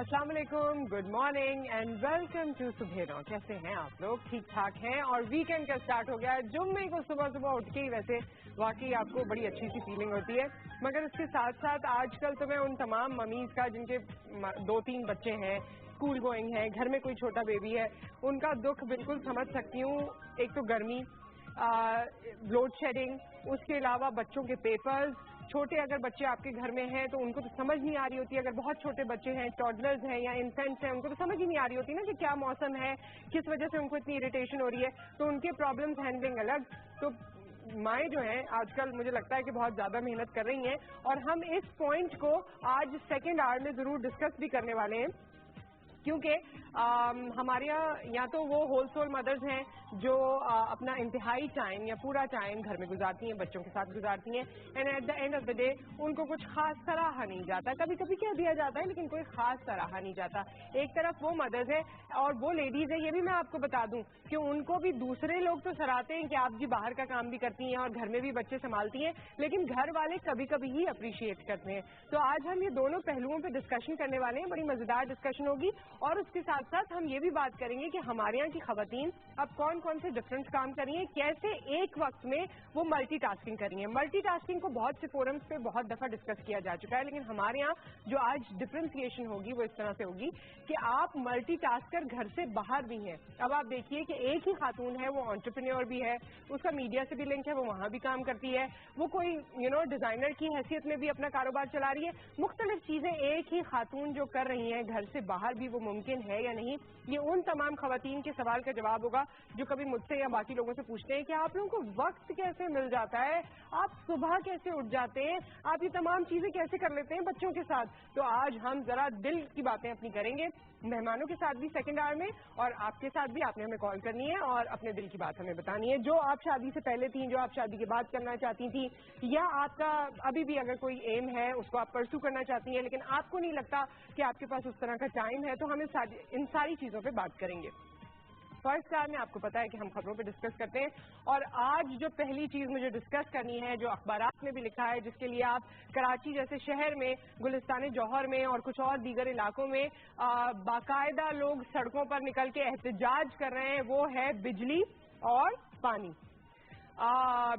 अस्सलाम वालेकुम, good morning and welcome to Subah. कैसे हैं आप लोग? ठीक ठाक हैं? और वीकेंड का स्टार्ट हो गया है। जुम्मे को सुबह सुबह उठ के ही वैसे वाकई आपको बड़ी अच्छी सी फीलिंग होती है, मगर उसके साथ साथ आजकल तो मैं उन तमाम ममीज का जिनके 2-3 बच्चे हैं, स्कूल गोइंग है, घर में कोई छोटा बेबी है, उनका दुख बिल्कुल समझ सकती हूँ। एक तो गर्मी, लोड शेडिंग, उसके अलावा बच्चों के पेपर्स, छोटे अगर बच्चे आपके घर में हैं तो उनको तो समझ नहीं आ रही होती। अगर बहुत छोटे बच्चे हैं, टॉडलर्स हैं या इन्फेंट्स हैं, उनको तो समझ ही नहीं आ रही होती ना कि क्या मौसम है, किस वजह से उनको इतनी इरिटेशन हो रही है, तो उनके प्रॉब्लम्स हैंडलिंग अलग। तो माएँ जो हैं आजकल मुझे लगता है कि बहुत ज़्यादा मेहनत कर रही हैं, और हम इस पॉइंट को आज सेकेंड आवर में ज़रूर डिस्कस भी करने वाले हैं, क्योंकि हमारे यहाँ या तो वो होल सोल मदर्स हैं जो अपना इंतहाई टाइम या पूरा टाइम घर में गुजारती हैं, बच्चों के साथ गुजारती हैं, and at the end of the day उनको कुछ खास सराहा नहीं जाता। कभी कभी कह दिया जाता है लेकिन कोई खास सराहा नहीं जाता। एक तरफ वो मदर्स है और वो लेडीज है, ये भी मैं आपको बता दूं कि उनको भी दूसरे लोग तो सराहते हैं कि आप जी बाहर का काम भी करती हैं और घर में भी बच्चे संभालती हैं, लेकिन घर वाले कभी कभी ही अप्रिशिएट करते हैं। तो आज हम ये दोनों पहलुओं पर डिस्कशन करने वाले हैं, बड़ी मजेदार डिस्कशन होगी। और उसके साथ साथ हम ये भी बात करेंगे कि हमारे यहाँ की खवातीन अब कौन कौन से डिफरेंट काम कर रही हैं, कैसे एक वक्त में वो मल्टी टास्किंग कर रही हैं। मल्टी टास्किंग को बहुत से फोरम्स पे बहुत दफा डिस्कस किया जा चुका है, लेकिन हमारे यहाँ जो आज डिफरेंशिएशन होगी वो इस तरह से होगी कि आप मल्टी टास्कर घर से बाहर भी हैं। अब आप देखिए कि एक ही खातून है, वो एंटरप्रेन्योर भी है, उसका मीडिया से भी लिंक है, वो वहाँ भी काम करती है, वो कोई डिजाइनर की हैसियत में भी अपना कारोबार चला रही है। मुख्तलिफ चीजें एक ही खातून जो कर रही हैं घर से बाहर भी, वो मुमकिन है या नहीं, ये उन तमाम खवातीन के सवाल का जवाब होगा जो कभी मुझसे या बाकी लोगों से पूछते हैं कि आप लोगों को वक्त कैसे मिल जाता है, आप सुबह कैसे उठ जाते हैं, आप ये तमाम चीजें कैसे कर लेते हैं बच्चों के साथ। तो आज हम जरा दिल की बातें अपनी करेंगे, मेहमानों के साथ भी सेकंड आवर में, और आपके साथ भी। आपने हमें कॉल करनी है और अपने दिल की बात हमें बतानी है, जो आप शादी से पहले थी, जो आप शादी के बाद करना चाहती थी, या आपका अभी भी अगर कोई एम है उसको आप परस्यू करना चाहती हैं लेकिन आपको नहीं लगता कि आपके पास उस तरह का टाइम है, तो हम इन सारी चीजों पे बात करेंगे। फर्स्ट कार में आपको पता है कि हम खबरों पे डिस्कस करते हैं, और आज जो पहली चीज मुझे डिस्कस करनी है, जो अखबारात में भी लिखा है, जिसके लिए आप कराची जैसे शहर में, गुलिस्तान जौहर में और कुछ और दीगर इलाकों में बाकायदा लोग सड़कों पर निकल के एहतजाज कर रहे हैं, वो है बिजली और पानी।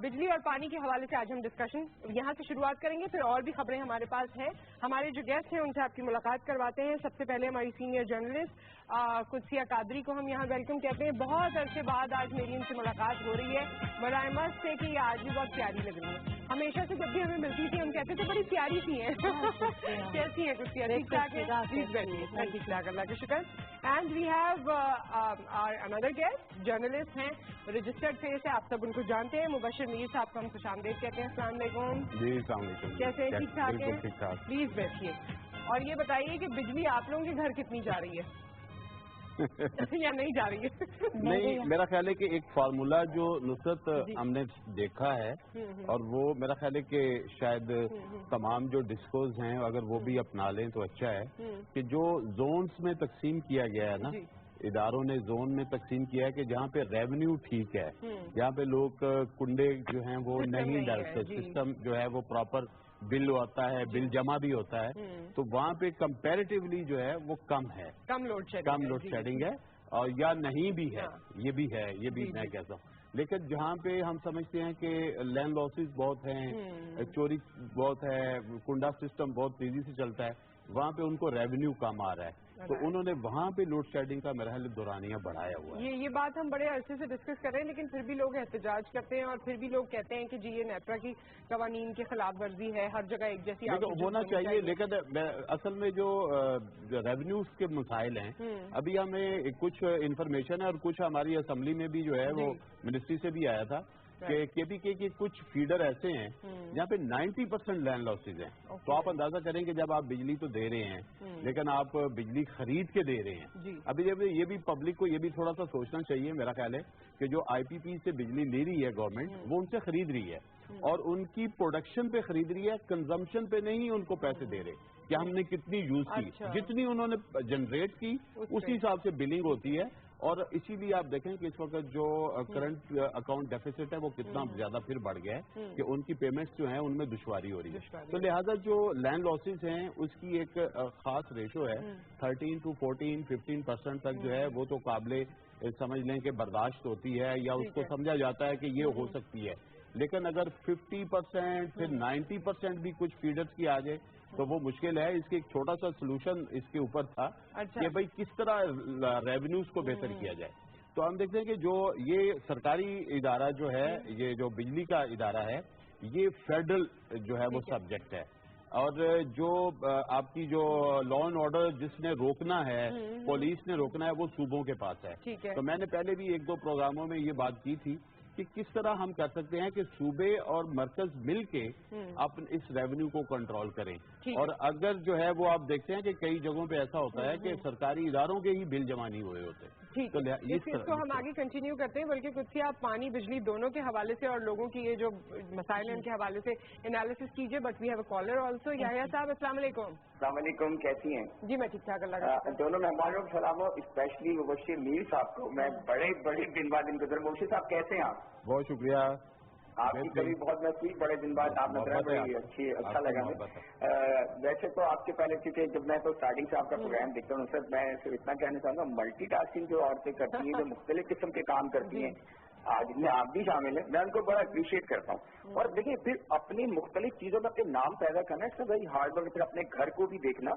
बिजली और पानी के हवाले से आज हम डिस्कशन यहाँ से शुरुआत करेंगे, फिर और भी खबरें हमारे पास हैं। हमारे जो गेस्ट हैं उनसे आपकी मुलाकात करवाते हैं। सबसे पहले हमारी सीनियर जर्नलिस्ट कुदसिया कादरी को हम यहाँ वेलकम कहते हैं। बहुत अरसे बाद आज मेरी उनसे मुलाकात हो रही है, बट आई मस्ट से कि ये आज भी बहुत प्यारी लग रही है। हमेशा से जब भी हमें मिलती थी हम कहते थे बड़ी प्यारी सी हैं। कैसी है कुदसिया? ठीक ठाक है? प्लीज बैठिए। ठीक ठाक, अल्लाह का शुक्र। And we have another guest, journalist हैं, रजिस्टर्ड फेस है, आप सब उनको जानते हैं, मुबशिर मीर साहब को हम खुशामदीद कहते हैं। अस्सलाम वालेकुम जी। कैसे? ठीक ठाक है? प्लीज बैठिए और ये बताइए कि बिजली आप लोगों के घर कितनी जा रही है? या नहीं जा रही है? नहीं, मेरा ख्याल है कि एक फार्मूला जो नुसरत हमने देखा है, और वो मेरा ख्याल है कि शायद तमाम जो डिस्कोज हैं अगर वो भी अपना लें तो अच्छा है, कि जो जोन्स में तकसीम किया गया है ना, इदारों ने जोन में तकसीम किया है कि जहाँ पे रेवेन्यू ठीक है, जहाँ पे लोग कुंडे जो हैं वो नहीं डालते, सिस्टम जो है वो प्रॉपर बिल आता है, बिल जमा भी होता है, तो वहाँ पे कंपैरेटिवली जो है वो कम है, कम लोड शेडिंग है, और या नहीं भी है, ये भी मैं कहता हूँ। लेकिन जहाँ पे हम समझते हैं कि लैंड लॉसेस बहुत हैं, चोरी बहुत है, कुंडा सिस्टम बहुत तेजी से चलता है, वहाँ पे उनको रेवेन्यू कम आ रहा है, तो उन्होंने वहाँ पे लोड शेडिंग का मेरा ख्याल दौरानिया बढ़ाया हुआ है। ये बात हम बड़े अरसे से डिस्कस कर रहे हैं, लेकिन फिर भी लोग एहतजाज करते हैं और फिर भी लोग कहते हैं कि जी ये नेपरा की कवानीन की खिलाफ वर्जी है, हर जगह एक जैसी होना चाहिए। लेकिन असल में जो रेवेन्यूज के मसाइल हैं, अभी हमें कुछ इन्फॉर्मेशन है और कुछ हमारी असम्बली में भी जो है वो मिनिस्ट्री से भी आया था कि केपीके के कुछ फीडर ऐसे हैं जहाँ पे 90% लैंड लॉसेज हैं। तो आप अंदाजा करें कि जब आप बिजली तो दे रहे हैं लेकिन आप बिजली खरीद के दे रहे हैं। अभी ये भी पब्लिक को ये भी थोड़ा सा सोचना चाहिए, मेरा ख्याल है कि जो आईपीपी से बिजली ले रही है गवर्नमेंट, वो उनसे खरीद रही है और उनकी प्रोडक्शन पे खरीद रही है, कंजम्पशन पे नहीं उनको पैसे दे रहे कि हमने कितनी यूज की। जितनी उन्होंने जनरेट की उसी हिसाब से बिलिंग होती है, اور اسی لیے آپ دیکھیں کہ اس وقت جو کرنٹ اکاؤنٹ ڈیفیسٹ ہے وہ کتنا زیادہ پھر بڑھ گیا ہے کہ ان کی پیمنٹس جو ہیں ان میں دشواری ہو رہی ہے. تو لہٰذا جو لینڈ لاسز ہیں اس کی ایک خاص ریشو ہے 13 to 14-15% تک جو ہے وہ تو قابل سمجھ لیں کہ برداشت ہوتی ہے یا اس کو سمجھا جاتا ہے کہ یہ ہو سکتی ہے. لیکن اگر 50% پھر 90% بھی کچھ فیڈرز کی آ جائے تو وہ مشکل ہے. اس کی ایک چھوٹا سا سلوشن اس کے اوپر تھا کہ بھئی کس طرح ریونیوز کو بہتر کیا جائے. تو ہم دیکھتے ہیں کہ جو یہ سرکاری ادارہ جو ہے یہ جو بجلی کا ادارہ ہے یہ فیڈرل جو ہے وہ سبجیکٹ ہے. اور جو آپ کی جو لا اینڈ آرڈر جس نے روکنا ہے پولیس نے روکنا ہے وہ صوبوں کے پاس ہے. تو میں نے پہلے بھی 1-2 پروگراموں میں یہ بات کی تھی کہ کس طرح ہم کر سکتے ہیں کہ صوبے اور مرکز مل کے اس ریونیو کو کنٹرول کریں. اور اگر جو ہے وہ آپ دیکھتے ہیں کہ کئی جگہوں پہ ایسا ہوتا ہے کہ سرکاری اداروں کے ہی بل جمع نہیں ہوئے ہوتے. تو اس کو ہم آگے کنٹینیو کرتے ہیں بلکہ کچھ آپ پانی بجلی دونوں کے حوالے سے اور لوگوں کی یہ جو مسائل ہیں ان کے حوالے سے انالیسس کیجیے. But we have a caller also. Yahya صاحب السلام علیکم. السلام علیکم, کیسی ہیں؟ جی میں ٹھیک ٹھاک اللہ کا. دونوں مہمانوں کو سلام ہو, اسپیشلی مبشر میر صاحب کو. میں بڑے دن بعد انتظار. مبشر صاحب کیسے ہیں آپ؟ بہت شکریہ. آپ کی کبھی بہت نصیب, بڑے دن بعد آپ نظر بڑی اچھی, اچھا لگا. ویسے تو آپ کے پہلے چونکہ جب میں تو اسٹارٹنگ سے آپ کا پروگرام دیکھتا ہوں سر, میں صرف اتنا کہنا چاہوں گا ملٹی ٹاسکنگ جو عورتیں کرتی ہیں, جو مختلف قسم کے کام کرتی ہیں, آج میں آپ بھی شامل ہیں, میں ان کو بڑا اپریشیٹ کرتا ہوں. اور دیکھیں پھر اپنی مختلف چیزوں میں اپنے نام پیدا کرنا, it's a very hard work. پھر اپنے گھر کو بھی دیکھنا,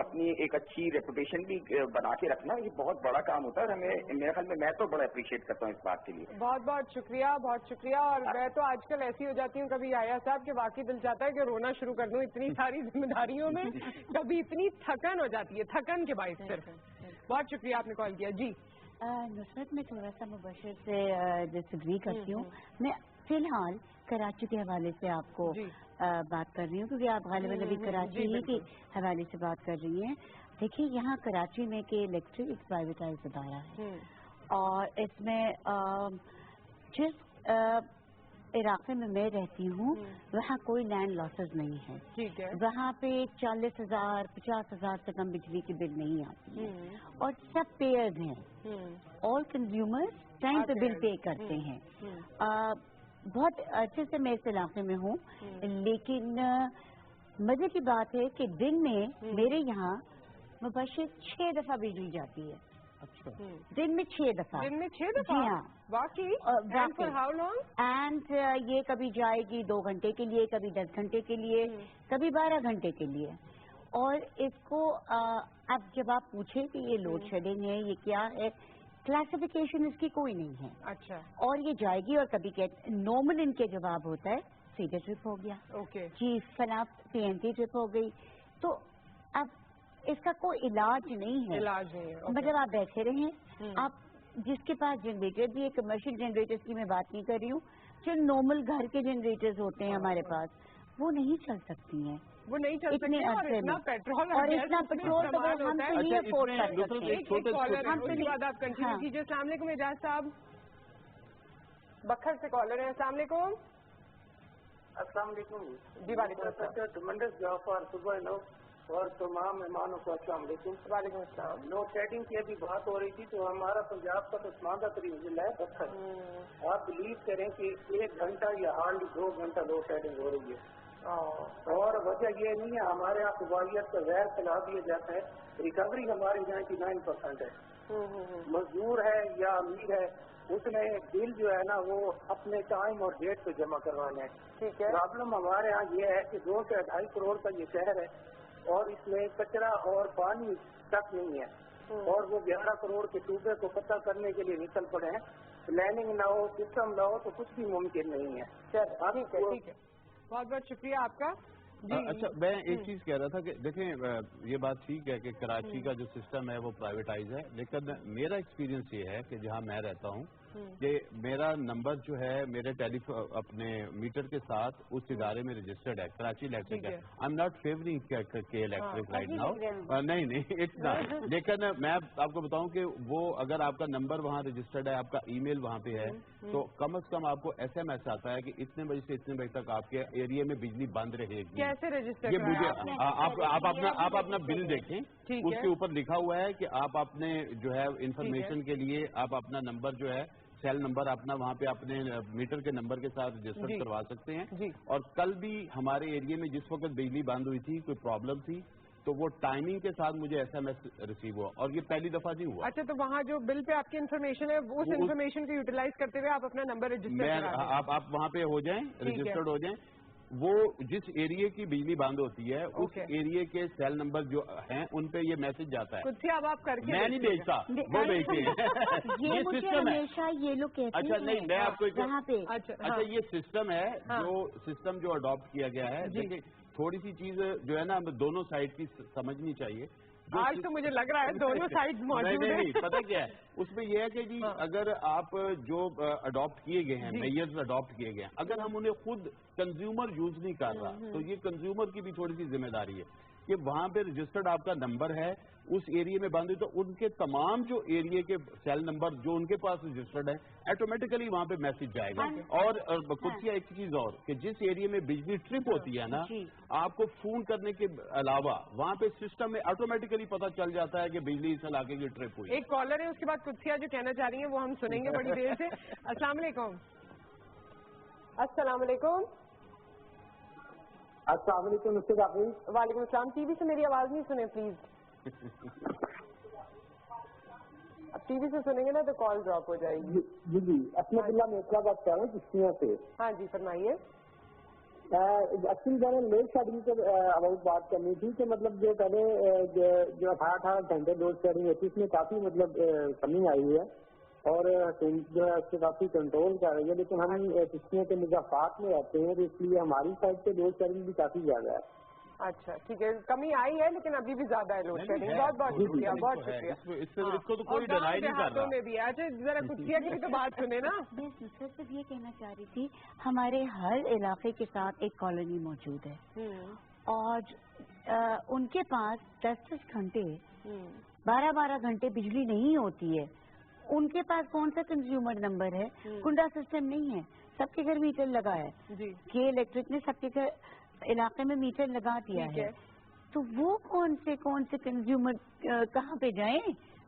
اپنی ایک اچھی ریپوٹیشن بھی بنا کے رکھنا, یہ بہت بڑا کام ہوتا ہے. ہمیں میرے خیال میں تو بڑا اپریشیٹ کرتا ہوں اس بات کے لیے. بہت بہت شکریہ, بہت شکریہ. اور میں تو آج کل ایسی ہو جاتی ہوں کبھی یحییٰ صاحب کہ واقعی دل چاہتا ہے کہ رونا شروع کر دوں اتنی ساری ذمہ داریوں میں. کبھی اتنی تھکن ہو جاتی ہے, تھکن کے باعث صرف. بہت شکریہ آپ نے کال کیا. جی نصرت, میں تھوڑا سا مبشر سے ڈس ایگری کرتی ہوں. میں فی الحال کراچی کے حوالے سے آپ کو بات کر رہی ہوں کیونکہ آپ غالباً ابھی کراچی ہی کے حوالے سے بات کر رہی ہیں. دیکھیے یہاں کراچی میں کہ الیکٹرک ایک پرائیویٹائز ادارہ ہے اور اس میں جس علاقے میں رہتی ہوں وہاں کوئی لینڈ لاسز نہیں ہے. وہاں پہ 40,000 50,000 سے کم بجلی کی بل نہیں آتی ہے اور سب پیئرز ہیں. آل کنزیومرز ٹائم پہ بل پے کرتے ہیں. بہت اچھے سے میں اس علاقے میں ہوں, لیکن مزے کی بات ہے کہ دن میں میرے یہاں مبشر 6 دفعہ بجلی جاتی ہے. دن میں 6 دفعہ. جی ہاں واقعی. اینڈ یہ کبھی جائے گی 2 گھنٹے کے لیے, کبھی 10 گھنٹے کے لیے, کبھی 12 گھنٹے کے لیے. اور اس کو اب جب آپ پوچھیں کہ یہ لوڈ شیڈنگ ہے یہ کیا ہے, کلاسیفیکیشن اس کی کوئی نہیں ہے. اچھا. اور یہ جائے گی اور کبھی نارمل ان کے جواب ہوتا ہے سیدھے ٹرپ ہو گیا, جی فلاں PNT ٹرپ ہو گئی. تو اب اس کا کوئی علاج نہیں ہے. مطلب آپ بیٹھے رہیں, آپ جس کے پاس جنریٹر بھی ہے, کمرشل جنریٹرز کی میں بات نہیں کر رہی ہوں, جو نارمل گھر کے جنریٹرز ہوتے ہیں ہمارے پاس, وہ نہیں چل سکتی ہیں. وہ نہیں چل سکتی اور اتنا پیٹرول تو ہم سے ہی افورڈ کر سکتے ہیں. السلام علیکم اعجاز صاحب, بکھر سے کالر ہیں. السلام علیکم. السلام علیکم. جی وعلیکم السلام. ٹرمنڈس جاب فار صبح لو اور تمام مہمانوں کو السلام علیکم. وعلیکم السلام. لوڈ شیڈنگ کی ابھی بات ہو رہی تھی تو ہمارا پنجاب کا پسماندہ ترین ضلع ہے بکھر. آپ بلیو کریں کہ 1 گھنٹہ یا ہارڈلی 2 گھنٹہ لوڈ شیڈنگ ہو رہی ہے. اور وجہ یہ نہیں ہے, ہمارے یہاں قبائلیت کا غیر چلا دیا جاتا ہے. ریکوری ہماری 99% ہے. مزدور ہے یا امیر ہے اس نے بل جو ہے نا وہ اپنے ٹائم اور ڈیٹ پہ جمع کروانا ہے. پرابلم ہمارے یہاں یہ ہے کہ 2 سے 2.5 کروڑ کا یہ شہر ہے اور اس میں کچرا اور پانی تک نہیں ہے, اور وہ 11 کروڑ کے صوبے کو پتہ کرنے کے لیے نکل پڑے ہیں. پلاننگ نہ ہو, سسٹم نہ ہو تو کچھ بھی ممکن نہیں ہے. ٹھیک ہے, بہت بہت شکریہ آپ کا. اچھا میں ایک چیز کہہ رہا تھا کہ دیکھیں یہ بات ٹھیک ہے کہ کراچی کا جو سسٹم ہے وہ پرائیویٹائز ہے, لیکن میرا ایکسپیرینس یہ ہے کہ جہاں میں رہتا ہوں کہ میرا نمبر جو ہے میرے اپنے میٹر کے ساتھ اس ادارے میں رجسٹرڈ ہے، کراچی الیکٹرک ہے. آئی ایم ناٹ فیورنگ کے الیکٹرک رائٹ ناؤ، نہیں اٹس ناٹ. لیکن میں آپ کو بتاؤں کہ وہ اگر آپ کا نمبر وہاں رجسٹرڈ ہے، آپ کا ای میل وہاں پہ ہے، تو کم از کم آپ کو ایس ایم ایس آتا ہے کہ اتنے بجے سے اتنے بجے تک آپ کے ایریا میں بجلی بند رہے گی. کیسے رجسٹر؟ یہ مجھے آپ اپنا بل دیکھیں، اس کے اوپر لکھا ہوا ہے کہ آپ اپنے جو ہے انفارمیشن کے لیے آپ اپنا نمبر جو ہے سیل نمبر اپنا وہاں پہ اپنے میٹر کے نمبر کے ساتھ رجسٹر کروا سکتے ہیں. اور کل بھی ہمارے ایریا میں جس وقت بجلی بند ہوئی تھی، کوئی پرابلم تھی، تو وہ ٹائمنگ کے ساتھ مجھے ایس ایم ایس ریسیو ہوا، اور یہ پہلی دفعہ نہیں ہوا. اچھا، تو وہاں جو بل پہ آپ کی انفارمیشن ہے، اس انفارمیشن کو یوٹیلائز کرتے ہوئے آپ اپنا نمبر رجسٹر آپ وہاں پہ ہو جائیں، رجسٹرڈ ہو جائیں. وہ جس ایریا کی بجلی بند ہوتی ہے اس ایریا کے سیل نمبر جو ہیں ان پہ یہ میسج جاتا ہے. خود سے اب آپ کر کے میں نہیں بھیجتا، وہ بھیجتے ہیں. یہ سسٹم ہے، یہ لوگ کہتے ہیں. اچھا نہیں، میں آپ کو اچھا یہ سسٹم ہے سسٹم جو اڈاپٹ کیا گیا ہے. دیکھیں تھوڑی سی چیز جو ہے نا ہمیں دونوں سائڈ کی سمجھنی چاہیے. آج تو مجھے لگ رہا ہے دونوں سائڈ موجود ہیں. نہیں پتہ کیا ہے اس میں یہ ہے کہ جی اگر آپ جو اڈاپٹ کیے گئے ہیں میئرز اڈاپٹ کیے گئے ہیں، اگر ہم انہیں خود کنزیومر یوز نہیں کر رہا تو یہ کنزیومر کی بھی تھوڑی سی ذمہ داری ہے کہ وہاں پہ رجسٹرڈ آپ کا نمبر ہے، اس ایریا میں بند ہے تو ان کے تمام جو ایریا کے سیل نمبر جو ان کے پاس رجسٹرڈ ہے آٹومیٹکلی وہاں پہ میسج جائے گا. اور کچھ ایک چیز اور کہ جس ایریا میں بجلی ٹرپ ہوتی ہے نا، آپ کو فون کرنے کے علاوہ وہاں پہ سسٹم میں آٹومیٹکلی پتہ چل جاتا ہے کہ بجلی اس علاقے کی ٹرپ ہوئی. ایک کالر ہے، اس کے بعد کچھ جو کہنا چاہ رہی ہیں وہ ہم سنیں گے بڑی دیر سے. السلام علیکم. السلام علیکم. السلام علیکم. وعلیکم السلام. ٹی وی سے میری آواز نہیں سنیں پلیز. اب ٹی وی سے سنیں گے نا تو کال ڈراپ ہو جائے گی. جی اسمت اللہ میں بات کر رہا ہوں کشتیوں سے. ہاں جی فرمائیے. ایکچولی میں نے لیٹ شیڈنگ پر اباؤٹ بات کرنی تھی کہ مطلب جو پہلے جو 18 گھنٹے لوڈ شیڈنگ ہوتی ہے اس میں کافی مطلب کمی آئی ہے اور جو ہے اس سے کافی کنٹرول کر رہی ہے، لیکن ہم کشتیوں کے مضافات میں رہتے ہیں تو اس لیے ہماری سائڈ سے لوڈ شیڈنگ بھی کافی زیادہ ہے. اچھا ٹھیک ہے، کمی آئی ہے لیکن ابھی بھی زیادہ ہے لوڈ شیڈنگ. بہت بہت شکریہ، بہت شکریہ. اس کو تو کوئی ڈرائی نہیں کر رہا. میں بھی اچھا ذرا کچھ کی بھی تو بات سنیں نا. میں صرف یہ کہنا چاہ رہی تھی، ہمارے ہر علاقے کے ساتھ ایک کالونی موجود ہے اور ان کے پاس 10 گھنٹے 12 گھنٹے بجلی نہیں ہوتی ہے. ان کے پاس کون سا کنزیومر نمبر ہے؟ کنڈا سسٹم نہیں ہے، سب کے گھر میٹر لگا ہے. کے الیکٹرک نے سب کے گھر علاقے میں میٹر لگا دیا ہے. تو وہ کون سے کنزیومر کہاں پہ جائیں؟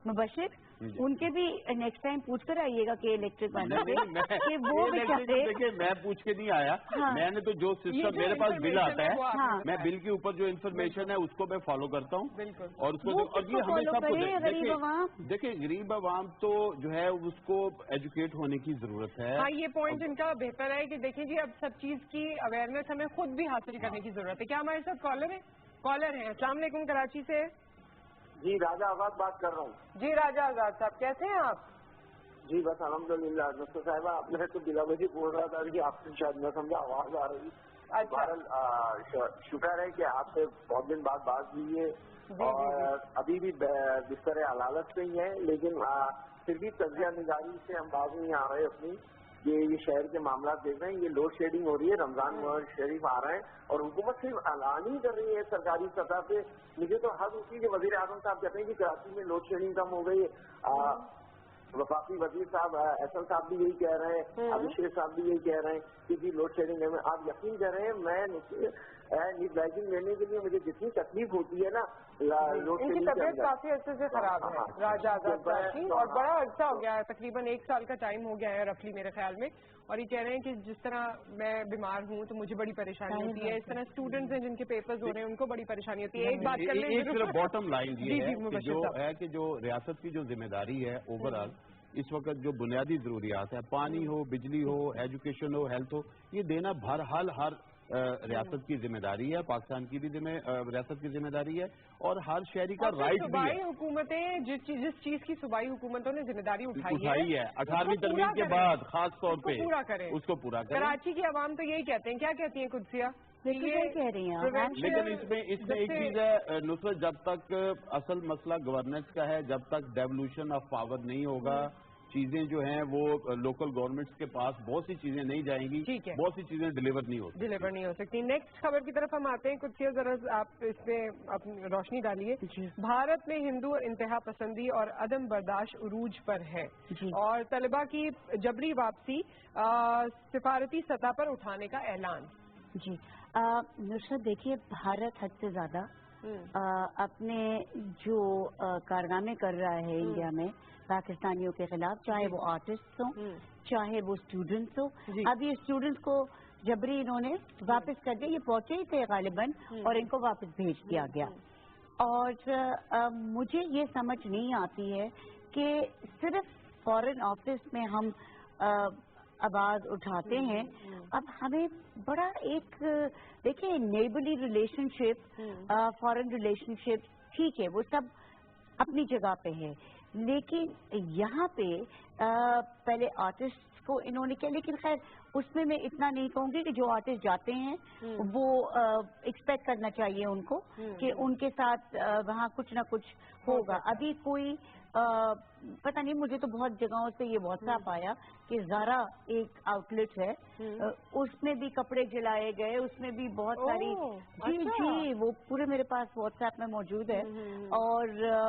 مبشر ان کے بھی نیکسٹ ٹائم پوچھ کر آئیے گا کہ الیکٹرک والے کہ وہ دیکھیے میں پوچھ کے نہیں آیا. میں نے تو جو سسٹم میرے پاس بل آتا ہے میں بل کے اوپر جو انفارمیشن ہے اس کو میں فالو کرتا ہوں اور اس کو یہ ہمیں سب کو دیکھیں غریب عوام تو جو ہے اس کو ایجوکیٹ ہونے کی ضرورت ہے. ہاں یہ پوائنٹ ان کا بہتر ہے کہ دیکھیں جی اب سب چیز کی اویئرنیس ہمیں خود بھی حاصل کرنے کی ضرورت ہے. کیا ہمارے ساتھ کالر ہیں؟ السلام علیکم. کراچی سے جی راجہ آزاد بات کر رہا ہوں. جی راجہ آزاد صاحب کیسے ہیں آپ؟ جی بس الحمدللہ. ڈاکٹر صاحبہ آپ نے تو بلا وجہ بول رہا تھا کہ آپ سے شاید میں سمجھا آواز آ رہی. شکر ہے کہ آپ سے بہت دن بعد بات ہوئی ہے اور ابھی بھی بستر علالت پہ ہی ہیں، لیکن پھر بھی تجزیہ نگاری سے ہم باز نہیں آ رہے اپنی. یہ شہر کے معاملات دیکھ رہے ہیں، یہ لوڈ شیڈنگ ہو رہی ہے، رمضان شریف آ رہے ہیں اور حکومت صرف اعلان ہی کر رہی ہے سرکاری سطح پہ. مجھے تو حد ہوتی ہے کہ وزیر اعظم صاحب کہتے ہیں کہ کراچی میں لوڈ شیڈنگ کم ہو گئی ہے. وفاقی وزیر صاحب ایسن صاحب بھی یہی کہہ رہے ہیں، ابھی شیخ صاحب بھی یہی کہہ رہے ہیں کہ جی لوڈ شیڈنگ ہے. آپ یقین کریں میں نیٹ ویکسین لینے کے لیے مجھے جتنی تکلیف ہوتی ہے نا لوڈ شیڈنگ کی طبیعت کافی عرصے سے خراب ہے راجہ آزاد صاحب کی اور بڑا عرصہ ہو گیا ہے، تقریباً 1 سال کا ٹائم ہو گیا ہے رفلی میرے خیال میں. اور یہ کہہ رہے ہیں کہ جس طرح میں بیمار ہوں تو مجھے بڑی پریشانی ہوتی ہے، اس طرح اسٹوڈنٹس ہیں جن کے پیپرز ہو رہے ہیں ان کو بڑی پریشانی ہوتی ہے. ایک بات کر لیں ایک باٹم لائن یہ ہے کہ جو ریاست کی جو ذمہ داری ہے اوور آل اس وقت جو بنیادی ضروریات ہیں، پانی ہو، بجلی ہو، ایجوکیشن ہو، ہیلتھ ہو، یہ دینا بہرحال ہر ریاست کی ذمہ داری ہے، پاکستان کی بھی ریاست کی ذمہ داری ہے اور ہر شہری کا رائٹ بھی ہے. صوبائی حکومتیں جس چیز کی صوبائی حکومتوں نے ذمہ داری اٹھائی ہے 18ویں ترمیم کے بعد خاص طور پہ پورا کریں، اس کو پورا کریں. کراچی کی عوام تو یہی کہتے ہیں. کیا کہتی ہیں قدسیہ؟ کہہ رہی ہیں. لیکن اس میں ایک چیز ہے نصرت، جب تک اصل مسئلہ گورننس کا ہے، جب تک ڈیولوشن آف پاور نہیں ہوگا چیزیں جو ہیں وہ لوکل گورنمنٹس کے پاس بہت سی چیزیں نہیں جائیں گی, بہت سی چیزیں ڈیلیور نہیں ہو سکتی. نیکسٹ خبر کی طرف ہم آتے ہیں. کچھ ذرا آپ اس پہ اپنی روشنی ڈالیے. بھارت میں ہندو انتہا پسندی اور عدم برداشت عروج پر ہے, اور طلبہ کی جبری واپسی سفارتی سطح پر اٹھانے کا اعلان. جی نصرت, دیکھیے بھارت حد سے زیادہ اپنے جو کارنامے کر رہا ہے انڈیا میں پاکستانیوں کے خلاف, چاہے وہ آرٹسٹ ہوں چاہے وہ اسٹوڈنٹس ہوں. اب یہ اسٹوڈنٹس کو جبری انہوں نے واپس کر دیا, یہ پہنچے ہی تھے غالباً اور ان کو واپس بھیج دیا گیا. اور مجھے یہ سمجھ نہیں آتی ہے کہ صرف فارن آفس میں ہم آواز اٹھاتے ہیں. اب ہمیں بڑا ایک دیکھیں نیبرلی ریلیشن شپ, فارن ریلیشن شپ ٹھیک ہے وہ سب اپنی جگہ پہ ہے, لیکن یہاں پہ پہلے آرٹسٹ کو انہوں نے کیا, لیکن خیر اس میں اتنا نہیں کہوں گی کہ جو آرٹسٹ جاتے ہیں وہ ایکسپیکٹ کرنا چاہیے ان کو کہ ان کے ساتھ وہاں کچھ نہ کچھ ہوگا. ابھی کوئی پتہ نہیں, مجھے تو بہت جگہوں سے یہ واٹس ایپ آیا کہ زارا ایک آؤٹ لیٹ ہے, اس میں بھی کپڑے جلائے گئے, اس میں بھی بہت ساری جی وہ پورے میرے پاس واٹس ایپ میں موجود ہے. اور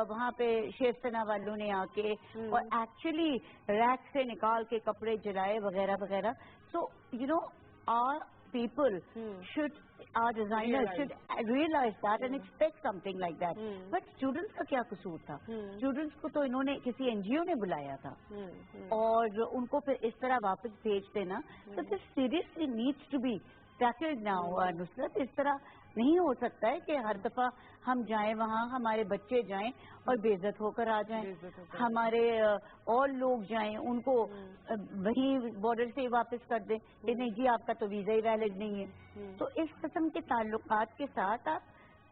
وہاں پہ شیف سنا والوں نے آ کے اور ایکچولی ریک سے نکال کے کپڑے جلائے وغیرہ وغیرہ. So you know our people should, our designers should realize that and expect something like that. But students کا کیا قصور تھا؟ Students کو تو انہوں نے کسی این جی او نے بلایا تھا اور ان کو پھر اس طرح واپس بھیج دینا. So this seriously needs to be tackled now. نصرت, اس طرح نہیں ہو سکتا ہے کہ ہر دفعہ ہم جائیں وہاں, ہمارے بچے جائیں اور بے عزت ہو کر آ جائیں, ہمارے اور لوگ جائیں ان کو وہی بارڈر سے واپس کر دیں کہ نہیں جی آپ کا تو ویزا ہی ویلڈ نہیں ہے. تو اس قسم کے تعلقات کے ساتھ آپ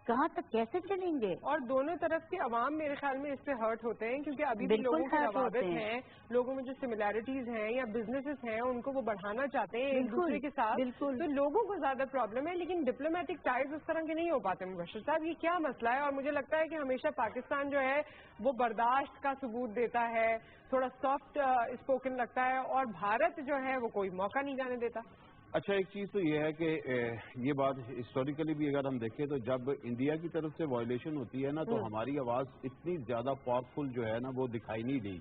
کہاں تک کیسے چلیں گے؟ اور دونوں طرف کے عوام میرے خیال میں اس سے ہرٹ ہوتے ہیں, کیونکہ ابھی بھی لوگوں کے روابط ہیں, لوگوں میں جو سملیرٹیز ہیں یا بزنسز ہیں ان کو وہ بڑھانا چاہتے ہیں ایک دوسرے کے ساتھ, تو لوگوں کو زیادہ پرابلم ہے. لیکن ڈپلومیٹک ٹائز اس طرح کے نہیں ہو پاتے. مبشر صاحب, یہ کیا مسئلہ ہے؟ اور مجھے لگتا ہے کہ ہمیشہ پاکستان جو ہے وہ برداشت کا ثبوت دیتا ہے, تھوڑا سافٹ اسپوکن لگتا ہے, اور بھارت جو ہے وہ کوئی موقع نہیں جانے دیتا. اچھا, ایک چیز تو یہ ہے کہ یہ بات ہسٹوریکلی بھی اگر ہم دیکھیں تو جب انڈیا کی طرف سے وائلیشن ہوتی ہے نا تو ہماری آواز اتنی زیادہ پاورفل جو ہے نا وہ دکھائی نہیں دی.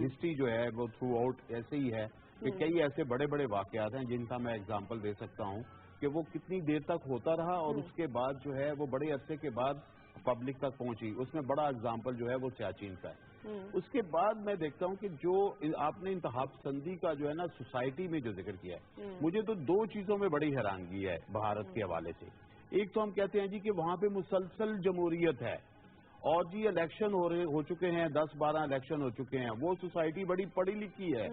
ہسٹری جو ہے وہ تھرو آؤٹ ایسے ہی ہے کہ کئی ایسے بڑے بڑے واقعات ہیں جن کا میں اگزامپل دے سکتا ہوں کہ وہ کتنی دیر تک ہوتا رہا اور اس کے بعد جو ہے وہ بڑے عرصے کے بعد پبلک تک پہنچی. اس میں بڑا اگزامپل جو ہے وہ سیاچین کا ہے. اس کے بعد میں دیکھتا ہوں کہ جو آپ نے انتہا پسندی کا جو ہے نا سوسائٹی میں جو ذکر کیا ہے, مجھے تو دو چیزوں میں بڑی حیرانگی ہے بھارت کے حوالے سے. ایک تو ہم کہتے ہیں جی کہ وہاں پہ مسلسل جمہوریت ہے اور جی الیکشن ہو چکے ہیں, 10-12 الیکشن ہو چکے ہیں, وہ سوسائٹی بڑی پڑھی لکھی ہے.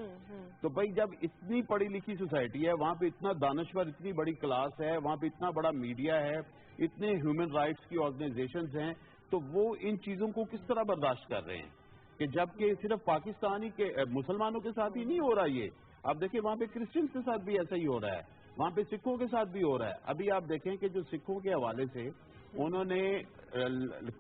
تو بھائی جب اتنی پڑھی لکھی سوسائٹی ہے, وہاں پہ اتنا دانشور, اتنی بڑی کلاس ہے, وہاں پہ اتنا بڑا میڈیا ہے, اتنے ہیومن رائٹس کی آرگنائزیشنز ہیں, تو وہ ان چیزوں کو کس طرح برداشت کر رہے ہیں کہ جبکہ صرف پاکستانی کے مسلمانوں کے ساتھ ہی نہیں ہو رہا یہ. آپ دیکھیں وہاں پہ کرسچنس کے ساتھ بھی ایسا ہی ہو رہا ہے, وہاں پہ سکھوں کے ساتھ بھی ہو رہا ہے. ابھی آپ دیکھیں کہ جو سکھوں کے حوالے سے انہوں نے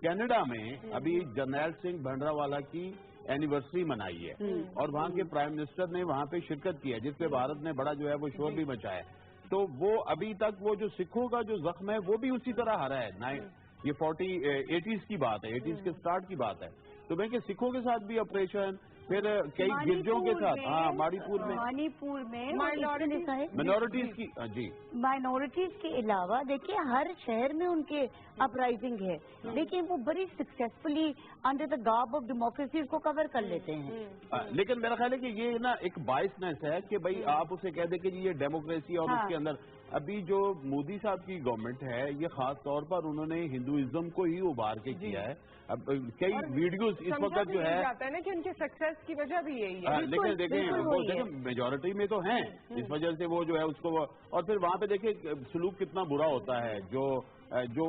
کینیڈا میں ابھی جرنیل سنگھ بھنڈرا والا کی اینیورسری منائی ہے اور وہاں کے پرائم منسٹر نے وہاں پہ شرکت کی ہے, جس پہ بھارت نے بڑا جو ہے وہ شور بھی مچایا. تو وہ ابھی تک وہ جو سکھوں کا جو زخم ہے وہ بھی اسی طرح ہرا ہے. یہ 80s کی بات ہے, 80s کے سٹارٹ کی بات ہے. تو میں کہ سکھوں کے ساتھ بھی آپریشن, پھر کئی گرجوں کے ساتھ, ہاں منی پور میں مائنورٹیز کی, جی مائنورٹیز کے علاوہ دیکھیے ہر شہر میں ان کے اپرائزنگ ہے, لیکن وہ بڑی successfully under the garb of democracy اس کو کور کر لیتے ہیں. لیکن میرا خیال ہے کہ یہ نا ایک بائسنس ہے کہ بھائی آپ اسے کہہ دیں کہ یہ ڈیموکریسی اور اس کے اندر ابھی جو مودی صاحب کی گورنمنٹ ہے یہ خاص طور پر انہوں نے ہندوازم کو ہی ابھار کے کیا ہے. اب کئی ویڈیوز اس وقت جو ہے نا کہ ان کے سکسیس کی وجہ بھی یہی ہے, لیکن دیکھیں میجورٹی میں تو ہیں, اس وجہ سے وہ جو ہے اس کو, اور پھر وہاں پہ دیکھیں سلوک کتنا برا ہوتا ہے. جو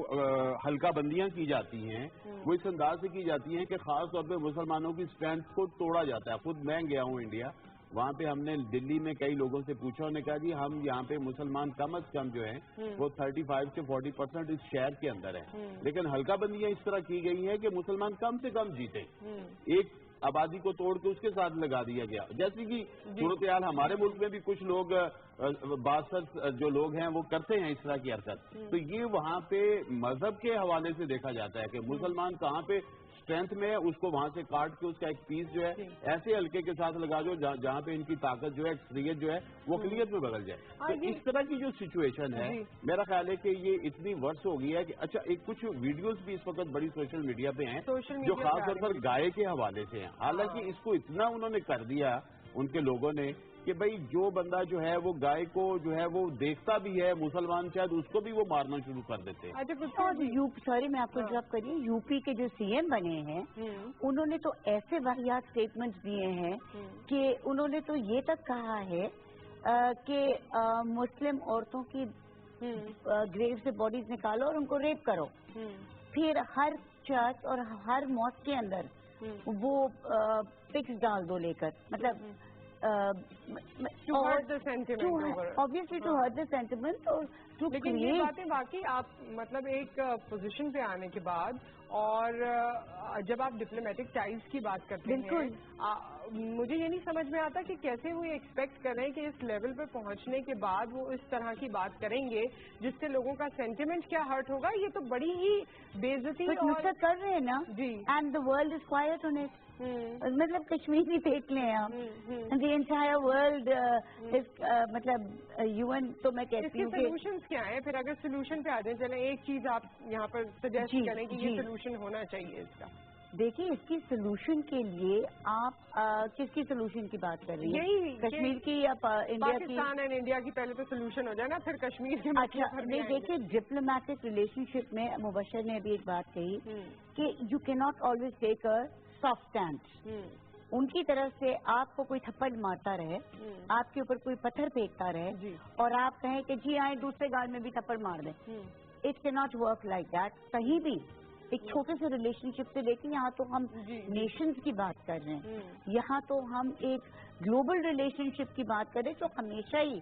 حلقہ بندیاں کی جاتی ہیں وہ اس انداز سے کی جاتی ہیں کہ خاص طور پہ مسلمانوں کی اسٹرینتھ کو توڑا جاتا ہے. خود میں گیا ہوں انڈیا, وہاں پہ ہم نے دلی میں کئی لوگوں سے پوچھا, انہوں نے کہا جی ہم یہاں پہ مسلمان کم از کم جو ہیں وہ 35 سے 40% اس شہر کے اندر ہیں, لیکن حلقہ بندیاں اس طرح کی گئی ہیں کہ مسلمان کم سے کم جیتے. ایک आबादी को तोड़ के उसके साथ लगा दिया गया। जैसे कि सूरत हाल हमारे मुल्क में भी कुछ लोग बासठ जो लोग हैं वो करते हैं इस तरह की हरकत, तो ये वहाँ पे मजहब के हवाले से देखा जाता है कि मुसलमान कहाँ पे स्ट्रेंथ में है, उसको वहां से काट के उसका एक पीस जो है ऐसे हल्के के साथ लगा दो जहाँ पे इनकी ताकत जो है, एक्सरियत जो है वो क्लियर में बदल जाए। तो इस तरह की जो सिचुएशन है, मेरा ख्याल है कि ये इतनी वर्ष हो गई है कि अच्छा एक कुछ वीडियोस भी इस वक्त बड़ी सोशल मीडिया पे हैं जो खास तौर पर गाय के हवाले से हैं। हालांकि इसको इतना उन्होंने कर दिया उनके लोगों ने कि भाई जो बंदा जो है वो गाय को जो है वो देखता भी है, मुसलमान शायद उसको भी वो मारना शुरू कर देते हैं। सॉरी मैं आपको जवाब करिए, यूपी के जो सीएम बने हैं उन्होंने तो ऐसे वाहियात स्टेटमेंट्स दिए हैं कि उन्होंने तो ये तक कहा है कि मुस्लिम औरतों की ग्रेव से बॉडीज निकालो और उनको रेप करो, फिर हर चर्च और हर मॉस्क के अंदर वो पिक्स डाल दो लेकर, मतलब obviously to hurt the sentiment. और लेकिन ये बातें वाकई आप मतलब एक पोजीशन पे आने के बाद और जब आप डिप्लोमेटिक टाइज की बात करते हैं, मुझे ये नहीं समझ में आता कि कैसे वो एक्सपेक्ट कर रहे हैं कि इस लेवल पे पहुंचने के बाद वो इस तरह की बात करेंगे जिससे लोगों का सेंटिमेंट क्या हर्ट होगा। ये तो बड़ी ही बेइज्जती और कर रहे हैं ना जी, and the world is quite on it. मतलब कश्मीर भी देख लें आप, द एंटायर वर्ल्ड मतलब यूएन। तो मैं कहती हूँ सोल्यूशन क्या है फिर, अगर सोल्यूशन पे आ जाए, चले एक चीज आप यहाँ पर सजेस्ट करें कि ये सोल्यूशन होना चाहिए इसका। देखिए इसकी सोल्यूशन के लिए आप किसकी सोल्यूशन की बात कर रही हैं? यही कश्मीर की या इंडिया की? पाकिस्तान एंड इंडिया की पहले तो सोल्यूशन हो जाए ना, फिर कश्मीर के। अच्छा नहीं, देखिए डिप्लोमेटिक रिलेशनशिप में मुबशर ने अभी एक बात कही कि you can not always take a soft stand. उनकी तरफ से आपको कोई थप्पड़ मारता रहे, आपके ऊपर कोई पत्थर फेंकता रहे और आप कहें कि जी आए दूसरे गाल में भी थप्पड़ मार दें, it can not work like that. कहीं भी एक छोटे से रिलेशनशिप से लेकर यहाँ तो हम नेशंस की बात कर रहे हैं, यहाँ तो हम एक ग्लोबल रिलेशनशिप की बात करें तो हमेशा ही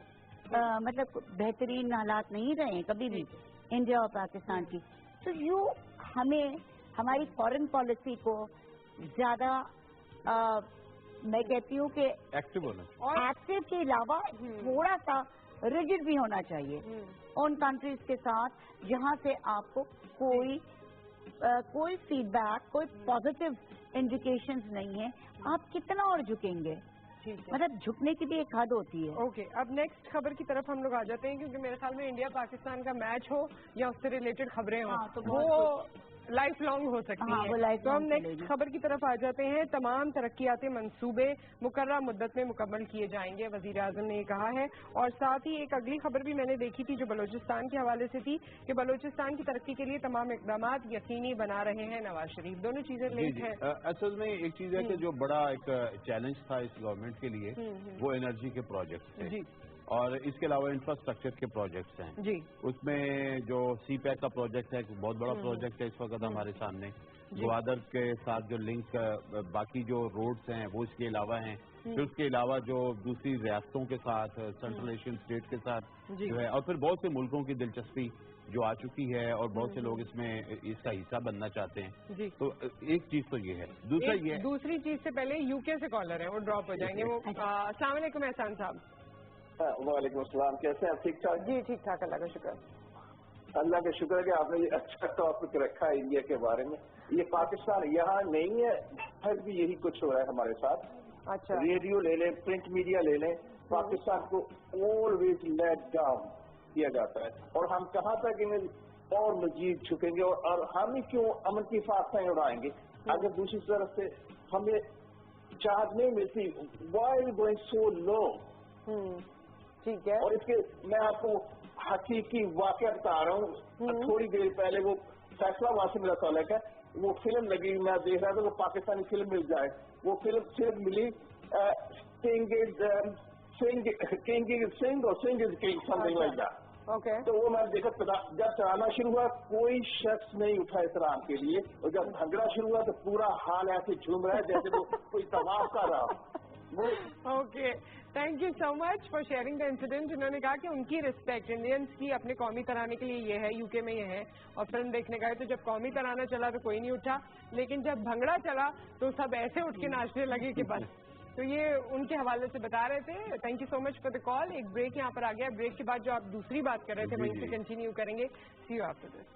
मतलब बेहतरीन हालात नहीं रहे कभी भी इंडिया और पाकिस्तान की। तो यू हमें हमारी फॉरेन पॉलिसी को ज्यादा मैं कहती हूँ कि एक्टिव होना और एक्टिव के अलावा थोड़ा सा रिजिड भी होना चाहिए उन कंट्रीज के साथ जहाँ से आपको कोई फीडबैक, कोई पॉजिटिव इंडिकेशंस नहीं है। आप कितना और झुकेंगे? मतलब झुकने की भी एक हद होती है। ओके, अब नेक्स्ट खबर की तरफ हम लोग आ जाते हैं, क्योंकि मेरे ख्याल में इंडिया पाकिस्तान का मैच हो या उससे रिलेटेड खबरें हो तो वो लाइफ लॉन्ग हो सकती है। तो हम नेक्स्ट खबर की तरफ आ जाते हैं। तमाम तरक्याती मंसूबे मुकर्रर मुद्दत में मुकम्मल किए जाएंगे, वजीर आजम ने कहा है। और साथ ही एक अगली खबर भी मैंने देखी थी जो बलूचिस्तान के हवाले से थी कि बलूचिस्तान की तरक्की के लिए तमाम इकदाम यकीनी बना रहे हैं नवाज शरीफ। दोनों चीजें लिंक है। असल में एक चीज है कि जो बड़ा एक चैलेंज था इस गवर्नमेंट के लिए वो एनर्जी के प्रोजेक्ट थे और इसके अलावा इंफ्रास्ट्रक्चर के प्रोजेक्ट्स हैं जी। उसमें जो सीपैक का प्रोजेक्ट है एक बहुत बड़ा प्रोजेक्ट है इस वक्त हमारे सामने। ग्वादर के साथ जो लिंक बाकी जो रोड्स हैं वो इसके अलावा हैं। फिर उसके अलावा जो दूसरी रियासतों के साथ सेंट्रल एशियन स्टेट के साथ जो है और फिर बहुत से मुल्कों की दिलचस्पी जो आ चुकी है और बहुत से लोग इसमें इसका हिस्सा बनना चाहते हैं। तो एक चीज तो ये है। दूसरा ये दूसरी चीज से पहले यूके से कॉलर है, वो ड्रॉप हो जाएंगे। वो अस्सलाम वालेकुम एहसान साहब। वालेकुम अस्सलाम, कैसे हैं? ठीक ठाक जी, ठीक ठाक, अल्लाह का शुक्र। अल्लाह का शुक्र है कि आपने ये अच्छा टॉपिक रखा है इंडिया के बारे में। ये पाकिस्तान यहाँ नहीं है, फिर भी यही कुछ हो रहा है हमारे साथ। अच्छा, रेडियो ले लें, प्रिंट मीडिया ले लें, पाकिस्तान को ऑलवेज लेट डाउन किया जाता है और हम कहाँ तक इन्हें और मजीद झुकेंगे और हम ही क्यों अमन की फाखें उड़ाएंगे अगर दूसरी तरफ से हमें चार्ज नहीं मिलती। वाई गोइंग सो लो? ठीक है। और इसके मैं आपको हकीकी वाकया बता रहा हूँ। थोड़ी देर पहले वो फैसलाबाद से मेरा ताल्लुक है, वो फिल्म लगी, मैं देख रहा था वो पाकिस्तानी फिल्म मिल जाए। वो फिल्म सिर्फ मिली किंग इज सिंह और Singh is king, something like that. Okay, तो वो मैं देखा जब चलाना शुरू हुआ कोई शख्स नहीं उठा इस्लाम के लिए और जब भंगड़ा शुरू हुआ तो पूरा हाल ऐसे झूम रहा है जैसे वो कोई तवाफ कर रहा। Okay, thank you so much for sharing the incident. उन्होंने कहा कि उनकी रिस्पेक्ट इंडियंस की अपने कौमी तराने के लिए ये है, यूके में ये है, और फिल्म देखने गए तो जब कौमी तराना चला तो कोई नहीं उठा, लेकिन जब भंगड़ा चला तो सब ऐसे उठ के नाचने लगे कि बस। तो ये उनके हवाले से बता रहे थे। Thank you so much for the call. एक ब्रेक यहाँ पर आ गया, ब्रेक के बाद जो आप दूसरी बात कर रहे थे वहीं से कंटिन्यू करेंगे। सी यू आफ्टर दिस।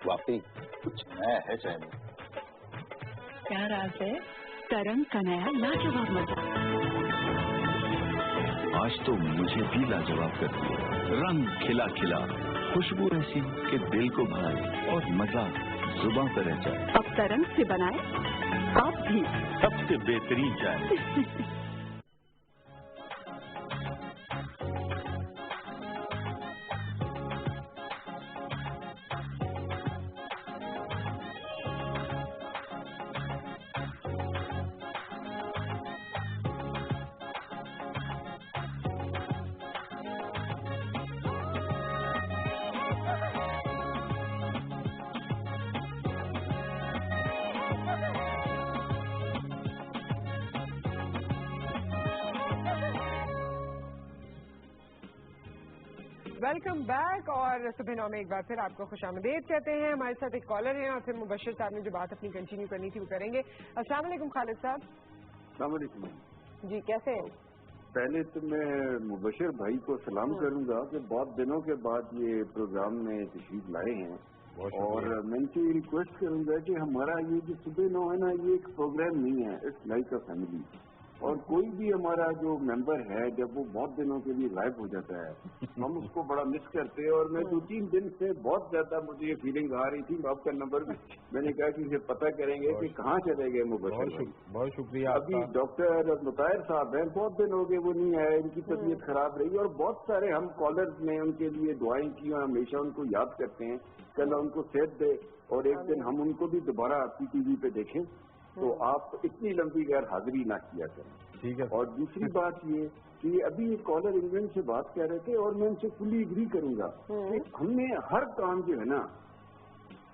वाकई कुछ नया है चाय में। क्या राज है? तरंग का नया लाजवाब मजा। आज तो मुझे भी लाजवाब कर दिया। रंग खिला खिला, खुशबू ऐसी कि दिल को भाए और मजा जुबां पर रह जाए। अब तरंग से बनाए आप भी सबसे बेहतरीन चाय। Welcome back. और सुबह 9 में एक बार फिर आपको खुशामदीद कहते हैं। हमारे साथ एक कॉलर हैं और फिर मुबशर साहब ने जो बात अपनी कंटिन्यू करनी थी वो करेंगे। अस्सलाम वालेकुम खालिद साहब। अस्सलाम वालेकुम जी, कैसे हैं? पहले तो मैं मुबशर भाई को सलाम करूंगा कि बहुत दिनों के बाद ये प्रोग्राम में तशरीफ लाए हैं, और मैं इनसे रिक्वेस्ट करूंगा कि हमारा ये जो सुबह 9 है ना, ये एक प्रोग्राम नहीं है, इट्स लाइक अ फैमिली। और कोई भी हमारा जो मेंबर है जब वो बहुत दिनों के लिए गायब हो जाता है हम उसको बड़ा मिस करते हैं। और मैं 2-3 दिन से बहुत ज्यादा मुझे ये फीलिंग आ रही थी। आपका नंबर भी मैंने कहा कि इसे पता करेंगे कि कहाँ चले गए मुबशर। बहुत शुक्रिया। अभी डॉक्टर मुताहिर साहब हैं, बहुत दिन हो गए वो नहीं आए, इनकी तबीयत खराब रही, और बहुत सारे हम कॉलर्स ने उनके लिए दुआएं की और हमेशा उनको याद करते हैं। कल उनको सेहत दे और एक दिन हम उनको भी दोबारा आपकी टीवी पे देखें, तो आप इतनी लंबी गैर हाजिरी ना किया करें। ठीक है। और दूसरी बात ये कि अभी ये कॉलर इंग्लैंड से बात कर रहे थे और मैं उनसे फुली एग्री करूंगा कि हमने हर काम जो है ना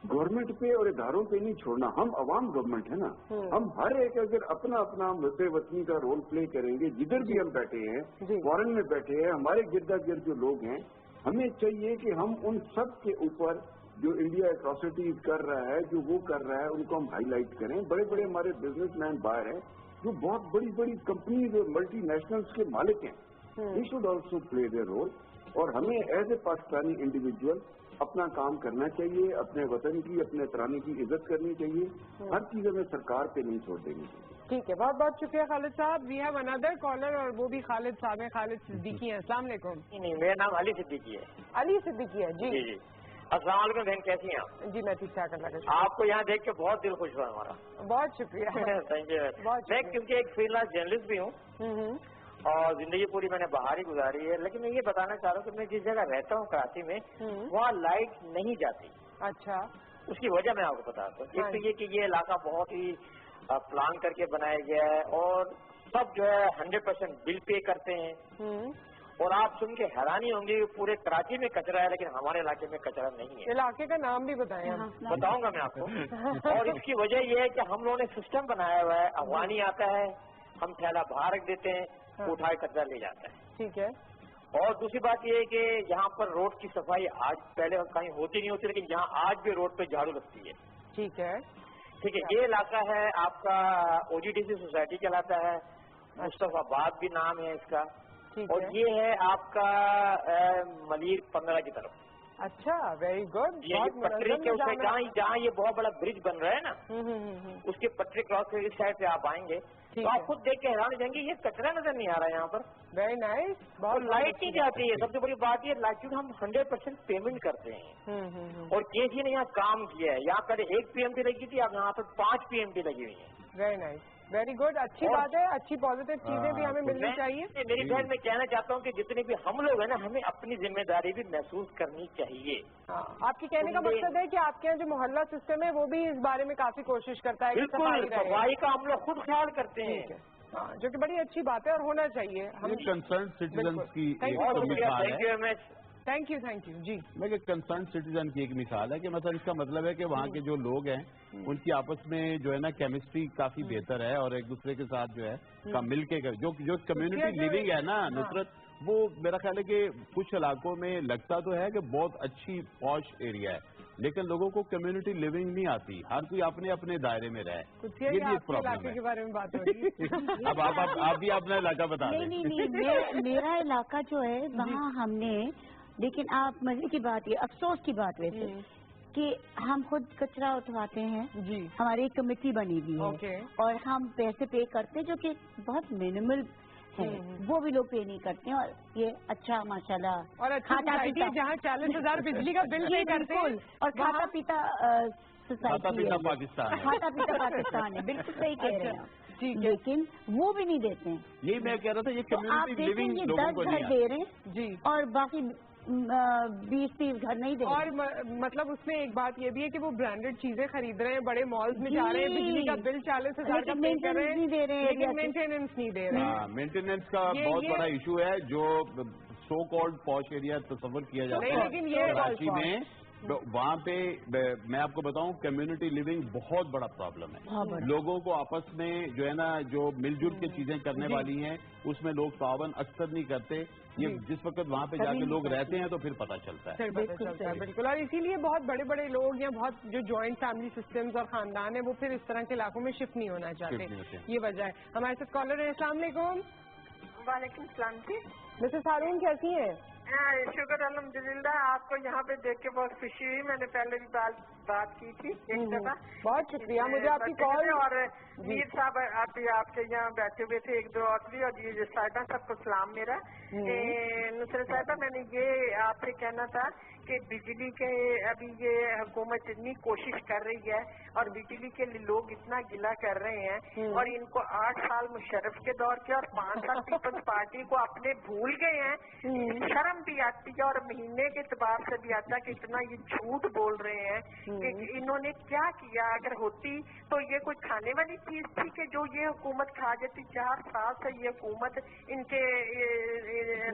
गवर्नमेंट पे और इदारों पे नहीं छोड़ना। हम अवाम गवर्नमेंट है ना, हम हर एक अगर अपना अपना मुद्दे वतनी का रोल प्ले करेंगे, जिधर भी हम बैठे हैं, फॉरेन में बैठे हैं, हमारे गिरदा गिर्द जो लोग हैं, हमें चाहिए कि हम उन सब के ऊपर जो इंडिया एट्रॉसिटीज कर रहा है, जो वो कर रहा है, उनको हम हाईलाइट करें। बड़े बड़े हमारे बिजनेसमैन बाहर हैं जो बहुत बड़ी बड़ी कंपनीज और मल्टी नेशनल्स के मालिक हैं, they should also play their role. और हमें एज ए पाकिस्तानी इंडिविजुअल अपना काम करना चाहिए, अपने वतन की, अपने तराने की इज्जत करनी चाहिए। हर चीज हमें सरकार पे नहीं छोड़ देनी चाहिए। ठीक है, बहुत बहुत शुक्रिया खालिद साहब। वी हैव अनदर कॉलर और वो भी खालिद साहब हैं, खालिद सिद्दीकी हैं। अस्सलाम वालेकुम। नहीं, मेरा नाम अली सिद्दीकी है। अली सिद्दीकी है जी। जी। अस्सलाम वालेकुम बहन, कैसी हैं आप? जी मैं ठीक ठाक लगा। आपको यहाँ देख के बहुत दिल खुश हुआ हमारा। बहुत शुक्रिया। Thank you. मैं क्योंकि एक फ्रीलांस जर्नलिस्ट भी हूँ और जिंदगी पूरी मैंने बाहर ही गुजारी है, लेकिन मैं ये बताना चाह रहा हूँ कि मैं जिस जगह रहता हूँ कराची में, वहाँ लाइट नहीं जाती। अच्छा। उसकी वजह मैं आपको बताता हूँ। एक तो ये कि ये इलाका बहुत ही प्लान करके बनाया गया है और सब जो है 100% बिल पे करते हैं। और आप सुन के हैरानी होंगे, पूरे कराची में कचरा है लेकिन हमारे इलाके में कचरा नहीं है। इलाके का नाम भी बताएं। बताऊंगा मैं आपको। और इसकी वजह यह है कि हम लोगों ने सिस्टम बनाया हुआ है, अफगानी आता है, हम थैला बाहर रख देते हैं, उठाए कचरा ले जाता है। ठीक है। और दूसरी बात यह है कि यहाँ पर रोड की सफाई आज पहले कहीं होती नहीं होती, लेकिन यहाँ आज भी रोड पे झाड़ू लगती है। ठीक है। ठीक है। ये इलाका है आपका ओजीडीसी सोसाइटी कहलाता है, मुस्तफाबाद भी नाम है इसका। और ये है आपका मलिर 15 की तरफ। अच्छा, वेरी गुड। ये पटरी के उससे जहाँ ये बहुत बड़ा ब्रिज बन रहा है ना, उसके पटरी क्रॉस कर इस साइड से आप आएंगे तो आप खुद देख के हैरान हो जाएंगे, ये कचरा नजर नहीं आ रहा है यहाँ पर। Very nice. बहुत लाइट नहीं जाती है। सबसे बड़ी बात ये लाइट, क्योंकि हम 100% पेमेंट करते हैं। और केसी ने यहाँ काम किया है। यहाँ पहले 1 PMT लगी थी, अब यहाँ पर 5 PMT लगी हुई है। वेरी नाइस, वेरी गुड, अच्छी बात है, अच्छी पॉजिटिव चीजें भी हमें मिलनी चाहिए। मेरी बहन मैं कहना चाहता हूँ कि जितने भी हम लोग हैं ना, हमें अपनी जिम्मेदारी भी महसूस करनी चाहिए। आपकी कहने का मकसद है कि आपके यहाँ जो मोहल्ला सिस्टम है वो भी इस बारे में काफी कोशिश करता है। बिल्कुल, सफाई का हम लोग खुद ख्याल करते हैं, जो कि बड़ी अच्छी बात है और होना चाहिए। हम कंसर्न सिटीजन की थैंक यू जी। मैं कंसर्न सिटीजन की एक मिसाल है कि मतलब इसका मतलब है कि वहाँ के जो लोग हैं उनकी आपस में जो है ना केमिस्ट्री काफी बेहतर है और एक दूसरे के साथ जो है मिल के जो कम्युनिटी लिविंग है ना नुसरत, वो मेरा ख्याल है कि कुछ इलाकों में लगता तो है कि बहुत अच्छी पॉश एरिया है, लेकिन लोगों को कम्युनिटी लिविंग नहीं आती, हर कोई अपने अपने दायरे में रहे। ये भी एक प्रॉब्लम है। के बारे में बात हो रही है। अब आप भी अपना इलाका बता दें। नहीं, मेरा इलाका जो है वहाँ हमने, लेकिन आप मजे की बात, ये अफसोस की बात वैसे कि हम खुद कचरा उठवाते हैं जी, हमारी एक कमेटी बनी हुई है और हम पैसे पे करते हैं जो कि बहुत मिनिमल है, वो भी लोग पे नहीं करते हैं और ये अच्छा माशाल्लाह और खाता पीता, जहाँ 40,000 बिजली का बिल नहीं करते और खाता पीता सोसाइटी है, पाकिस्तान खाता पीता पाकिस्तान है, बिल्कुल सही कह रहे हैं ठीक, लेकिन वो भी नहीं देते हैं। यही मैं कह रहा था, ये कम्युनिटी लिविंग लोगों को 10 घर दे रहे हैं जी और बाकी 20-30 घर नहीं दे रहे। और मतलब उसमें एक बात ये भी है कि वो ब्रांडेड चीजें खरीद रहे हैं, बड़े मॉल्स में जा रहे हैं, बिजली का बिल 40,000 का पे कर रहे हैं, नहीं दे रहे हैं, लेकिन मेंटेनेंस नहीं दे रहे हैं। मेंटेनेंस का बहुत बड़ा इशू है जो सो कॉल्ड पॉश एरिया तस्वर किया जाता है, लेकिन ये कराची में वहाँ पे मैं आपको बताऊं कम्युनिटी लिविंग बहुत बड़ा प्रॉब्लम है। लोगों को आपस में जो है ना जो मिलजुल के चीजें करने वाली हैं उसमें लोग तावन अक्सर नहीं करते। ये जिस वक्त वहाँ पे जाके लोग रहते हैं तो फिर पता चलता है। बिल्कुल, और इसीलिए बहुत बड़े बड़े लोग या बहुत जो जॉइंट फैमिली सिस्टम्स और खानदान है वो फिर इस तरह के इलाकों में शिफ्ट नहीं होना चाहते, ये वजह है। हमारे साथ कॉलर है, अस्सलाम वालेकुम। वालेकुम सलाम जी। मिसेस हारून कैसी हैं? शुक्र अल्हम्दुलिल्लाह, आपको यहाँ पे देख के बहुत खुशी हुई। मैंने पहले भी बात की थी एक दफा। बहुत शुक्रिया, मुझे आपकी कॉल। और मीर साहब अभी आपके यहाँ बैठे हुए थे, एक दो और भी, और ये साहिबा सबको सलाम मेरा। नुसरत साहिबा, मैंने ये आपसे कहना था कि बिजली के अभी ये हुकूमत इतनी कोशिश कर रही है और बिजली के लिए लोग इतना गिला कर रहे हैं और इनको 8 साल मुशर्रफ के दौर के और 5 साल पीपल्स पार्टी को अपने भूल गए हैं। शर्म भी आती है और महीने के एतबार से भी आता है कि इतना ये झूठ बोल रहे हैं कि इन्होंने क्या किया। अगर होती तो ये कोई खाने वाली चीज थी कि जो ये हुकूमत खा जाती। 4 साल से ये हुकूमत इनके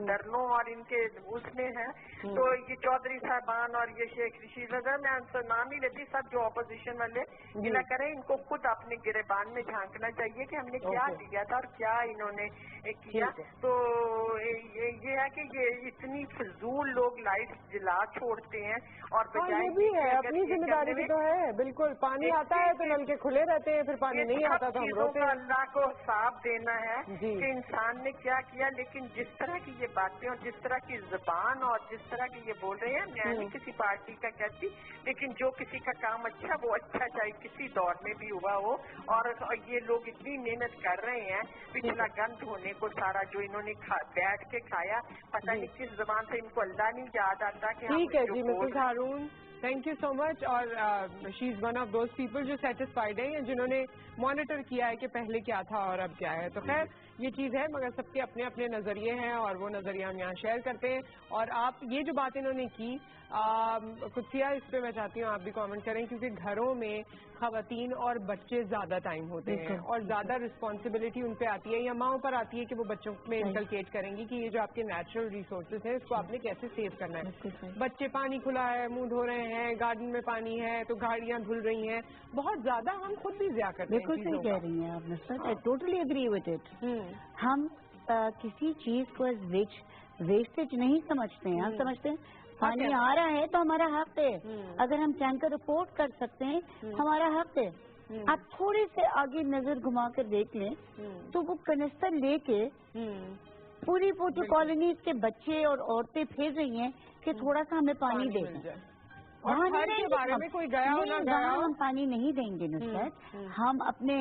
धरनों और इनके उसमें है। तो ये चौधरी साहबान और ये शेख रशीद, मैं उनसे नाम ही लेती, सब जो अपोजिशन वाले गिला करें, इनको खुद अपने गिरेबान में झांकना चाहिए कि हमने क्या किया था और क्या इन्होंने किया। तो ये है कि ये इतनी फजूल लोग लाइट जला छोड़ते हैं और बजाय भी है, अपनी जिम्मेदारी भी तो है। बिल्कुल, पानी आता है तो नल के खुले रहते हैं, फिर पानी नहीं आता तो हम रोते हैं। अल्लाह को साफ देना है कि इंसान ने क्या किया। लेकिन जिस तरह की ये बातें और जिस तरह की जुबान और जिस तरह की ये बोल रहे हैं, मैं नहीं किसी पार्टी का कहती, लेकिन जो किसी का काम अच्छा वो अच्छा चाहे किसी दौर में भी हुआ हो। और ये लोग इतनी मेहनत कर रहे हैं पिछला गंद होने को सारा जो इन्होंने बैठ के खाया, पता नहीं किस जबान से इनको अल्लाह नहीं याद आता कि ठीक है जी Mrs Haroon, thank you so much. और she is one of those people जो सेटिस्फाइड है, जिन्होंने मॉनिटर किया है कि पहले क्या था और अब क्या है। तो खैर ये चीज़ है, मगर सबके अपने अपने नज़रिए हैं और वो नज़रिया हम यहाँ शेयर करते हैं। और आप ये जो बात इन्होंने की कुत्सिया, इस पे मैं चाहती हूँ आप भी कमेंट करें, क्योंकि घरों में खवातीन और बच्चे ज़्यादा टाइम होते हैं और ज़्यादा रिस्पॉन्सिबिलिटी उन पे आती है या माओं पर आती है कि वो बच्चों में इंकलकेट करेंगी कि ये जो आपके नेचुरल रिसोर्सेज हैं इसको आपने कैसे सेव करना है। बच्चे पानी खुला है, मुंह धो रहे हैं, गार्डन में पानी है तो गाड़ियाँ धुल रही हैं, बहुत ज़्यादा हम खुद भी ज़्यादा करते हैं। बिल्कुल सही कह रही हैं आप Nusrat, I totally agree with it. हम किसी चीज को वेस्टेज नहीं समझते हैं, हम समझते हैं पानी आ रहा है तो हमारा हक है, अगर हम टैंकर रिपोर्ट कर सकते हैं हमारा हक है। आप थोड़े से आगे नजर घुमा कर देख लें तो वो कनिस्तर लेके पूरी कॉलोनीज के बच्चे और औरतें फिर रही हैं कि थोड़ा सा हमें पानी दे दें। वहाँ के बारे में कोई गया हो ना गया हो, हम पानी नहीं देंगे नुसरत। हम अपने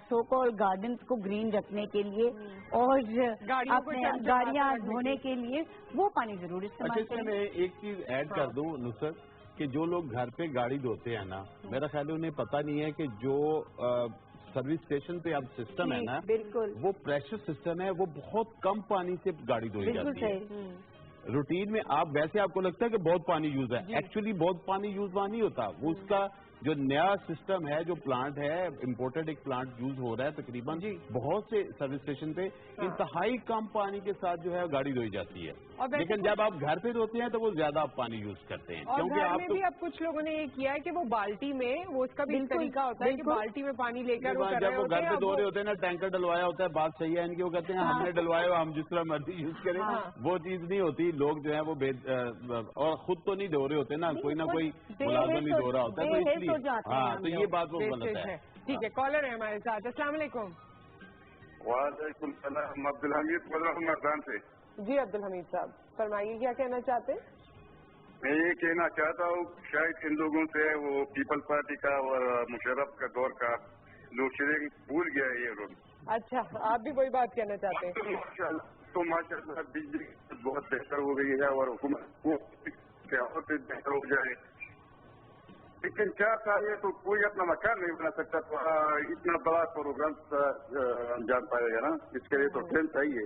सो कॉल गार्डन्स को ग्रीन रखने के लिए और गाड़ियाँ धोने के लिए वो पानी जरूर इस्तेमाल करें। मैं एक चीज ऐड कर दूं नुसरत, कि जो लोग घर पे गाड़ी धोते हैं ना, मेरा ख्याल है उन्हें पता नहीं है कि जो सर्विस स्टेशन पे अब सिस्टम है ना, बिल्कुल वो प्रेशर सिस्टम है, वो बहुत कम पानी से गाड़ी धोई जाती है। रूटीन में आप वैसे आपको लगता है कि बहुत पानी यूज है, एक्चुअली बहुत पानी यूज वहाँ नहीं होता। वो उसका जो नया सिस्टम है, जो प्लांट है, इम्पोर्टेड एक प्लांट यूज हो रहा है तकरीबन बहुत से सर्विस स्टेशन पे इंतहाई कम पानी के साथ जो है गाड़ी धोई जाती है। लेकिन जब आप घर पे धोते हैं तो वो ज्यादा आप पानी यूज करते हैं, क्योंकि आप भी अब कुछ लोगों ने ये किया है कि वो बाल्टी में, वो उसका भी तरीका होता है कि बाल्टी में पानी लेकर जब वो घर पे धो रहे होते हैं ना, टैंकर डलवाया होता है, बात सही है इनकी, वो कहते हैं हमने डलवाया हम जिस तरह मर्जी यूज करें, वो चीज नहीं होती। लोग जो है वो और खुद तो नहीं धो रहे होते ना, कोई ना कोई मुलाजम ही धो रहा होता है, तो इसलिए हाँ, तो ये बात वो गलत है। ठीक है, कॉलर है हमारे साथ। अस्सलाम वालेकुम। वालेकुम सलाम, अब्दुल हमीद बोल रहा हूँ मैदान से। जी अब्दुल हमीद साहब, फरमाइए क्या कहना चाहते हैं? मैं ये कहना चाहता हूँ शायद इन लोगों से वो पीपल्स पार्टी का और मुशर्रफ का दौर का लोड शेडिंग भूल गया है ये लोग। अच्छा, आप भी वही बात कहना चाहते हैं? तो माशाल्लाह बिजली बहुत बेहतर हो गई है और हुकूमत और बेहतर हो जाए, लेकिन क्या चाहिए तो कोई अपना मकान नहीं बना सकता, तो इतना बड़ा प्रोग्राम अंजाम पाएगा ना, इसके लिए तो ट्रेन चाहिए।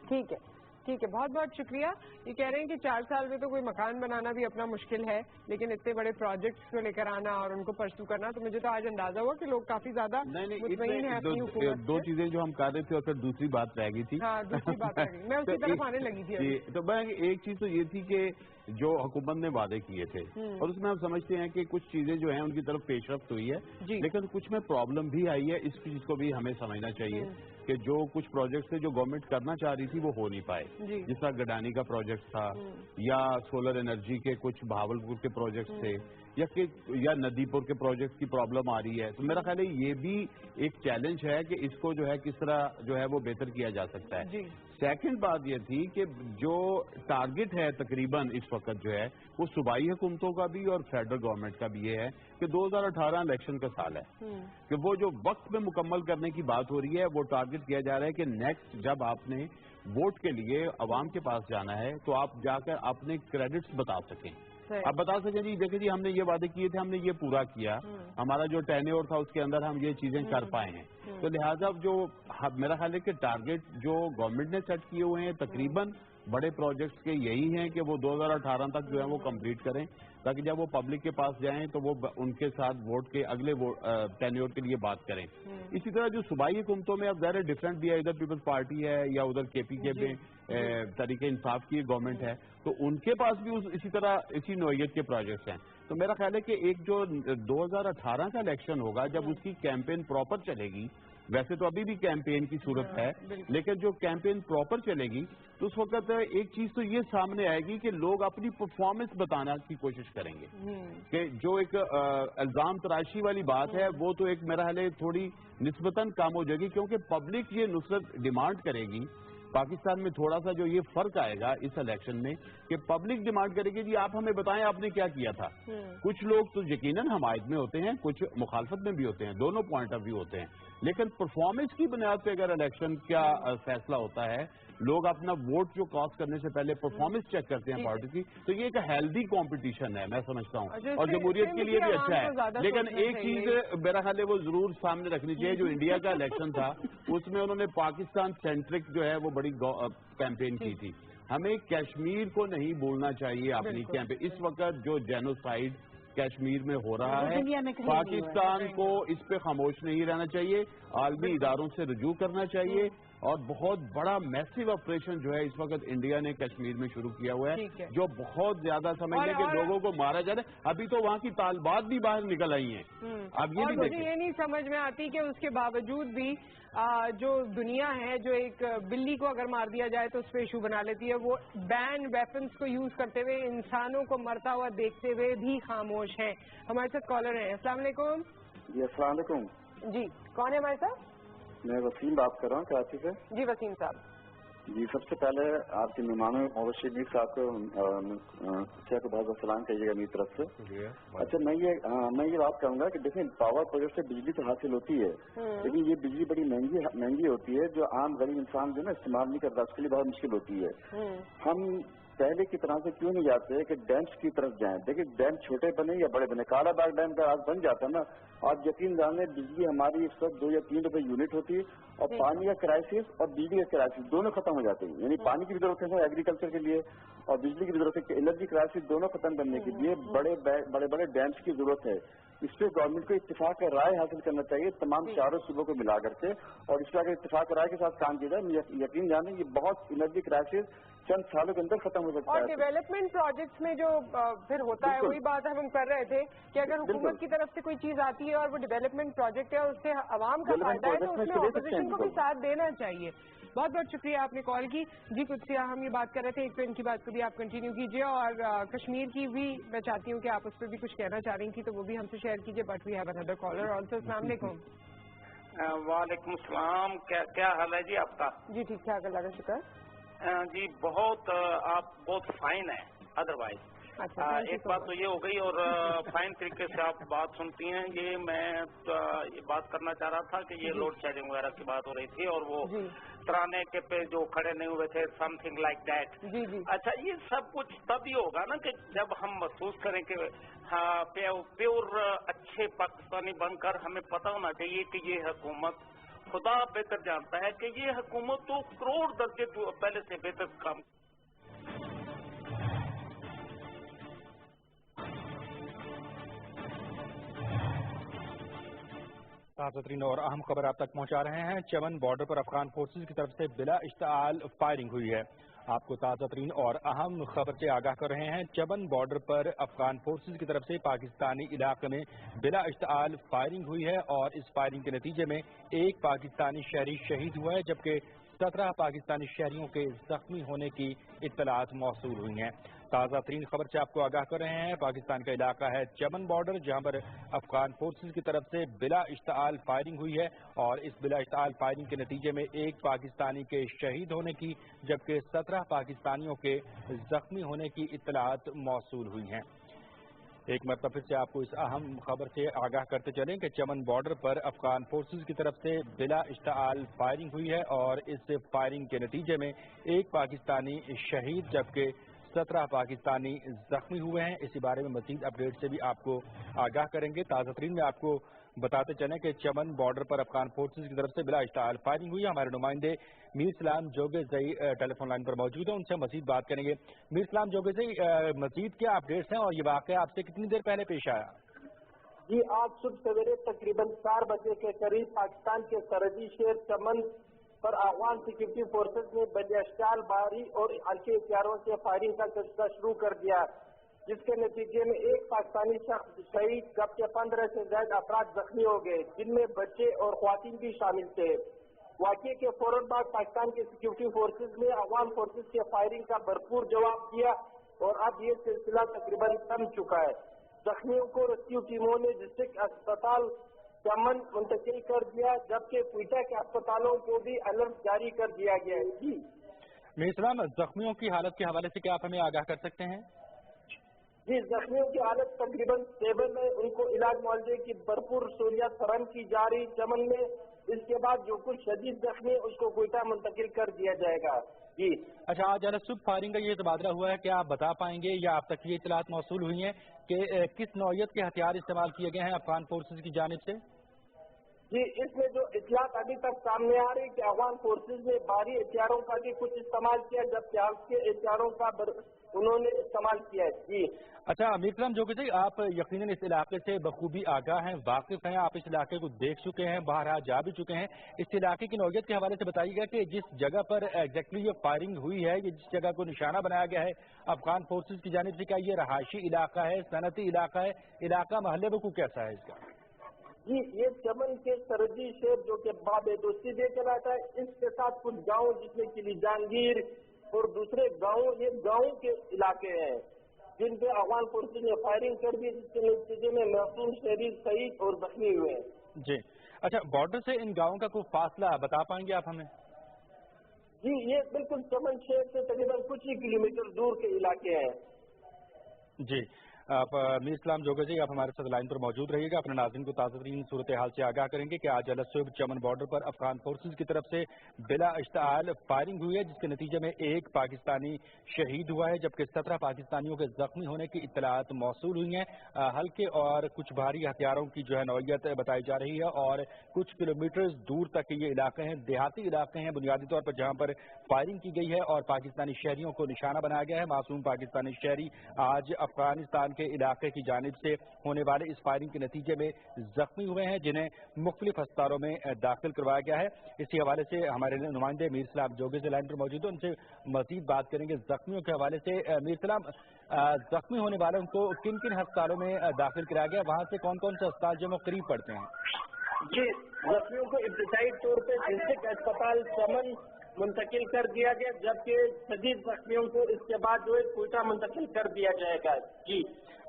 ठीक है, ठीक है, बहुत बहुत शुक्रिया। ये कह रहे हैं कि 4 साल में तो कोई मकान बनाना भी अपना मुश्किल है, लेकिन इतने बड़े प्रोजेक्ट्स को लेकर आना और उनको परस्यू करना, तो मुझे तो आज अंदाजा हुआ कि लोग काफी ज्यादा मुतमईन हैं अपनी हुकूमत से। दो चीजें जो हम कर रहे थे और फिर दूसरी बात रह गई थी। हाँ, दूसरी बात रह गई, मैं उसी तरफ आने लगी थी। तो मैं एक चीज तो ये थी कि जो हुकूमत ने वादे किए थे और उसमें हम समझते हैं कि कुछ चीजें जो हैं उनकी तरफ पेशरफ्त हुई है, लेकिन कुछ में प्रॉब्लम भी आई है। इस चीज को भी हमें समझना चाहिए कि जो कुछ प्रोजेक्ट्स थे जो गवर्नमेंट करना चाह रही थी वो हो नहीं पाए, जिस तरह गडानी का प्रोजेक्ट था या सोलर एनर्जी के कुछ भावलपुर के प्रोजेक्ट्स थे या नदीपुर के प्रोजेक्ट की प्रॉब्लम आ रही है। तो मेरा ख्याल है ये भी एक चैलेंज है कि इसको जो है किस तरह जो है वो बेहतर किया जा सकता है। सेकंड बात ये थी कि जो टारगेट है तकरीबन इस वक्त जो है वो सूबाई हुकूमतों का भी और फेडरल गवर्नमेंट का भी ये है कि 2018 इलेक्शन का साल है कि वो जो वक्त में मुकम्मल करने की बात हो रही है, वो टारगेट किया जा रहा है कि नेक्स्ट जब आपने वोट के लिए अवाम के पास जाना है तो आप जाकर अपने क्रेडिट्स बता सकें। अब बता सकें जी देखिए जी हमने ये वादे किए थे, हमने ये पूरा किया, हमारा जो टेन्योर था उसके अंदर हम ये चीजें कर पाए हैं। तो लिहाजा जो मेरा ख्याल है कि टारगेट जो गवर्नमेंट ने सेट किए हुए हैं तकरीबन बड़े प्रोजेक्ट्स के यही हैं कि वो 2018 तक जो है वो कंप्लीट करें, ताकि जब वो पब्लिक के पास जाएं तो वो उनके साथ वोट के अगले टेन्योर के लिए बात करें। इसी तरह जो सूबाई हुकूमतों में अब ज़ाहिर डिफरेंट भी है, इधर पीपल्स पार्टी है या उधर KPK में तरीके इंसाफ की गवर्नमेंट है, तो उनके पास भी इसी तरह इसी नौइयत के प्रोजेक्ट्स हैं। तो मेरा ख्याल है कि एक जो 2018 का इलेक्शन होगा जब उसकी कैंपेन प्रॉपर चलेगी, वैसे तो अभी भी कैंपेन की सूरत है, लेकिन जो कैंपेन प्रॉपर चलेगी तो उस वक्त एक चीज तो ये सामने आएगी कि लोग अपनी परफॉर्मेंस बताने की कोशिश करेंगे कि जो एक इल्जाम तराशी वाली बात है वो तो एक मेरा ख्याल है थोड़ी निस्बतन कम हो जाएगी, क्योंकि पब्लिक ये नुसरत डिमांड करेगी। पाकिस्तान में थोड़ा सा जो ये फर्क आएगा इस इलेक्शन में कि पब्लिक डिमांड करेगी जी आप हमें बताएं आपने क्या किया था। कुछ लोग तो यकीनन हमायत में होते हैं, कुछ मुखालफत में भी होते हैं, दोनों पॉइंट ऑफ व्यू होते हैं, लेकिन परफॉर्मेंस की बुनियाद पे अगर इलेक्शन का फैसला होता है, लोग अपना वोट जो कास्ट करने से पहले परफॉर्मेंस चेक करते हैं पार्टी की, तो ये एक हेल्दी कंपटीशन है मैं समझता हूँ और जमहूरियत के लिए भी अच्छा है। लेकिन एक चीज मेरा ख्याल है वो जरूर सामने रखनी चाहिए, जो इंडिया का इलेक्शन था उसमें उन्होंने पाकिस्तान सेंट्रिक जो है वो बड़ी कैंपेन की थी। हमें कश्मीर को नहीं भूलना चाहिए अपनी कैंपेन। इस वक्त जो जेनोसाइड कश्मीर में हो रहा है, पाकिस्तान को इस पे खामोश नहीं रहना चाहिए, आलमी इदारों से रुजू करना चाहिए और बहुत बड़ा मैसिव ऑपरेशन जो है इस वक्त इंडिया ने कश्मीर में शुरू किया हुआ है, जो बहुत ज्यादा समझने के लोगों को मारा जा रहा है। अभी तो वहाँ की तालिबात भी बाहर निकल आई हैं। अब ये मुझे ये नहीं समझ में आती कि उसके बावजूद भी जो दुनिया है जो एक बिल्ली को अगर मार दिया जाए तो उस पर इशू बना लेती है, वो बैन वेपन्स को यूज करते हुए इंसानों को मरता हुआ देखते हुए भी खामोश है। हमारे साथ कॉलर है। अस्सलाम वालेकुम। जी अस्सलाम वालेकुम। जी कौन है हमारे साथ? मैं वसीम बात कर रहा हूँ कराची से। जी वसीम साहब। जी सबसे पहले आपके मेहमानों मोहम्मद मीर साहब को बहुत बहुत सलाम कहिएगा मेरी तरफ से। अच्छा मैं ये बात कहूँगा कि देखें पावर प्रोजेक्ट से बिजली तो हासिल होती है, लेकिन ये बिजली बड़ी महंगी होती है, जो आम गरीब इंसान जो है ना इस्तेमाल नहीं करता, उसके लिए बहुत मुश्किल होती है। हम پہلے کی طرح سے کیوں نہیں جاتے کہ ڈیمس کی طرف جائیں. دیکھیں ڈیم چھوٹے بنے یا بڑے بنے, کالا باغ ڈیم کا آج بن جاتا ہے نا, آپ یقین جانیں بجلی ہماری اس وقت 2 یا 3 روپے یونٹ ہوتی ہے, اور پانی کا کرائسس اور بجلی کا کرائسس دونوں ختم ہو جاتے ہیں. یعنی پانی کی بھی ضرورت ہے ایگریکلچر کے لیے, اور بجلی کی بھی ضرورت ہے. انرجی کرائسس دونوں ختم کرنے کے لیے بڑے بڑے ڈیمس کی ضرورت ہے. اس پہ گورنمنٹ کو اتفاق کا رائے حاصل کرنا چاہیے تمام چاروں صوبوں کو ملا کر کے, اور اس پہ اگر اتفاق رائے کے ساتھ کام کیا جائے, یقین جانیں یہ بہت انرجی کرائسس چند سالوں کے اندر ختم ہو سکتا ہے. اور ڈیولپمنٹ پروجیکٹس میں جو پھر ہوتا ہے وہی بات ہم کر رہے تھے کہ اگر حکومت کی طرف سے کوئی چیز آتی ہے اور وہ ڈیولپمنٹ پروجیکٹ ہے اور اس سے عوام کا فائدہ ہے تو اس میں اپوزیشن کو بھی ساتھ دینا چاہیے. بہت بہت شکریہ آپ نے کال کی. جی قدسیہ, ہم یہ بات کر رہے تھے, ایک تو ان کی بات کو بھی آپ کنٹینیو کیجیے, اور کشمیر کی بھی میں چاہتی ہوں کہ آپ اس پہ بھی کچھ کہنا چاہ رہی تھی تو وہ بھی ہم سے شیئر کیجیے. But we have another caller also. السلام علیکم. وعلیکم السلام. کیا حال ہے جی آپ کا؟ جی ٹھیک ٹھاک, اللہ کا شکر. جی آپ بہت فائن ہیں. ادروائز ایک بات تو یہ ہو گئی, اور فائن طریقے سے آپ بات سنتی ہیں. یہ میں یہ بات کرنا چاہ رہا تھا کہ یہ لوڈ شیڈنگ وغیرہ کی بات ہو رہی تھی, اور وہ ترانے کے پہ جو کھڑے نہیں ہوئے تھے, سم تھنگ لائک دیٹ. اچھا, یہ سب کچھ تب ہی ہوگا نا کہ جب ہم محسوس کریں کہ پیور اچھے پاکستانی بن کر ہمیں پتہ ہونا چاہیے کہ یہ حکومت, خدا بہتر جانتا ہے کہ یہ حکومت تو کروڑ درجے پہلے سے بہتر کام. تازہ ترین اور اہم خبر آپ تک پہنچا رہے ہیں. چمن بارڈر پر افغان فورسز کی طرف سے بلا اشتعال فائرنگ ہوئی ہے. آپ کو تازہ ترین اور اہم خبر سے آگاہ کر رہے ہیں. چمن بارڈر پر افغان فورسز کی طرف سے پاکستانی علاقے میں بلا اشتعال فائرنگ ہوئی ہے, اور اس فائرنگ کے نتیجے میں ایک پاکستانی شہری شہید ہوا ہے, جبکہ 17 پاکستانی شہریوں کے زخمی ہونے کی اطلاعات موصول ہوئی ہیں. تازہ ترین خبر سے آپ کو آگاہ کر رہے ہیں. پاکستان کا علاقہ ہے چمن بارڈر, جہاں پر افغان فورسز کی طرف سے بلا اشتعال فائرنگ ہوئی ہے, اور اس بلا اشتعال فائرنگ کے نتیجے میں ایک پاکستانی کے شہید ہونے کی جبکہ 17 پاکستانیوں کے زخمی ہونے کی اطلاعات موصول ہوئی ہیں. ایک مرتبہ پھر سے آپ کو اس اہم خبر سے آگاہ کرتے چلیں کہ چمن بارڈر پر افغان فورسز کی طرف سے بلا اشتعال فائرنگ ہوئی ہے, اور اس فائرنگ کے نتیجے میں ایک پاکستانی شہید جبکہ 17 پاکستانی زخمی ہوئے ہیں. اسی بارے میں مزید اپڈیٹ سے بھی آپ کو آگاہ کریں گے. تازہ ترین میں آپ کو بتاتے چلیں کہ چمن بارڈر پر افغان فورسز کی طرف سے بلا اشتعال فائرنگ ہوئی ہے. ہمارے نمائندے میر سلام جوگزئی ٹیلی فون لائن پر موجود ہیں, ان سے مزید بات کریں گے. میر سلام جوگزئی, مزید کیا اپڈیٹس ہیں, اور یہ واقعہ آپ سے کتنی دیر پہلے پیش آیا؟ جی, آج صبح سویرے تقریباً 4 بجے کے قریب پاکستان کے سرحدی شہر چمن پر افغان سیکورٹی فورسز نے بلا اشتعال باری اور ہلکے ہتھیاروں سے فائرنگ کا سلسلہ شروع کر دیا, جس کے نتیجے میں ایک پاکستانی شخص شہید جبکہ 15 سے زائد افراد زخمی ہو گئے, جن میں بچے اور خواتین بھی شامل تھے. واقعے کے فوراً بعد پاکستان کے سیکورٹی فورسز نے افغان فورسز کے فائرنگ کا بھرپور جواب دیا, اور اب یہ سلسلہ تقریباً تھم چکا ہے. زخمیوں کو ریسکیو ٹیموں نے ڈسٹرکٹ اسپتال چمن منتقل کر دیا, جبکہ کوئٹہ کے اسپتالوں کو بھی الرٹ جاری کر دیا گیا ہے. جی میر سلام, زخمیوں کی حالت کے حوالے سے کیا آپ ہمیں آگاہ کر سکتے ہیں؟ جی, زخمیوں کی حالت تقریباً اسٹیبل ہے, ان کو علاج معالجے کی بھرپور سہولیات فراہم کی جا رہی چمن میں. اس کے بعد جو کچھ شدید زخمی اس کو کوئٹہ منتقل کر دیا جائے گا. جی اچھا, آج صبح فائرنگ کا یہ تبادلہ ہوا ہے, کیا آپ بتا پائیں گے یا آپ تک یہ اطلاعات موصول ہوئی ہیں کہ کس نوعیت کے ہتھیار استعمال کیے گئے ہیں افغان فورسز کی جانب سے؟ جی, اس میں جو اطلاعات ابھی تک سامنے آ رہی کہ افغان فورسز نے بھاری ہتھیاروں کا بھی کچھ استعمال کیا, جبکہ ہلکے ہتھیاروں کا انہوں نے استعمال کیا ہے. جی اچھا, میر سلام جوگزئی, آپ یقیناً اس علاقے سے بخوبی آگاہ ہیں, واقف ہیں, آپ اس علاقے کو دیکھ چکے ہیں, باہر جا بھی چکے ہیں. اس علاقے کی نوعیت کے حوالے سے بتائیے گا کہ جس جگہ پر ایگزیکٹلی یہ فائرنگ ہوئی ہے, یہ جس جگہ کو نشانہ بنایا گیا ہے افغان فورسز کی جانب سے, کیا یہ رہائشی علاقہ ہے, صنعتی علاقہ ہے, علاقہ محلے وقوع کیسا ہے اس کا؟ جی, یہ چمن کے سرحدی شہر جو کہ باب دوستی دے کے رہتا ہے, اس کے ساتھ کچھ گاؤں جس میں کہ جہانگیر اور دوسرے گاؤں, یہ گاؤں کے علاقے ہیں جن پہ افغان فورسز نے فائرنگ کر دی, جس کے نتیجے میں معصوم شہری شہید اور زخمی ہوئے ہیں. جی اچھا, بارڈر سے ان گاؤں کا کوئی فاصلہ بتا پائیں گے آپ ہمیں؟ جی, یہ بالکل چمن شہر سے تقریباً کچھ ہی کلومیٹر دور کے علاقے ہیں. جی मीर इस्लाम जोगर जी, आप हमारे साथ लाइन पर मौजूद रहिएगा, अपने नाज़रीन को ताज़ा तरीन सूरत हाल से आगाह करेंगे कि आज अलसुबह चमन बॉर्डर पर अफगान फोर्सेज की तरफ से बिला इश्ताल फायरिंग हुई है, जिसके नतीजे में एक पाकिस्तानी शहीद हुआ है, जबकि 17 पाकिस्तानियों के जख्मी होने की इत्तलात मौसूल हुई हैं। हल्के और कुछ भारी हथियारों की जो है नौयत बताई जा रही है और कुछ किलोमीटर दूर तक ये इलाके हैं, देहाती इलाके हैं बुनियादी तौर पर, जहाँ पर फायरिंग की गई है और पाकिस्तानी शहरियों को निशाना बनाया गया है। मासूम पाकिस्तानी शहरी आज अफगानिस्तान के इलाके की जानिब से होने वाले इस फायरिंग के नतीजे में जख्मी हुए हैं, जिन्हें मुख्तलिफ अस्पतालों में दाखिल करवाया गया है। इसी हवाले से हमारे नुमाइंदे मीर इस्लाम जोगी से लाइन पर मौजूद है, उनसे मजीद बात करेंगे जख्मियों के हवाले से। मीर इस्लाम, जख्मी होने वालों को किन किन अस्पतालों में दाखिल कराया गया, वहाँ से कौन कौन से अस्पताल जो करीब पड़ते हैं? जी, जख्मियों को इब्तिदाई तौर पर डिस्ट्रिक्ट अस्पताल चमन मुंतकिल कर दिया गया, जबकि शदीद जख्मियों को इसके बाद जो है कोयटा मुंतकिल कर दिया जाएगा। जी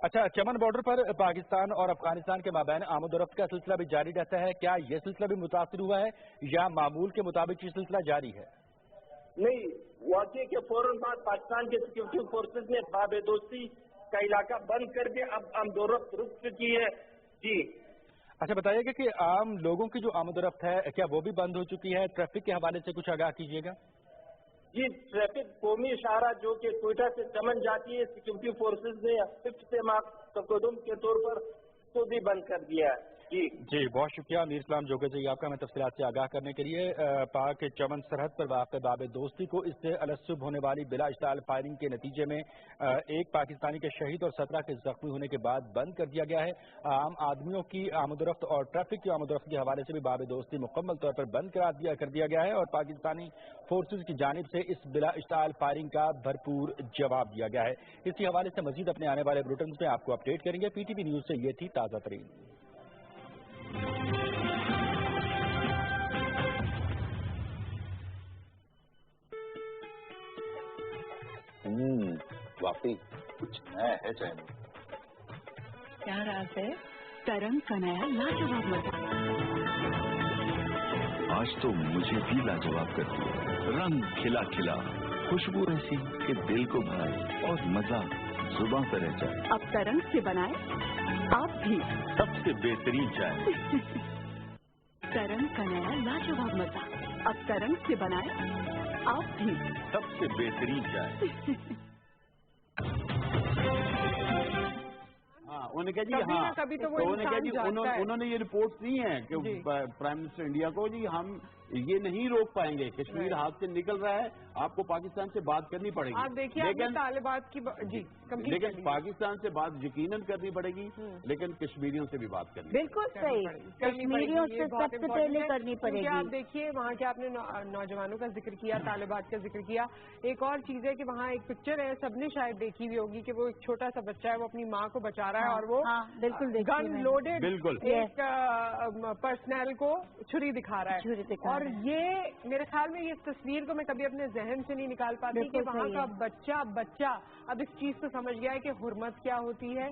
अच्छा, चमन बॉर्डर पर पाकिस्तान और अफगानिस्तान के माबैन आमद-ओ-रफ्त का सिलसिला भी जारी रहता है, क्या ये सिलसिला भी मुतासिर हुआ है या मामूल के मुताबिक ये सिलसिला जारी है? नहीं, वाक़े के फौरन बाद पाकिस्तान के सिक्योरिटी फोर्सेज ने बाब दोस्ती का इलाका बंद कर दिया, अब आमद-ओ-रफ्त रुक चुकी है। जी अच्छा, बताइएगा कि आम लोगों की जो आमद-ओ-रफ्त है क्या वो भी बंद हो चुकी है? ट्रैफिक के हवाले से कुछ आगाह कीजिएगा। जी, ट्रैफिक कौमी शाहरा जो कि कोयटा से चमन जाती है, सिक्योरिटी फोर्सेज ने 5 मार्च तकदम के तौर पर तो भी बंद कर दिया है। जी, बहुत शुक्रिया मीर इस्लाम जोगर जी आपका हमें तफसीलात से आगाह करने के लिए। पाक चमन सरहद पर वाक़ बाब दोस्ती को इससे अलसुबह होने वाली बिला इश्ताल फायरिंग के नतीजे में एक पाकिस्तानी के शहीद और 17 के जख्मी होने के बाद बंद कर दिया गया है। आम आदमियों की आमद-ओ-रफ्त और ट्रैफिक की आमद-ओ-रफ्त के हवाले से भी बाब दोस्ती मुकम्मल तौर पर बंद कर दिया गया है और पाकिस्तानी फोर्सेज की जानिब से इस बिला इश्ताल फायरिंग का भरपूर जवाब दिया गया है। इसी हवाले से मजीद अपने आने वाले बुलेटिन में आपको अपडेट करेंगे। PTV न्यूज़ से ये थी ताज़ा तरीन। वाकई कुछ नया है चैनल। क्या राज है? तरंग का नया लाजवाब मजा। आज तो मुझे भी लाजवाब कर दिया। रंग खिला खिला, खुशबू ऐसी कि दिल को भाए और मजा जुबान पर रह जाए। अब तरंग से बनाए आप भी सबसे बेहतरीन चाय। तरंग का नया लाजवाब मजा, अब तरंग से बनाए आप भी सबसे बेहतरीन चाय। उन्होंने कहा जी कभी तो वो उन्होंने ये रिपोर्ट्स दी हैं कि प्राइम मिनिस्टर इंडिया को जी हम ये नहीं रोक पाएंगे, कश्मीर हाथ से निकल रहा है, आपको पाकिस्तान से बात करनी पड़ेगी। आप देखिए तालिबात की लेकिन पाकिस्तान से बात यकीनन करनी पड़ेगी, लेकिन कश्मीरियों से भी बात करनी। बिल्कुल सही, कश्मीरियों से सबसे पहले करनी पड़ेगी। आप देखिए वहाँ के आपने नौजवानों का जिक्र किया, तालिबात का जिक्र किया, एक और चीज है कि वहाँ एक पिक्चर है, सबने शायद देखी भी होगी कि वो एक छोटा सा बच्चा है, वो अपनी माँ को बचा रहा है और वो बिल्कुल गन लोडेड एक पर्सनल को छुरी दिखा रहा है। और ये मेरे ख्याल में ये तस्वीर को मैं कभी अपने जहन से नहीं निकाल पाती कि वहाँ का बच्चा अब इस चीज को समझ गया है कि हुर्मत क्या होती है,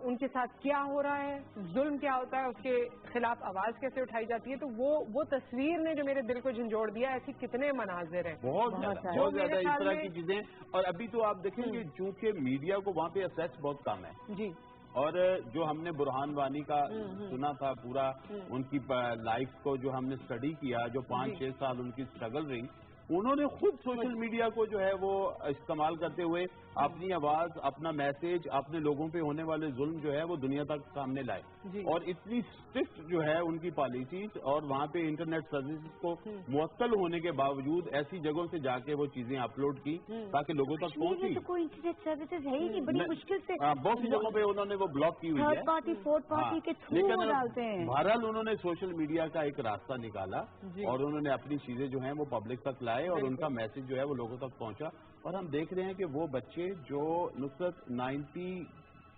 उनके साथ क्या हो रहा है, जुल्म क्या होता है, उसके खिलाफ आवाज कैसे उठाई जाती है। तो वो तस्वीर ने जो मेरे दिल को झंझोड़ दिया, ऐसी कितने मनाजिर हैं, बहुत ज्यादा इस तरह की चीजें। और अभी तो आप देखेंगे चूंकि मीडिया को वहाँ पे एक्सेस बहुत कम है जी, और जो हमने बुरहान वानी का सुना था पूरा, उनकी लाइफ को जो हमने स्टडी किया, जो 5-6 साल उनकी स्ट्रगल रही, उन्होंने खुद सोशल मीडिया को जो है वो इस्तेमाल करते हुए अपनी आवाज, अपना मैसेज, अपने लोगों पे होने वाले जुल्म जो है वो दुनिया तक सामने लाए। और इतनी स्ट्रिक्ट जो है उनकी पॉलिसीज, और वहाँ पे इंटरनेट सर्विसेज को मुअत्तल होने के बावजूद ऐसी जगहों से जाके वो चीजें अपलोड की ताकि लोगों तक पहुंची। तो कोई इंटरनेट सर्विसेज है ही नहीं, बड़ी मुश्किल से बहुत सी जगहों पे उन्होंने वो ब्लॉक की हुई है, थर्ड पार्टी फोर्थ पार्टी के थ्रू डालते हैं। बहरहाल उन्होंने सोशल मीडिया का एक रास्ता निकाला और उन्होंने अपनी चीजें जो है वो पब्लिक तक लाए और उनका मैसेज जो है वो लोगों तक पहुंचा। और हम देख रहे हैं कि वो बच्चे जो नुसरत 90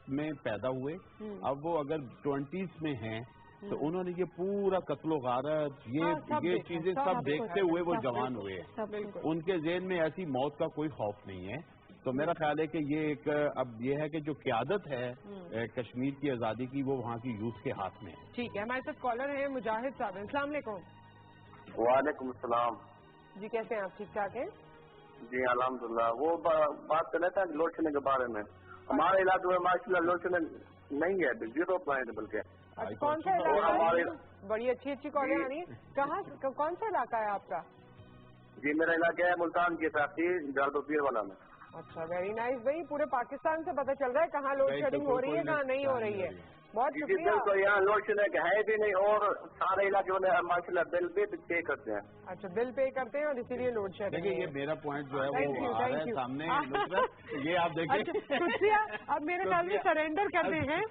में पैदा हुए, अब वो अगर 20s में हैं, तो उन्होंने ये पूरा कत्लो गारत ये चीजें सब देखते हुए वो जवान हुए। उनके ज़हन में ऐसी मौत का कोई खौफ नहीं है। तो मेरा ख्याल है कि ये एक अब ये है कि जो क़यादत है कश्मीर की आज़ादी की, वो वहाँ की यूथ के हाथ में है। ठीक है, हमारे साथ कॉलर है मुजाहिद साहब। अस्सलाम वालेकुम। वालेकुम सलाम जी, कैसे हैं आप? ठीक ठाक हैं जी, अल्हम्दुलिल्लाह। वो बात कर रहा था लोड शेडिंग के बारे में, ہمارے علاقے میں ماشاء اللہ لوڈ نہیں ہے, 0% بلکہ. کون سا علاقہ ہے؟ بڑی اچھی کالیں آ رہی ہیں. کہاں کون سا علاقہ ہے آپ کا؟ جی میرا علاقہ ہے ملتان کے ساتھ ہی جالدو پیر والا میں. اچھا ویری نائس بھائی, پورے پاکستان سے پتہ چل رہا ہے کہاں لوڈ شیڈنگ ہو رہی ہے کہاں نہیں ہو رہی ہے. بہت شکریہ. بالکل یہاں لوڈ شیڈنگ ہے بھی نہیں, اور سارے علاقے میں ماشاء اللہ بل پے کرتے ہیں. اچھا بل پے کرتے ہیں اور اسی لیے لوڈ شیڈنگ. دیکھیے یہ میرا پوائنٹ جو ہے وہ آ رہا ہے سامنے, یہ آپ دیکھیں. اب میرے خیال میں سرینڈر کرتے ہیں.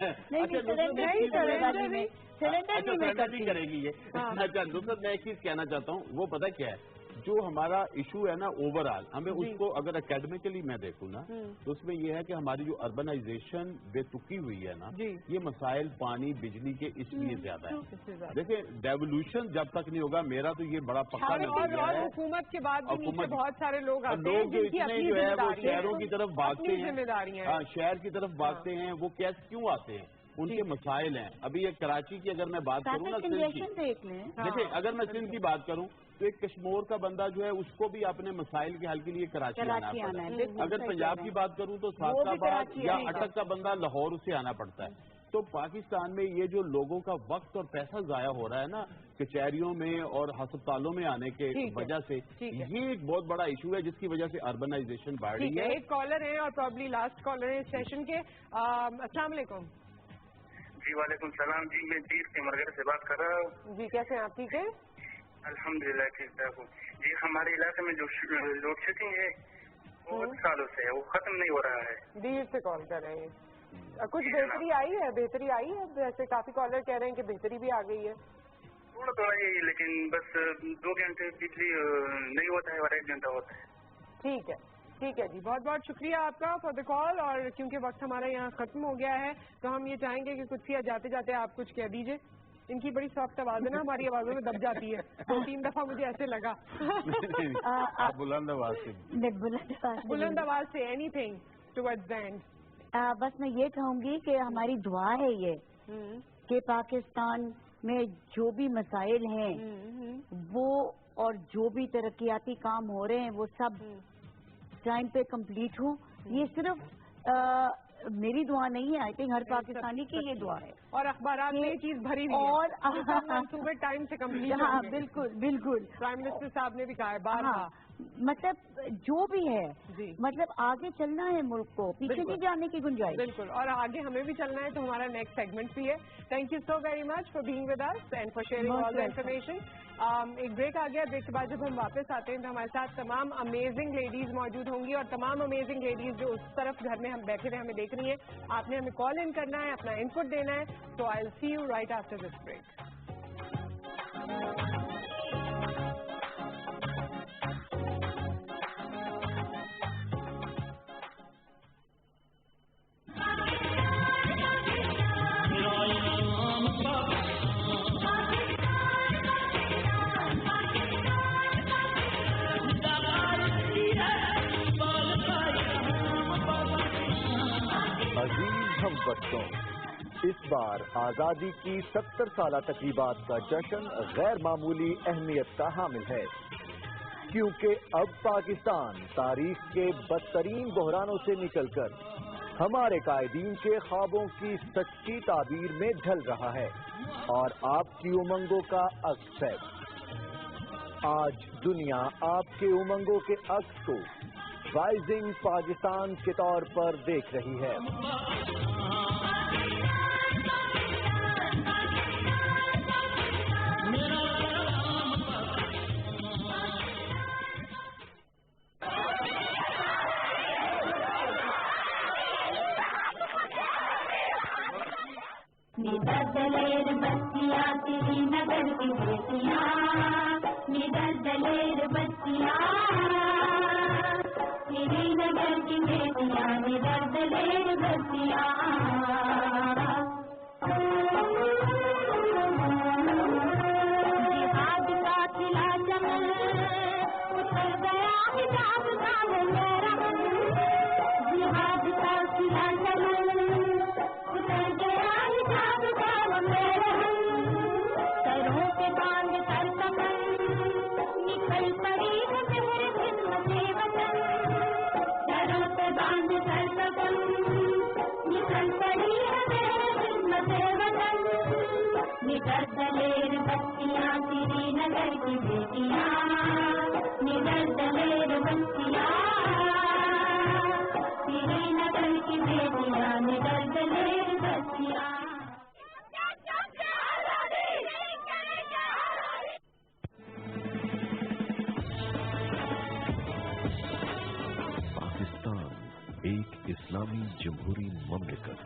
سرینڈر نہیں کرے گی یہ. اچھا نصرت میں ایک چیز کہنا چاہتا ہوں, وہ پتہ کیا ہے, جو ہمارا ایشو ہے نا اوور آل, ہمیں اس کو اگر اکیڈمیکلی میں دیکھوں نا تو اس میں یہ ہے کہ ہماری جو اربنائزیشن بے تکی ہوئی ہے نا, یہ مسائل پانی بجلی کے اس لیے زیادہ ہے. دیکھیں ڈیولوشن جب تک نہیں ہوگا, میرا تو یہ بڑا پکا نظریہ ہے. حکومت کے بعد بہت سارے لوگ جو اتنے جو ہے وہ شہروں کی طرف بھاگتے ہیں, شہر کی طرف بھاگتے ہیں, وہ کیوں آتے ہیں, ان کے مسائل ہیں. ابھی یہ کراچی کی اگر میں بات کروں نا سندھ کی, دیکھیں اگر میں سندھ کی بات کروں تو ایک کشمور کا بندہ جو ہے اس کو بھی اپنے مسائل کے حل کے لیے کراچی آنا پڑتا ہے. اگر پنجاب کی بات کروں تو ساتھ آباد یا اٹک کا بندہ لاہور اسے آنا پڑتا ہے. تو پاکستان میں یہ جو لوگوں کا وقت اور پیسہ ضائع ہو رہا ہے نا کچہریوں میں اور ہسپتالوں میں آنے کے وجہ سے, یہ ایک بہت بڑا ایشو ہے جس کی وجہ سے اربنائزیشن بڑھ رہی ہے. ایک کالر ہے اور پرابلی لاسٹ کالر ہے سیشن کے. السلام علیکم. جی وعلیکم السلام. جی میں دیر کے مرگر سے بات کر رہا ہوں. جی کیسے ہیں آپ, ٹھیک ہے؟ الحمدللہ ٹھیک ٹھاک ہوں. جی ہمارے علاقے میں جو لوڈ شیڈنگ ہے بہت سالوں سے ہے, وہ ختم نہیں ہو رہا ہے. دیر سے کال کر رہے ہیں. کچھ بہتری آئی ہے ویسے کافی کالر کہہ رہے ہیں کہ بہتری بھی آ گئی ہے. تھوڑا ہی, لیکن بس 2 گھنٹے بجلی نہیں ہوتا ہے اور 1 گھنٹہ ہوتا ہے. ٹھیک ہے جی, بہت بہت شکریہ آپ کا فار دا کال. اور کیونکہ وقت ہمارا یہاں ختم ہو گیا ہے تو ہم یہ چاہیں گے کہ کچھ جاتے جاتے آپ کچھ کہہ دیجئے. ان کی بڑی سافٹ آواز ہے نا, ہماری آوازوں میں دب جاتی ہے. 2-3 دفعہ مجھے ایسے لگا. بلند آواز سے any thing towards the end. بس میں یہ کہوں گی کہ ہماری دعا ہے یہ کہ پاکستان میں جو بھی مسائل ہیں وہ اور جو بھی ترقیاتی کام ہو رہے ہیں وہ سب ٹائم پہ کمپلیٹ ہوں. یہ صرف میری دعا نہیں ہے, آئی تھنک ہر پاکستانی کی یہ دعا ہے. اور اخبارات میں یہ چیز بھری ہوئی ہے اور منصوبے ٹائم سے کمپلیٹ. ہاں بالکل. پرائم منسٹر صاحب نے بھی کہا ہے بار. مطلب جو بھی ہے مطلب آگے چلنا ہے, ملک کو پیچھے نہیں جانے کی گنجائش. بالکل, اور آگے ہمیں بھی چلنا ہے. تو ہمارا نیکسٹ سیگمنٹ بھی ہے. Thank you so very much for being with us and for sharing all the information. ایک بریک آ گیا. بریک کے بعد جب ہم واپس آتے ہیں تو ہمارے ساتھ تمام امیزنگ لیڈیز موجود ہوں گی, اور تمام امیزنگ لیڈیز جو اس طرف گھر میں ہم بیٹھے ہوئے ہمیں دیکھ رہی ہیں, آپ نے ہمیں کال ان کرنا ہے, اپنا انپٹ دینا ہے. تو I will see you right after this break. عزیز ہم بچوں, اس بار آزادی کی 70 سالہ تقریبات کا جشن غیر معمولی اہمیت کا حامل ہے, کیونکہ اب پاکستان تاریخ کے بدترین بحرانوں سے نکل کر ہمارے قائدین کے خوابوں کی سچی تعبیر میں ڈھل رہا ہے, اور آپ کی امنگوں کا عکس ہے. آج دنیا آپ کے امنگوں کے عکس کو رائزنگ پاکستان کے طور پر دیکھ رہی ہے. دلیر بستیاں تیری نگر کی بیٹیاں, دلیر بستیاں تیری نگر کی بیٹیاں, دلیر بستیاں. جہاد کا قلعہ چمن اتر گیا حجاب کا میرا, جہاد کا قلعہ چمن اتر گیا حجاب کا میرا. سروں پہ باندھ کر کمر نکل پڑی ہے میرے خدمت وطن, سروں پہ باندھ کر کمر निडर दलेर बस्तियां श्रीनगर की बेटियां, निडर दलेर बस्तियां श्रीनगर की बेटियां, निडर दलेर बस्तियां। एक इस्लामी जमहूरी ममलिकत,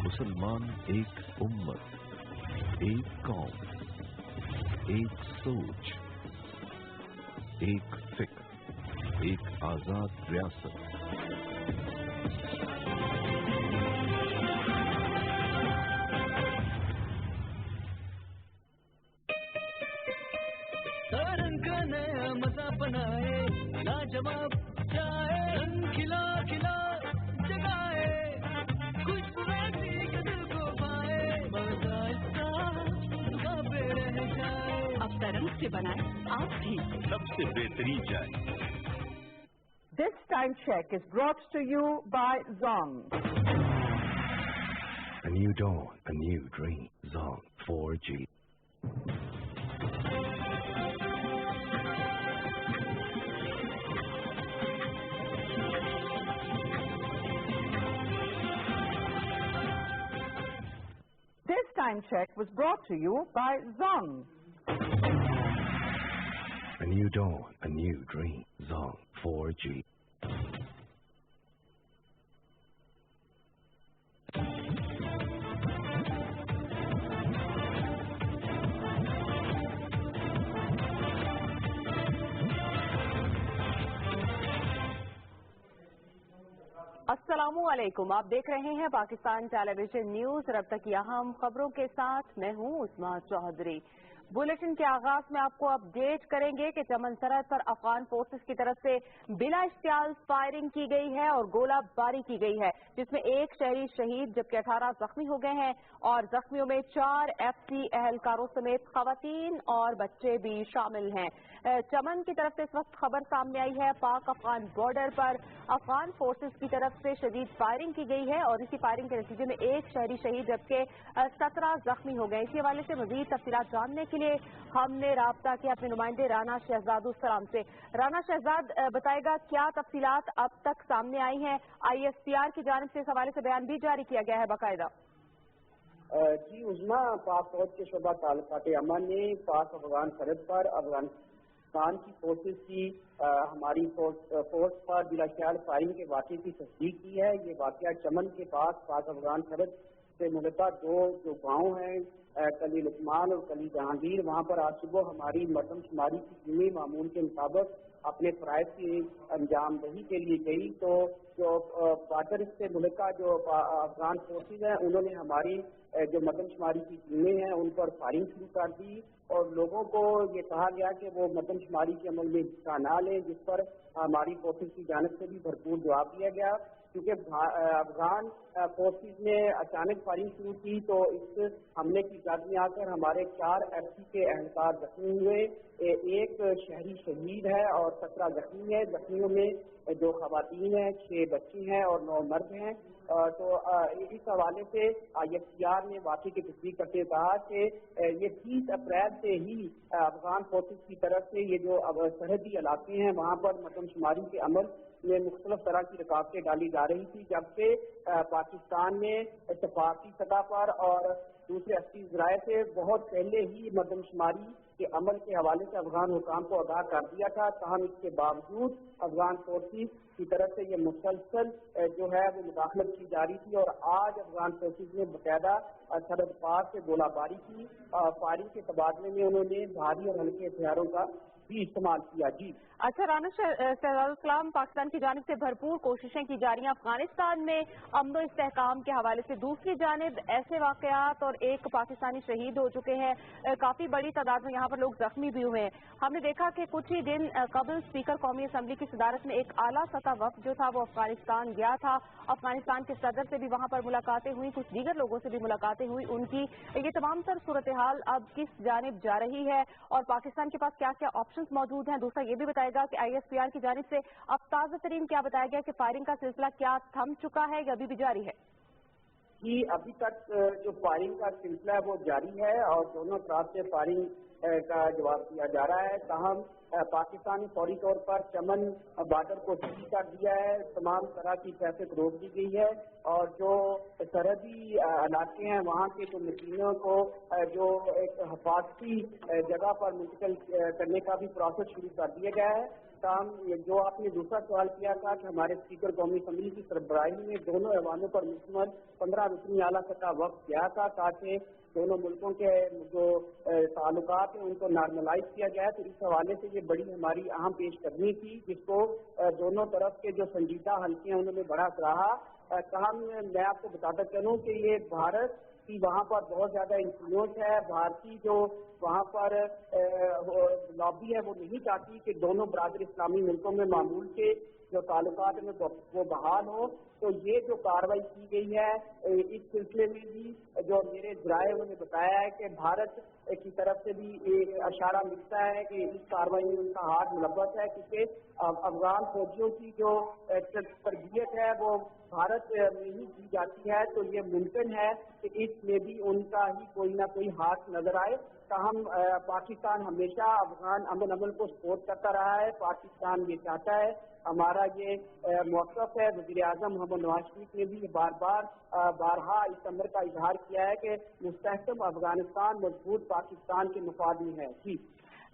मुसलमान एक उम्मत, एक कौम, एक सोच, एक फिक्र, एक आजाद रियासत। रंग का नया मजा बनाए, लाजवाब जाए, रंग खिला खिला जगाए, खुशबू ऐसी कि दिल को पाए, मजा इसका पे रह जाए। अब तरंग से बनाए आप भी सबसे बेहतरीन चाय। This time check is brought to you by Zong. A new dawn, a new dream. Zong 4G. This time check was brought to you by Zong. A new dawn, a new dream. Zong 4G. अस्सलामुअलैकुम, आप देख रहे हैं Pakistan television news और अब तक की अहम खबरों के साथ मैं हूं उस्मा चौधरी। बुलेटिन के आगाज में आपको अपडेट करेंगे कि चमन सरहद पर अफगान फोर्सेस की तरफ से बिला इश्तियाल फायरिंग की गई है और गोलाबारी की गई है, जिसमें एक शहरी शहीद जबकि 18 जख्मी हो गए हैं और जख्मियों में 4 एफसी एहलकारों समेत खवातीन और बच्चे भी शामिल हैं। चमन की तरफ से इस वक्त खबर सामने आई है, पाक अफगान बॉर्डर पर अफगान फोर्सेस की तरफ से शदीद फायरिंग की गई है और इसी फायरिंग के नतीजे में एक शहरी शहीद जबकि 17 जख्मी हो गए। इसी हवाले से मजीद तफसीलात जानने के लिए हमने राब्ता किया अपने नुमाइंदे राना शहजाद सलाम से। राना शहजाद बताएगा क्या तफसीलात अब तक सामने आई हैं। ISPR की जानिब से इस हवाले से बयान भी जारी किया गया है बाकायदा। जी उस्मा, पाक फौज के शोबा ताल्लुकात अमन ने पाक अफगान सरहद पर अफगानिस्तान की फोर्सेस की हमारी फोर्स पर बिलाख्याल फायरिंग के वाक़े की तस्दीक की है। ये वाक़या चमन के पास पाक अफगान सरहद से मुल्का 2 जो गाँव हैं कली लुकमान और कली जहांगीर, वहाँ पर आज सुबह हमारी मरदमशुमारी की टीमें मामूल के मुताबिक अपने फ़राइज़ की अंजामदही के लिए गई तो जो बॉर्डर से मुल्का जो अफगान फोर्सेज हैं उन्होंने हमारी जो मरदमशुमारी की टीमें हैं उन पर फायरिंग शुरू कर दी और लोगों को ये कहा गया कि वो मरदमशुमारी के अमल में हिस्सा ना लें, जिस पर हमारी फोर्सेज की जानिब से भी भरपूर जवाब दिया गया। क्योंकि अफगान फोर्सेज ने अचानक फायरिंग शुरू की तो इस हमले की जद में आकर हमारे 4 एफसी के एहलकार जख्मी हुए, एक शहरी शहीद है और 17 जख्मी है। जख्मियों में 2 खवातीन हैं, 6 बच्चे हैं और 9 मर्द हैं। तो इस हवाले से ISPR ने वाक़े की तस्दीक करते हुए कहा कि ये 30 अप्रैल से ही अफगान फोर्सेज की तरफ से ये जो सरहदी इलाके हैं वहाँ पर मरदमशुमारी के अमल में मुख्तलिफ तरह की रुकावटें डाली जा रही थी, जबकि पाकिस्तान ने इत्तफाकी सतह पर और दूसरे अस्सी ज़राए से बहुत पहले ही मरदमशुमारी के अमल के हवाले से अफगान हुकाम को आगाह कर दिया था। ताहम इसके बावजूद अफगान फोर्सेज की तरफ से ये मुसलसल जो है वो मुदाखलत की जा रही थी और आज अफगान फोर्सेज ने बाकायदा सरहद पार से गोलाबारी की। फायरिंग के तबादले में उन्होंने भारी और हल्के हथियारों का भी इस्तेमाल किया। जी अच्छा राना शहजाद, पाकिस्तान की जानिब से भरपूर कोशिशें की जा रही हैं अफगानिस्तान में अमन और इस्तेहकाम के हवाले से, दूसरी जानिब ऐसे वाकयात और एक पाकिस्तानी शहीद हो चुके हैं, काफी बड़ी तादाद में यहाँ पर लोग जख्मी भी हुए हैं। हमने देखा कि कुछ ही दिन कबल स्पीकर कौमी असम्बली की सदारत में एक आला सतह वफ्द जो था वो अफगानिस्तान गया था। अफगानिस्तान के सदर से भी वहाँ पर मुलाकातें हुई, कुछ दीगर लोगों से भी मुलाकातें हुई। उनकी ये तमाम तर सूरत हाल अब किस जानिब जा रही है और पाकिस्तान के पास क्या क्या ऑप्शंस मौजूद हैं। दूसरा ये भी बताएगा कि ISPR की जानिब से अब ताज़ा तरीन क्या बताया गया कि फायरिंग का सिलसिला क्या थम चुका है या अभी भी जारी है। कि अभी तक जो फायरिंग का सिलसिला है वो जारी है और दोनों तरफ से फायरिंग का जवाब दिया जा रहा है। ताहम पाकिस्तान ने फौरी तौर पर चमन बॉर्डर को सील कर दिया है, तमाम तरह की ट्रैफिक रोक दी गई है और जो सरहदी इलाके हैं वहाँ के जो मुस्लिमों को जो एक हिफाजती जगह पर मुंतकिल करने का भी प्रोसेस शुरू कर दिया गया है। जो आपने दूसरा सवाल किया था कि हमारे स्पीकर कौमी असम्बली की सरबराही में दोनों ऐवानों पर मुश्तमिल 15 रुकनी आला सतह वक्त किया था ताकि दोनों मुल्कों के जो ताल्लुकात हैं उनको नॉर्मलाइज किया जाए। तो इस हवाले से ये बड़ी हमारी अहम पेशकदमी थी जिसको दोनों तरफ के जो संजीदा हल्के हैं उन्होंने बड़ा सराहा। मैं आपको बताता चलूँ कि ये भारत की वहाँ पर बहुत ज्यादा इन्फ्लुएंस है। भारतीय जो वहाँ पर लॉबी है वो नहीं चाहती कि दोनों बरादर इस्लामी मुल्कों में मामूल के जो ताल्लुकात में वो बहाल हो। तो ये जो कार्रवाई की गई है इस सिलसिले में भी जो मेरे जराए उन्होंने बताया है कि भारत की तरफ से भी इशारा मिलता है कि इस कार्रवाई में उनका हाथ मुलव्वस है, क्योंकि अफगान फौजियों की जो तरबियत है वो भारत में ही की जाती है। तो ये मुमकिन है कि इसमें भी उनका ही कोई ना कोई हाथ नजर आए। ताहम पाकिस्तान हमेशा अफगान अमन को सपोर्ट करता रहा है। पाकिस्तान ये चाहता है, हमारा ये मौक़िफ़ है। वज़ीर आज़म मोहम्मद नवाज शरीफ ने भी बारहा इस अमर का इजहार किया है कि मुस्तहकम अफगानिस्तान मजबूत पाकिस्तान के मुफाद में है।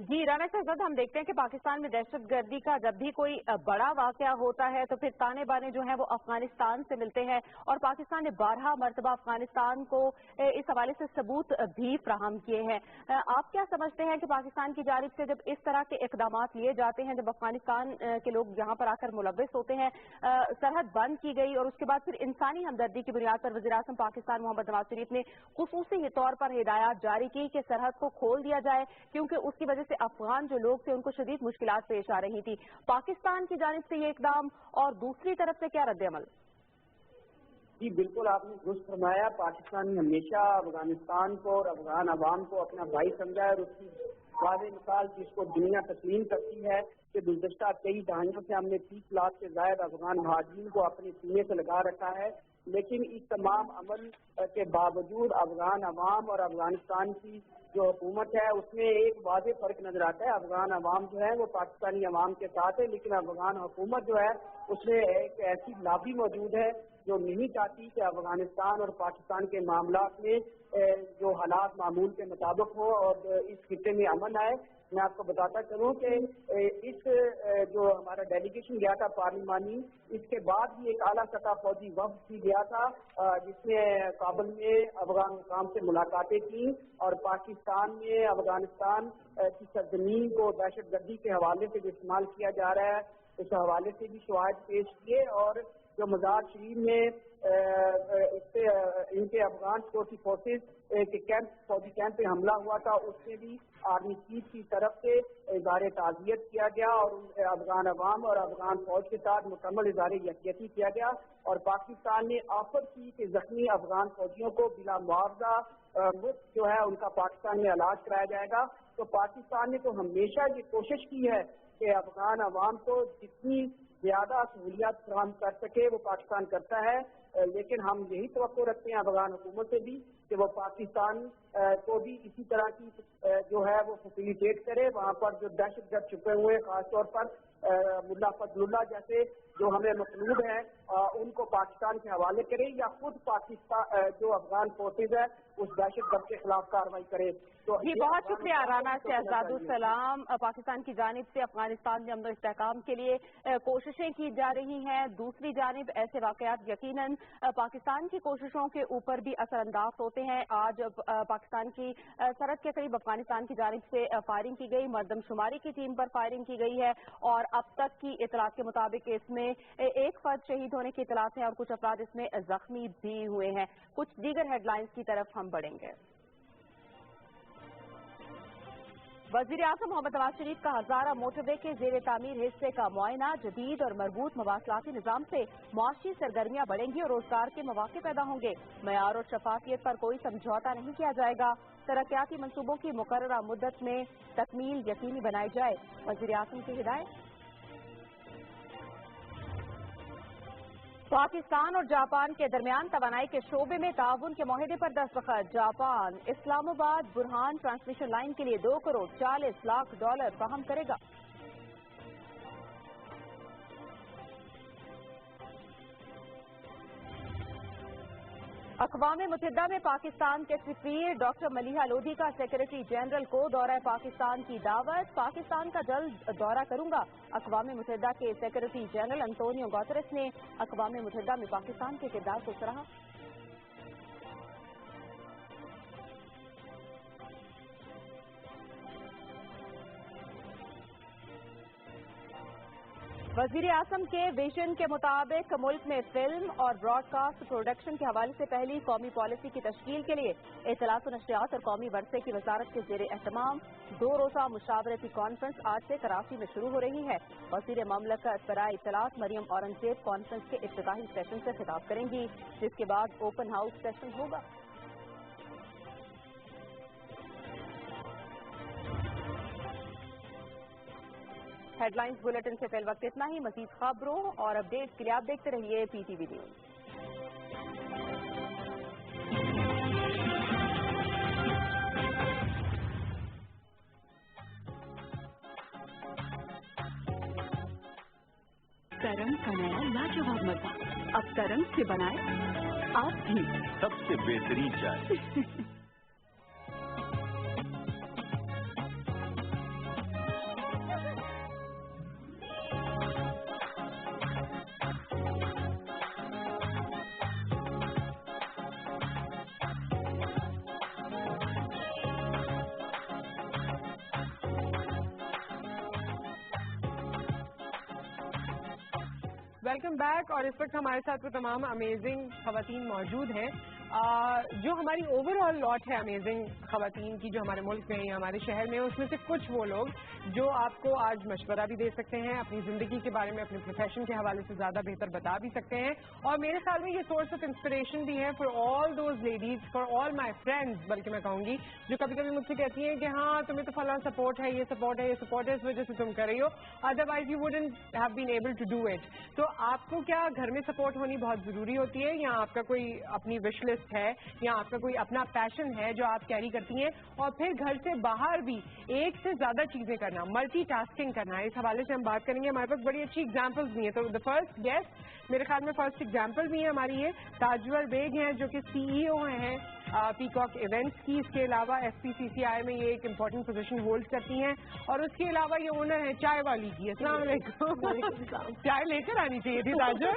जी राना शहजाद, हम देखते हैं कि पाकिस्तान में दहशतगर्दी का जब भी कोई बड़ा वाकया होता है तो फिर ताने बाने जो हैं वो अफगानिस्तान से मिलते हैं और पाकिस्तान ने 12 मरतबा अफगानिस्तान को इस हवाले से सबूत भी फराहम किए हैं। आप क्या समझते हैं कि पाकिस्तान की जानिब से जब इस तरह के इकदाम लिए जाते हैं, जब अफगानिस्तान के लोग यहाँ पर आकर मुलव्वस होते हैं, सरहद बंद की गई और उसके बाद फिर इंसानी हमदर्दी की बुनियाद पर वज़ीर आज़म पाकिस्तान मोहम्मद नवाज शरीफ ने खुसूसी तौर पर हिदायत जारी की कि सरहद को खोल दिया जाए, क्योंकि उसकी वजह से अफगान जो लोग थे उनको शदीद मुश्किलात पेश आ रही थी। पाकिस्तान की जानिब से ये इकदाम और दूसरी तरफ से क्या रद्द-ए-अमल? जी बिल्कुल, आपने दुरुस्त फरमाया। पाकिस्तान ने हमेशा अफगानिस्तान को और अफगान अवाम को अपना भाई समझा है और उसकी वाज़ेह मिसाल जिसको दुनिया तस्लीम करती है कि गुज़श्ता कई दहाइयों से हमने 30 लाख से ज्यादा अफगान महाजिरीन को अपने सीने से लगा रखा है। लेकिन इस तमाम अमल के बावजूद अफगान अवाम और अफगानिस्तान की जो हुकूमत है उसमें एक वाज़ेह फर्क नजर आता है। अफगान अवाम जो है वो पाकिस्तानी अवाम के साथ है, लेकिन अफगान हुकूमत जो है उसमें एक ऐसी लाबी मौजूद है जो नहीं चाहती कि अफगानिस्तान और पाकिस्तान के मामला में जो हालात मामूल के मुताबिक हो और इस खित्ते में अमन आए। मैं आपको बताता चलूँ कि इस जो हमारा डेलीगेशन गया था पार्लिमानी, इसके बाद भी एक आला सतह फौजी वफ्द भी गया था जिसने काबुल में अफगान हुकाम से मुलाकातें की और पाकिस्तान में अफगानिस्तान की सरजमीन को दहशतगर्दी के हवाले से जो इस्तेमाल किया जा रहा है उस हवाले से भी शवाहिद पेश किए। और जो मज़ार शरीफ में इनके अफगान सिक्योरिटी फोर्सेज के फौजी कैंप पे हमला हुआ था, उसमें भी आर्मी चीफ की तरफ से इज़हार ताज़ियत किया गया और अफगान अवाम और अफगान फौज के साथ मुकम्मल इज़हार यकजहती किया गया। और पाकिस्तान ने ऑफर की कि जख्मी अफगान फौजियों को बिला मुआवजा मुफ्त जो है उनका पाकिस्तान में इलाज कराया जाएगा। तो पाकिस्तान ने तो हमेशा ये कोशिश की है कि अफगान अवाम को जितनी ज्यादा सहूलियात फराहम कर सके वो पाकिस्तान करता है, लेकिन हम यही तवक्को रखते हैं अफगान हुकूमत से भी कि वो पाकिस्तान को भी इसी तरह की जो है वो फैसिलिटेट करे। वहाँ पर जो दहशतगर्द छुपे हुए खासतौर पर मुल्ला फजलुल्लाह जैसे जो हमें मतलूब हैं उनको पाकिस्तान के हवाले करे या खुद पाकिस्तान जो अफगान फोर्सेज है उस दहशतगर्द के खिलाफ कार्रवाई करे। तो जी बहुत शुक्रिया राना शहजादुस्सलाम। पाकिस्तान की जानिब से अफगानिस्तान में अमन इस्तेहकाम के लिए कोशिशें की जा रही हैं। दूसरी जानिब ऐसे वाकयात यकीनन पाकिस्तान की कोशिशों के ऊपर भी असरअंदाज होते हैं। आज पाकिस्तान की सरहद के करीब अफगानिस्तान की जानिब से फायरिंग की गई, मर्दमशुमारी की टीम पर फायरिंग की गई है और अब तक की इतलात के मुताबिक इसमें एक फर्द शहीद होने की इतलात है और कुछ अफराद इसमें जख्मी भी हुए हैं। कुछ दीगर हेडलाइंस की तरफ हम बढ़ेंगे। वज़ीर आज़म मोहम्मद नवाज शरीफ का हज़ारा मोटरवे के ज़ेर तामीर हिस्से का मुआयना। जदीद और मरबूत मवासलाती निज़ाम से मुआशी सरगर्मियां बढ़ेंगी और रोजगार के मौके पैदा होंगे। मयार और शफाफियत पर कोई समझौता नहीं किया जाएगा। तरक्याती मंसूबों की मुकर्ररा मुद्दत में तकमील यकीनी बनाई जाए, वज़ीर आज़म की हिदायत। पाकिस्तान और जापान के दरमियान तवानाई के शोबे में ताउन के मुआहदे पर दस्तखत। Japan Islamabad Burhan transmission line के लिए $2 करोड़ 40 लाख फराहम करेगा। अक़वाम मुत्तहिदा में पाकिस्तान के सफ़ीर डॉक्टर मलिहा लोधी का सेक्रेटरी जनरल को दौरा पाकिस्तान की दावत। पाकिस्तान का जल्द दौरा करूंगा। अक़वाम मुत्तहिदा के सेक्रेटरी जनरल अंतोनियो गुतेरेस ने अक़वाम मुत्तहिदा में पाकिस्तान के किरदार को सराहा। वज़ीर आज़म के विजन के मुताबिक मुल्क में फिल्म और ब्रॉडकास्ट प्रोडक्शन के हवाले से पहली कौमी पॉलिसी की तश्कील के लिए इत्तलात व नशरियात और कौमी वरसे की वजारत के ज़ेर एहतमाम 2 रोज़ा मुशावरती कॉन्फ्रेंस आज से कराची में शुरू हो रही है। वज़ीर ममलकत बराए इत्तलात मरियम औरंगज़ेब कॉन्फ्रेंस के इफ्तिताही सेशन से खिताब करेंगी, जिसके बाद ओपन हाउस सेशन होगा। हेडलाइंस बुलेटिन से फिल वक्त इतना ही। मज़ीद खबरों और अपडेट्स के लिए आप देखते रहिए PTV न्यूज़। तरंग का नया लाजवाब मजा। अब तरंग से बनाए आप भी सबसे बेहतरीन चाय। Welcome back. और इस वक्त हमारे साथ वो तमाम अमेजिंग खवातीन मौजूद हैं जो हमारी ओवरऑल लॉट है अमेजिंग खवातीन की जो हमारे मुल्क में या हमारे शहर में, उसमें से कुछ वो लोग जो आपको आज मशवरा भी दे सकते हैं, अपनी ज़िंदगी के बारे में अपने प्रोफेशन के हवाले से ज़्यादा बेहतर बता भी सकते हैं। और मेरे ख्याल में ये सोर्स ऑफ इंस्पिरेशन भी है for all those ladies, for all my friends, बल्कि मैं कहूँगी जो कभी कभी मुझसे कहती हैं कि हाँ तुम्हें तो फलां सपोर्ट है, ये सपोर्ट है, ये सपोर्ट है, इस वजह से तुम कर रही हो, otherwise you wouldn't have been able to do it. तो आपको क्या घर में सपोर्ट होनी बहुत ज़रूरी होती है, या आपका कोई अपनी विश लिस्ट है, या आपका कोई अपना पैशन है जो आप कैरी करती हैं, और फिर घर से बाहर भी एक से ज्यादा चीजें करना, मल्टीटास्किंग करना है, इस हवाले से हम बात करेंगे। हमारे पास बड़ी अच्छी एग्जांपल्स भी हैं। तो द फर्स्ट गेस्ट, मेरे ख्याल में फर्स्ट एग्जांपल भी है हमारी, ये ताजवर बेग हैं जो कि CEO हैं पीकॉक इवेंट्स की। इसके अलावा FPCCI में ये एक इम्पोर्टेंट पोजीशन होल्ड करती हैं, और उसके अलावा ये ओनर है चाय वाली की। अस्सलाम वालेकुम। चाय लेकर आनी चाहिए थी ताजवर,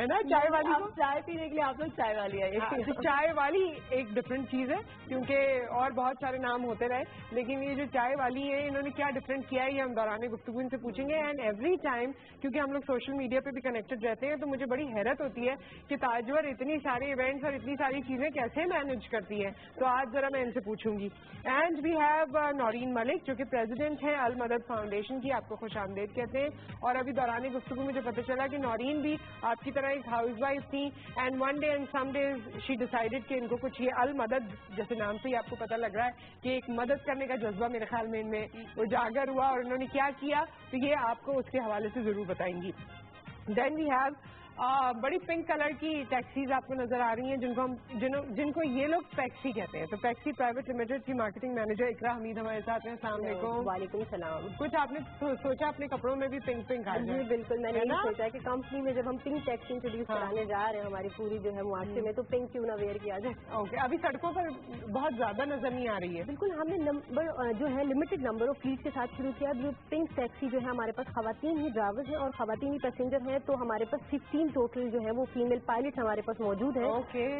है ना? चाय वाली को चाय पीने के लिए आप लोग चाय वाली आइए। तो चाय वाली एक डिफरेंट चीज है, क्योंकि और बहुत सारे नाम होते रहे, लेकिन ये जो चाय वाली है इन्होंने क्या डिफरेंट किया है ये हम दौरान गुफ्तगू इनसे पूछेंगे। एंड एवरी टाइम, क्योंकि हम लोग सोशल मीडिया पे भी कनेक्टेड रहते हैं, तो मुझे बड़ी हैरत होती है कि ताजवर इतनी सारी इवेंट्स और इतनी सारी चीजें कैसे मैनेज करती है। तो आज जरा मैं इनसे पूछूंगी। And we have Naureen Malik जो कि प्रेसिडेंट हैं अल मदद फाउंडेशन की, आपको खुश आमदेद कहते हैं। और अभी दौरान गुफ्तगू मुझे पता चला कि नौरीन भी आपकी तरह एक हाउस वाइफ थी, and one day and some days she decided कि इनको कुछ ये अल मदद, जैसे नाम से ही आपको पता लग रहा है कि एक मदद करने का जज्बा मेरे ख्याल में इनमें उजागर हुआ, और उन्होंने क्या किया तो ये आपको उसके हवाले से जरूर बताएंगी। देन वी हैव बड़ी पिंक कलर की टैक्सीज आपको नजर आ रही हैं जिनको ये लोग टैक्सी कहते हैं। तो टैक्सी प्राइवेट लिमिटेड की मार्केटिंग मैनेजर इकरा हमीद हमारे साथ हैं। अस्सलाम वालेकुम। वालेकुम सलाम। कुछ आपने सोचा अपने कपड़ों में भी पिंक पिंक आ जाए? बिल्कुल, मैंने ये सोचा है कि कंपनी में जब हम पिंक टैक्सी इंट्रोड्यूस कराने जा रहे हैं हमारी पूरी जो है मुआशरे में, तो पिंक क्यों ना वेयर किया जाए। ओके, अभी सड़कों पर बहुत ज्यादा नजर नहीं आ रही है। बिल्कुल, हमने नंबर जो है लिमिटेड नंबर ऑफ फ्लीट के साथ शुरू किया। जो पिंक टैक्सी जो है हमारे पास खवातीन ही ड्राइवर्स हैं और खवातीन ही पैसेंजर हैं, तो हमारे पास 15 टोटल जो है वो फीमेल पायलट हमारे पास मौजूद है।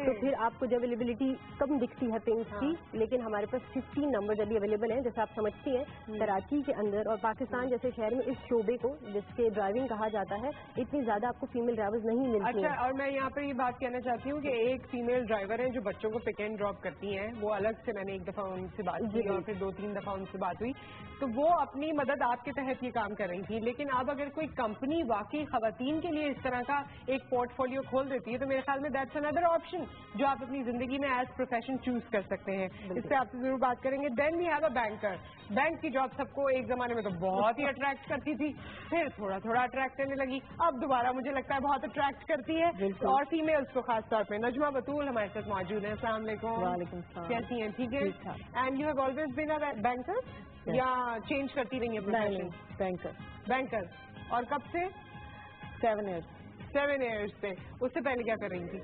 तो फिर आपको जो अवेलेबिलिटी कम दिखती है पिंक की, लेकिन हमारे पास 15 नंबर अभी अवेलेबल हैं। जैसे आप समझती हैं कराची के अंदर और पाकिस्तान जैसे शहर में इस शोबे को जिसके ड्राइविंग कहा जाता है, इतनी ज्यादा आपको फीमेल ड्राइवर्स नहीं मिलती। अच्छा, और मैं यहाँ पर ये बात कहना चाहती हूँ कि एक फीमेल ड्राइवर है जो बच्चों को पिक एंड ड्रॉप करती हैं, वो अलग से मैंने एक दफा उनसे बात की और फिर 2-3 दफा उनसे बात हुई, तो वो अपनी मदद आपके तहत ये काम कर रही थी। लेकिन अब अगर कोई कंपनी वाकई खवातीन के लिए इस तरह का ایک پورٹ فولیو کھول دیتی ہے, تو میرے خیال میں دیٹس اندر آپشن جو آپ اپنی زندگی میں ایز پروفیشن چوز کر سکتے ہیں. اس پہ آپ سے ضرور بات کریں گے. Then we have a banker. Bank کی جاب سب کو ایک زمانے میں تو بہت ہی اٹریکٹ کرتی تھی, پھر تھوڑا تھوڑا اٹریکٹ کرنے لگی, اب دوبارہ مجھے لگتا ہے بہت اٹریکٹ کرتی ہے, اور فیمیلس کو خاص طور پہ. نجمہ بطول ہمارے ساتھ موجود ہیں. السلام علیکم. وعلیکم السلام. کیسی ہیں؟ ٹھیک ہے. And you have always been a banker یا چینج کرتی رہی ہیں پروفیشن؟ بینکر. اور کب سے؟ 7 ایئرس. 7 ایئرس سے. اس سے پہلے کیا کر رہی تھی؟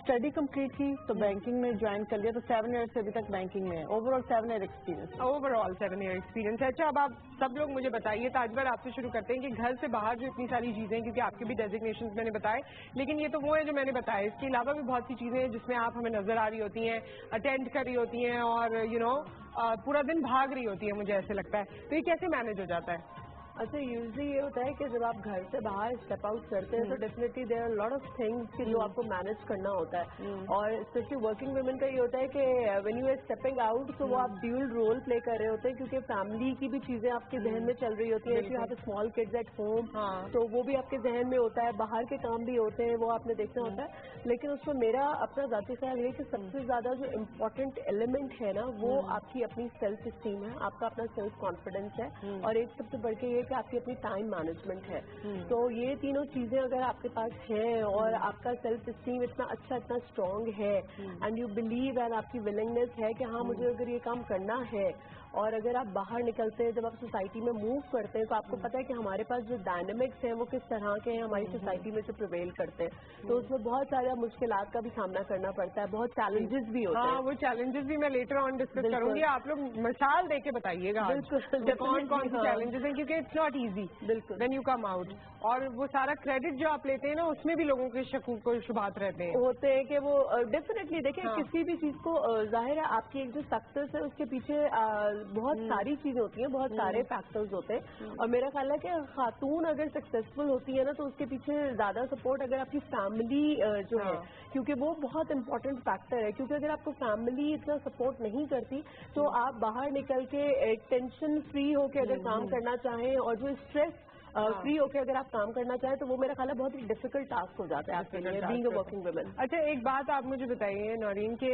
اسٹڈی کمپلیٹ کی تو بینکنگ میں جوائن کر لیا, تو 7 ایئر سے ابھی تک بینکنگ میں ہے. Overall 7 year experience. Overall 7 year experience ہے. اچھا, اب آپ سب لوگ مجھے بتائیے, تاجور آپ سے شروع کرتے ہیں کہ گھر سے باہر جو اتنی ساری چیزیں ہیں, کیونکہ آپ کے بھی ڈیزگنیشنز میں نے بتائے, لیکن یہ تو وہ ہے جو میں نے بتایا, اس کے علاوہ بھی بہت سی چیزیں ہیں جس میں آپ ہمیں نظر آ رہی ہوتی ہیں, اٹینڈ کر رہی ہوتی ہیں, اور پورا دن بھاگ رہی ہوتی ہیں, مجھے ایسے لگتا ہے. تو یہ کیسے مینج ہو جاتا ہے؟ اچھا, یوزلی یہ ہوتا ہے کہ جب آپ گھر سے باہر اسٹیپ آؤٹ کرتے ہیں تو definitely there are lot of things کہ جو آپ کو مینج کرنا ہوتا ہے, اور اسپیشلی ورکنگ ویمن کا یہ ہوتا ہے کہ when you are stepping out تو وہ آپ ڈیول رول پلے کر رہے ہوتے ہیں, کیونکہ فیملی کی بھی چیزیں آپ کے ذہن میں چل رہی ہوتی ہیں. You have small kids at home, تو وہ بھی آپ کے ذہن میں ہوتا ہے. باہر کے کام بھی ہوتے ہیں, وہ آپ نے دیکھنا ہوتا ہے. لیکن اس میں میرا اپنا ذاتی خیال یہ کہ سب سے زیادہ جو امپورٹنٹ ایلیمنٹ ہے نا, وہ آپ کی اپنی سیلف اسٹیم ہے, آپ کا اپنا سیلف کانفیڈینس ہے, اور ایک سب سے بڑھ کے یہ کہ آپ کی اپنی ٹائم مینجمنٹ ہے. تو یہ تینوں چیزیں اگر آپ کے پاس ہیں, اور آپ کا سیلف اسٹیم اتنا اچھا, اتنا اسٹرانگ ہے, اینڈ یو بلیو, اینڈ آپ کی ولنگنیس ہے کہ ہاں مجھے اگر یہ کام کرنا ہے, اور اگر آپ باہر نکلتے ہیں, جب آپ سوسائٹی میں موو کرتے ہیں, تو آپ کو پتا ہے کہ ہمارے پاس جو ڈائنامکس ہیں وہ کس طرح کے ہیں, ہماری سوسائٹی میں سے پریویل کرتے ہیں. تو اس میں بہت سارے مشکلات کا بھی سامنا کرنا پڑتا ہے, بہت چیلنجز بھی ہوتے ہیں. ہاں, وہ چیلنجز بھی میں لیٹر آن ڈسکس کروں گی. آپ لوگ مثال دے کے بتائیے گا کون کون سی چیلنجز ہیں, کیونکہ it's not easy when you come out. اور وہ سارا کریڈٹ جو آپ لیتے ہیں نا, اس میں بھی لوگوں کے شکوک و شبہات رہتے ہیں, ہوتے ہیں کہ وہ ڈیفینیٹلی دیکھیں کسی بھی چیز کو, ظاہر ہے آپ کی ایک جو سکسیس ہے اس کے پیچھے بہت ساری چیزیں ہوتی ہیں, بہت سارے فیکٹرز ہوتے ہیں. اور میرا خیال ہے کہ خاتون اگر سکسیزفل ہوتی ہے نا, تو اس کے پیچھے زیادہ سپورٹ اگر آپ کی فیملی جو ہے, کیونکہ وہ بہت امپورٹنٹ فیکٹر ہے. کیونکہ اگر آپ کو فیملی اتنا سپورٹ نہیں کرتی, تو آپ باہر نکل کے ٹینشن فری ہو کے اگر کام کرنا چاہیں, اور جو اسٹریس فری ہو کے اگر آپ کام کرنا چاہیں, تو وہ میرا خیال ہے بہت ہی ڈیفیکلٹ ٹاسک ہو جاتا ہے آپ کے لیے بینگ اے ورکنگ ویمن. اچھا, ایک بات آپ مجھے بتائیے نورین, کہ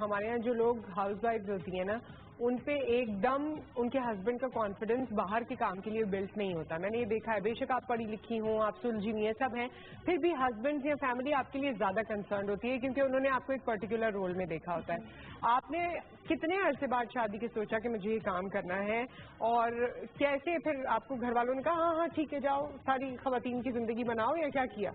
ہمارے یہاں جو لوگ ہاؤس وائف ہوتی ہیں نا, ان پہ ایک دم ان کے ہسبینڈ کا کانفیڈنس باہر کے کام کے لیے بلٹ نہیں ہوتا. میں نے یہ دیکھا ہے, بے شک آپ پڑھی لکھی ہوں, آپ سلجھی ہوئی ہیں, سب ہیں, پھر بھی ہسبینڈ یا فیملی آپ کے لیے زیادہ کنسرنڈ ہوتی ہے, کیونکہ انہوں نے آپ کو ایک پرٹیکولر رول میں دیکھا ہوتا ہے. آپ نے کتنے عرصے بعد شادی کے سوچا کہ مجھے یہ کام کرنا ہے, اور کیسے پھر آپ کو گھر والوں نے کہا ہاں ہاں ٹھیک ہے جاؤ ساری خواتین کی زندگی بناؤ, یا کیا کیا؟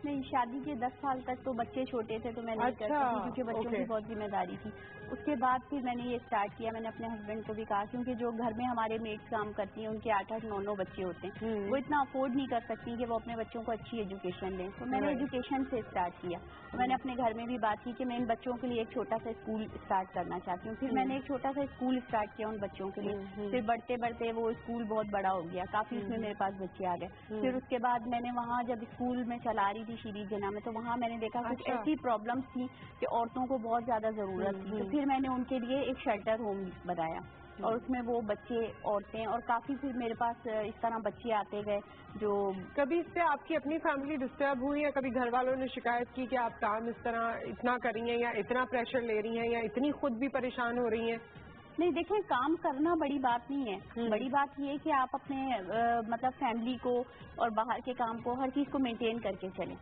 نہیں, شادی کے 10 سال تک تو بچے چھوٹے تھے, تو میں نہیں کرتی تھی, کیونکہ بچوں کی بہت ذمہ داری تھی. اس کے بعد پھر میں نے یہ اسٹارٹ کیا. میں نے اپنے ہسبینڈ کو بھی کہا, کیونکہ جو گھر میں ہمارے میڈس کام کرتی ہیں, ان کے 8-8, 9-9 بچے ہوتے ہیں, وہ اتنا افورڈ نہیں کر سکتی کہ وہ اپنے بچوں کو اچھی ایجوکیشن دیں. تو میں نے ایجوکیشن سے اسٹارٹ کیا. تو میں نے اپنے گھر میں بھی بات کی کہ میں ان بچوں کے لیے ایک چھوٹا سا اسکول اسٹارٹ کرنا چاہتی ہوں. پھر میں نے ایک چھوٹا سا اسکول اسٹارٹ کیا ان بچوں کے لیے. پھر بڑھتے بڑھتے وہ اسکول بہت بڑا ہو گیا, کافی اس میں میرے پاس بچے آ گئے. پھر اس کے بعد میں نے وہاں جب اسکول میں چلا رہی تھی شیریز جنا میں, تو وہاں میں نے دیکھا کچھ ایسی پرابلمس تھی کہ عورتوں کو بہت زیادہ ضرورت تھی. تو پھر میں نے ان کے لیے ایک شیلٹر ہوم بنایا, اور اس میں وہ بچے, عورتیں, اور کافی پھر میرے پاس اس طرح بچے آتے گئے. جو کبھی اس سے آپ کی اپنی فیملی ڈسٹرب ہوئی, یا کبھی گھر والوں نے شکایت کی کہ آپ کام اس طرح اتنا کر رہی ہیں, یا اتنا پریشر لے رہی ہیں, یا اتنی خود بھی پریشان ہو رہی ہیں؟ نہیں, دیکھیں کام کرنا بڑی بات نہیں ہے. بڑی بات یہ ہے کہ آپ اپنے مطلب فیملی کو اور باہر کے کام کو, ہر چیز کو مینٹین کر کے چلیں.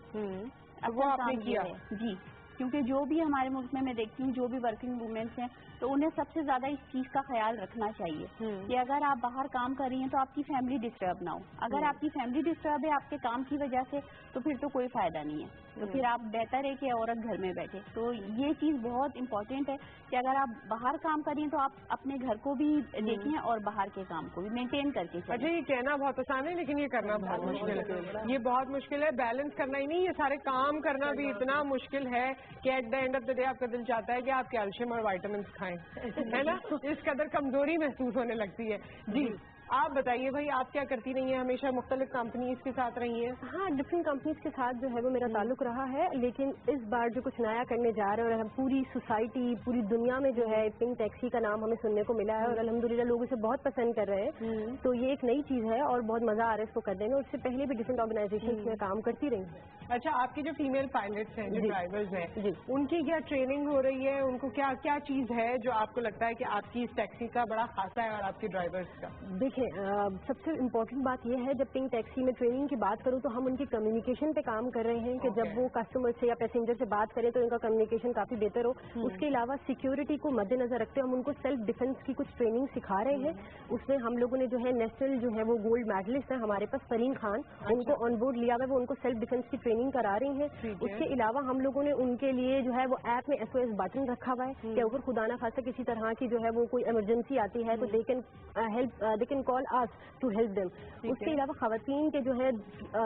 وہ آپ نے کیا؟ جی, کیونکہ جو بھی ہمارے ملک میں دیکھتی ہوں جو بھی ورکنگ وومینس ہیں, تو انہیں سب سے زیادہ اس چیز کا خیال رکھنا چاہیے کہ اگر آپ باہر کام کر رہی ہیں تو آپ کی فیملی ڈسٹرب نہ ہو. اگر آپ کی فیملی ڈسٹرب ہے آپ کے کام کی وجہ سے, تو پھر تو کوئی فائدہ نہیں ہے. تو پھر آپ بہتر ہے کہ عورت گھر میں بیٹھے. تو یہ چیز بہت امپورٹنٹ ہے کہ اگر آپ باہر کام کر رہی ہیں تو آپ اپنے گھر کو بھی دیکھیں اور باہر کے کام کو بھی مینٹین کر کے چلیں. اچھا, یہ کہنا بہت آسان ہے, لیکن یہ کرنا بہت مشکل ہے. یہ بہت مشکل ہے, بیلنس کرنا ہی نہیں, یہ سارے کام کرنا بھی اتنا مشکل ہے کہ at the end of the day آپ کا دل چاہتا ہے کہ آپ کیلشیم اور وائٹامنس کھائیں, ہے نا, اس قدر کمزوری محسوس ہونے لگتی ہے. جی, آپ بتائیے بھائی, آپ کیا کرتی رہی ہیں؟ ہمیشہ مختلف کمپنیز کے ساتھ رہی ہیں؟ ہاں, ڈفرینٹ کمپنیز کے ساتھ جو ہے وہ میرا تعلق رہا ہے, لیکن اس بار جو کچھ نیا کرنے جا رہے ہیں, اور ہم پوری سوسائٹی, پوری دنیا میں جو ہے پنک ٹیکسی کا نام ہمیں سننے کو ملا ہے, اور الحمدللہ لوگ اسے بہت پسند کر رہے ہیں. تو یہ ایک نئی چیز ہے اور بہت مزہ آ رہا ہے اس کو کرنے میں. اور اس سے پہلے بھی ڈفرینٹ آرگنائزیشنز میں کام کرتی رہی ہوں. अच्छा, आपके जो फीमेल पायलट्स हैं, जो ड्राइवर्स हैं, उनकी क्या ट्रेनिंग हो रही है? उनको क्या क्या चीज है जो आपको लगता है कि आपकी इस टैक्सी का बड़ा खासा है और आपके ड्राइवर्स का? देखिए, सबसे इम्पोर्टेंट बात यह है, जब पिंक टैक्सी में ट्रेनिंग की बात करूँ तो हम उनकी कम्युनिकेशन पे काम कर रहे हैं कि जब वो कस्टमर से या पैसेंजर से बात करें तो उनका कम्युनिकेशन काफी बेहतर हो। उसके अलावा सिक्योरिटी को मद्देनजर रखते हुए हम उनको सेल्फ डिफेंस की कुछ ट्रेनिंग सिखा रहे हैं। उसमें हम लोगों ने जो है नेशनल जो है वो गोल्ड मेडलिस्ट है हमारे पास फरीन खान, उनको ऑन बोर्ड लिया हुआ है, वो उनको सेल्फ डिफेंस की ट्रेनिंग करा रही हैं। उसके अलावा हम लोगों ने उनके लिए जो है वो ऐप में SOS बटन रखा हुआ है कि अगर खुदा ना खासा किसी तरह की जो है वो कोई इमरजेंसी आती है तो they can call us to help them. उसके अलावा खवातीन के जो है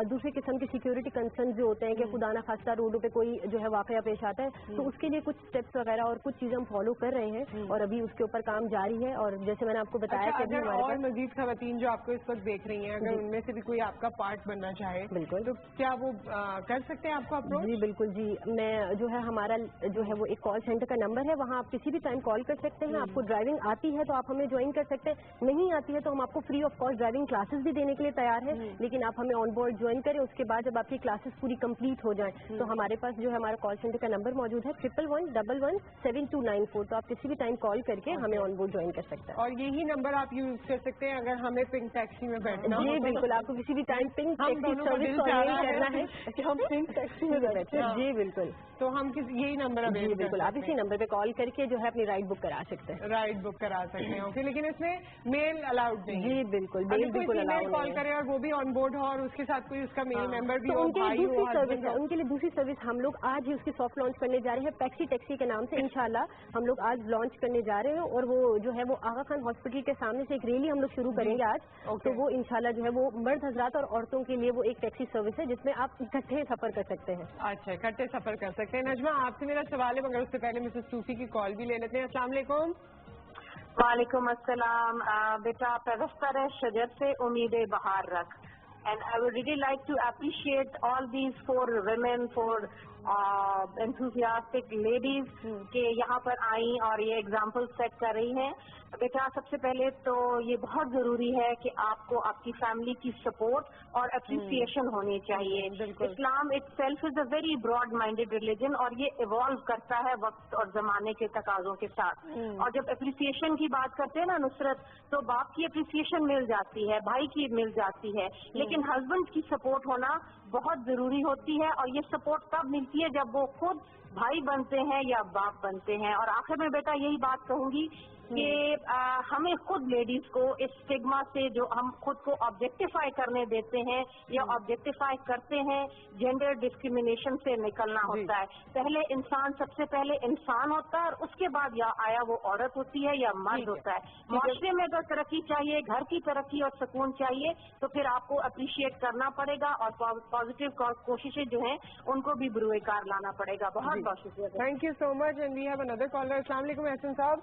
दूसरे किस्म के सिक्योरिटी कंसर्न जो होते हैं कि खुदा ना खासा रोडों पे कोई जो है वाकया पेश आता है तो उसके लिए कुछ स्टेप्स वगैरह और कुछ चीजें हम फॉलो कर रहे हैं और अभी उसके ऊपर काम जारी है। और जैसे मैंने आपको बताया कि अगर और मजीद खवातीन जो आपको इस वक्त देख रही हैं, अगर उनमें से भी कोई आपका पार्ट बनना चाहे बिल्कुल तो क्या वो कर सकते हैं आपको अप्रोच? जी बिल्कुल जी, मैं जो है हमारा जो है वो एक कॉल सेंटर का नंबर है, वहाँ आप किसी भी टाइम कॉल कर सकते हैं। आपको ड्राइविंग आती है तो आप हमें ज्वाइन कर सकते हैं, नहीं आती है तो हम आपको free of cost driving classes भी देने के लिए तैयार है। लेकिन आप हमें ऑन बोर्ड ज्वाइन करें, उसके बाद जब आपकी क्लासेस पूरी कंप्लीट हो जाए तो हमारे पास जो है हमारा कॉल सेंटर का नंबर मौजूद है 11117294। तो आप किसी भी टाइम कॉल करके हमें ऑन बोर्ड ज्वाइन कर सकते हैं। और यही नंबर आप यूज कर सकते हैं अगर हमें पिंक टैक्सी में बैठना हो? जी बिल्कुल, आपको किसी भी टाइम पिंक टैक्सी सर्विस करना है कि हम पिंक टैक्सी में बैठे हैं। जी बिल्कुल, तो हम यही नंबर जी बिल्कुल, आप इसी नंबर पे कॉल करके जो है अपनी राइड बुक करा सकते हैं। राइड बुक करा सकते हैं, ओके। लेकिन इसमें मेल अलाउड नहीं? जी बिल्कुल, मेल बिल्कुल अलाउड नहीं। कॉल करे और वो भी ऑन बोर्ड हो और उसके साथ कोई उसका मेल मेंबर भी हो, उनके लिए दूसरी सर्विस है। उनके लिए दूसरी सर्विस हम लोग आज ही उसकी सॉफ्ट लॉन्च करने जा रहे हैं, पैक्सी टैक्सी के नाम से इंशाल्लाह हम लोग आज लॉन्च करने जा रहे हैं। और वो जो है वो आगा खान हॉस्पिटल के सामने से एक रैली हम लोग शुरू करेंगे आज। तो वो इंशाल्लाह जो है वो मर्द हजरात और औरतों के लिए वो एक टैक्सी सर्विस है जिसमें आप इकट्ठे सफर कर सकते हैं। अच्छा, इकट्ठे सफर कर सकते हैं। नजमा, आपसे मेरा सवाल है मगर उससे पहले मिसेस सूफी की कॉल भी ले लेते हैं। अस्सलाम वालेकुम। वालेकुम अस्सलाम। बेटा पेवस्तर है शजर से उम्मीदें बहार रख। And I would really like to appreciate all these 4 women, 4 enthusiastic ladies के यहाँ पर आई और ये एग्जाम्पल सेट कर रही हैं। बेटा सबसे पहले तो ये बहुत जरूरी है कि आपको आपकी फैमिली की सपोर्ट और अप्रिसिएशन होनी चाहिए। Islam itself is a very broad minded religion और ये इवॉल्व करता है वक्त और जमाने के तकाजों के साथ। और जब अप्रिसिएशन की बात करते हैं ना नुसरत, तो बाप की अप्रिसिएशन मिल जाती है, भाई की मिल जाती है, लेकिन हस्बैंड की सपोर्ट होना बहुत जरूरी होती है। और ये सपोर्ट तब मिलती है जब वो खुद भाई बनते हैं या बाप बनते हैं। और आखिर में बेटा यही बात कहूंगी कि हमें खुद लेडीज को इस स्टिग्मा से जो हम खुद को ऑब्जेक्टिफाई करने देते हैं या ऑब्जेक्टिफाई करते हैं, जेंडर डिस्क्रिमिनेशन से निकलना होता है। पहले इंसान सबसे पहले इंसान होता है और उसके बाद या आया वो औरत होती है या मर्द होता है। माशरे में अगर तरक्की चाहिए, घर की तरक्की और सुकून चाहिए तो फिर आपको अप्रिशिएट करना पड़ेगा और पॉजिटिव कोशिशें जो हैं उनको भी बुरुएकार लाना पड़ेगा। बहुत बहुत शुक्रिया। Thank you so much. And we have another caller. अस्सलाम वालेकुम एहसन साहब।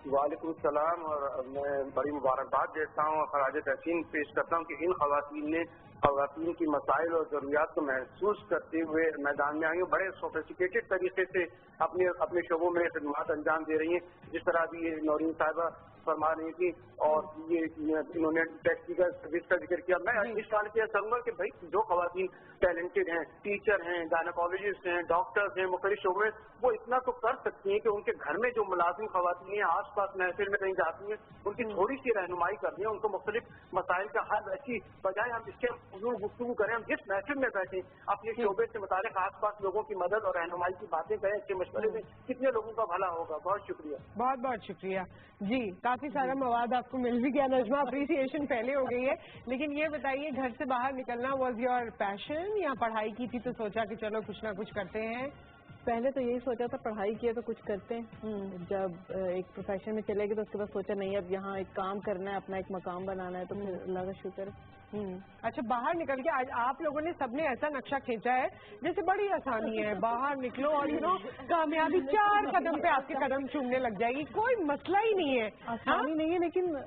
वालेकुम सलाम। और मैं बड़ी मुबारकबाद देता हूँ और खराज तहसीन पेश करता हूँ कि इन खवातीन ने खवातीन की मसाइल और जरूरियात को महसूस करते हुए मैदान में आई, बड़े सोफिस्टिकेटेड तरीके से अपने शोबों में खिदमत अंजाम दे रही हैं। जिस तरह अभी ये नौरीन साहिबा फरमा रही थी और ये इन्होंने टैक्सी का सर्विस का जिक्र किया। मैं इस साल किया करूँगा कि भाई जो खवातीन टैलेंटेड हैं, टीचर हैं, गायनोकोलॉजिस्ट हैं, डॉक्टर्स हैं, मुख्तलिफ शोबे, वो इतना तो कर सकती हैं कि उनके घर में जो मुलाजिम खवातीन हैं आस पास महफिल में कहीं जाती हैं उनकी थोड़ी सी रहनुमाई कर दें, उनको मुख्तलिफ मसाइल का हल ऐसी बजाय हम इसके गुफ्तगू करें, हम जिस महफिल में बैठे अपने शोबे से मुतालिक आस पास लोगों की मदद और रहनुमाई की बातें करें, इसके मशवरे में कितने लोगों का भला होगा। बहुत शुक्रिया। बहुत बहुत शुक्रिया जी। काफी सारा मवाद आपको मिल भी गया नजमा, अप्रिसिएशन पहले हो गई है। लेकिन ये बताइए, घर से बाहर निकलना वॉज योर पैशन या पढ़ाई की थी तो सोचा कि चलो कुछ ना कुछ करते हैं? पहले तो यही सोचा था पढ़ाई किया तो कुछ करते हैं। जब एक प्रोफेशन में चले गए तो उसके बाद सोचा नहीं अब यहाँ एक काम करना है, अपना एक मकाम बनाना है, तो फिर अल्लाह का शुक्र। अच्छा, बाहर निकल के आज आप लोगों ने सबने ऐसा नक्शा खींचा है जैसे बड़ी आसानी है, बाहर निकलो और कामयाबी 4 कदम पे आपके कदम चूमने लग जाएगी, कोई मसला ही नहीं है। आसानी नहीं है, लेकिन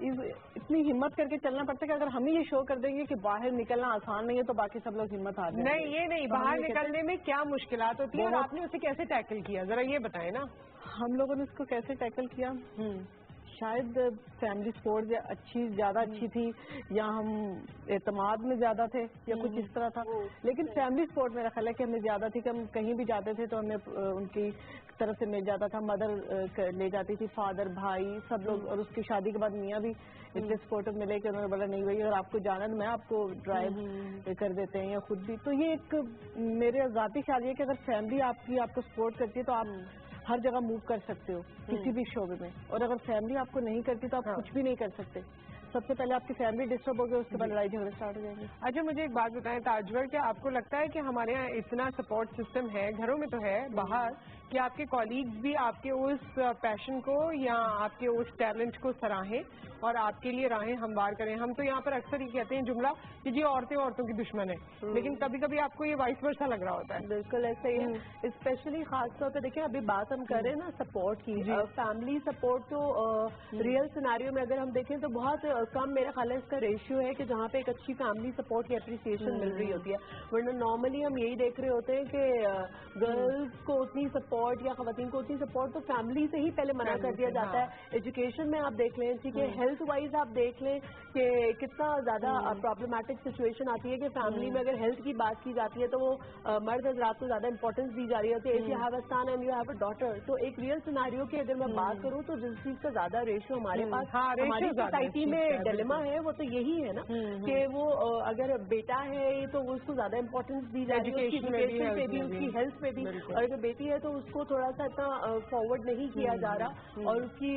इतनी हिम्मत करके चलना पड़ता है कि अगर हम ही ये शो कर देंगे कि बाहर निकलना आसान नहीं है तो बाकी सब लोग हिम्मत हार जाएंगे। नहीं, ये नहीं, बाहर निकलने में क्या मुश्किलात होती है और आपने उसे कैसे टैकल किया, जरा ये बताएं ना। हम लोगों ने उसको कैसे टैकल किया, शायद फैमिली सपोर्ट ज़्यादा अच्छी थी, या हम एतमाद में ज़्यादा थे, या कुछ इस तरह था। लेकिन फैमिली सपोर्ट मेरा ख्याल है कि हमें ज़्यादा थी, कि हम कहीं भी जाते थे तो हमें उनकी तरफ से मिल जाता था। मदर ले जाती थी, फादर, भाई, सब लोग। और उसकी शादी के बाद मियाँ भी इतने सपोर्टिव मिले कि उन्होंने बोला नहीं भाई अगर आपको जाना है मैं आपको ड्राइव कर देते हैं, या खुद भी। तो ये एक मेरे ज़ाती ख्याल है कि अगर फैमिली आपको सपोर्ट करती है तो आप हर जगह मूव कर सकते हो किसी भी शोबे में, और अगर फैमिली आपको नहीं करती तो आप कुछ भी नहीं कर सकते। सबसे पहले आपकी फैमिली डिस्टर्ब हो गई, उसके बाद लड़ाई झगड़े स्टार्ट हो जाएंगे। अच्छा मुझे एक बात बताएं ताजवर, क्या आपको लगता है कि हमारे यहाँ इतना सपोर्ट सिस्टम है, घरों में तो है, बाहर, कि आपके कॉलीग्स भी आपके उस पैशन को या आपके उस टैलेंट को सराहें और आपके लिए राहें हमवार करें? हम तो यहाँ पर अक्सर ही कहते हैं जुमला कि जी औरतें औरतों की दुश्मन है, लेकिन कभी कभी आपको ये वाइस वर्सा लग रहा होता है। बिल्कुल ऐसा ही है। स्पेशली खास तौर पे देखिए, अभी बात हम कर रहे हैं ना सपोर्ट की, फैमिली सपोर्ट तो रियल सिनारियो में अगर हम देखें तो बहुत कम मेरा ख्याल है इसका रेशियो है कि जहाँ पे एक अच्छी फैमिली सपोर्ट की अप्रिसिएशन मिल रही होती है। वरना नॉर्मली हम यही देख रहे होते हैं कि गर्ल्स को उतनी सपोर्ट या खवातीन को उतनी सपोर्ट तो फैमिली से ही पहले मना कर दिया जाता है। एजुकेशन में आप देख लें, ठीक है, हेल्थ वाइज आप देख लें कि कितना ज्यादा प्रॉब्लमैटिक सिचुएशन आती है कि फैमिली में अगर हेल्थ की बात की जाती है तो वो मर्द हजरात को ज्यादा इंपॉर्टेंस दी जा रही होती है। If you have a son and you have a daughter, तो एक रियल सिनारियो की अगर मैं बात करूँ तो जिस चीज का ज्यादा रेशियो हमारे पास हमारी सोसाइटी में डिलेमा है वो तो यही है ना कि वो अगर बेटा है तो उसको ज्यादा इंपॉर्टेंस दी जा रही है, एजुकेशन पे भी, उसकी हेल्थ पे भी। और अगर बेटी है तो उसको थोड़ा सा इतना फॉरवर्ड नहीं किया जा रहा, और उसकी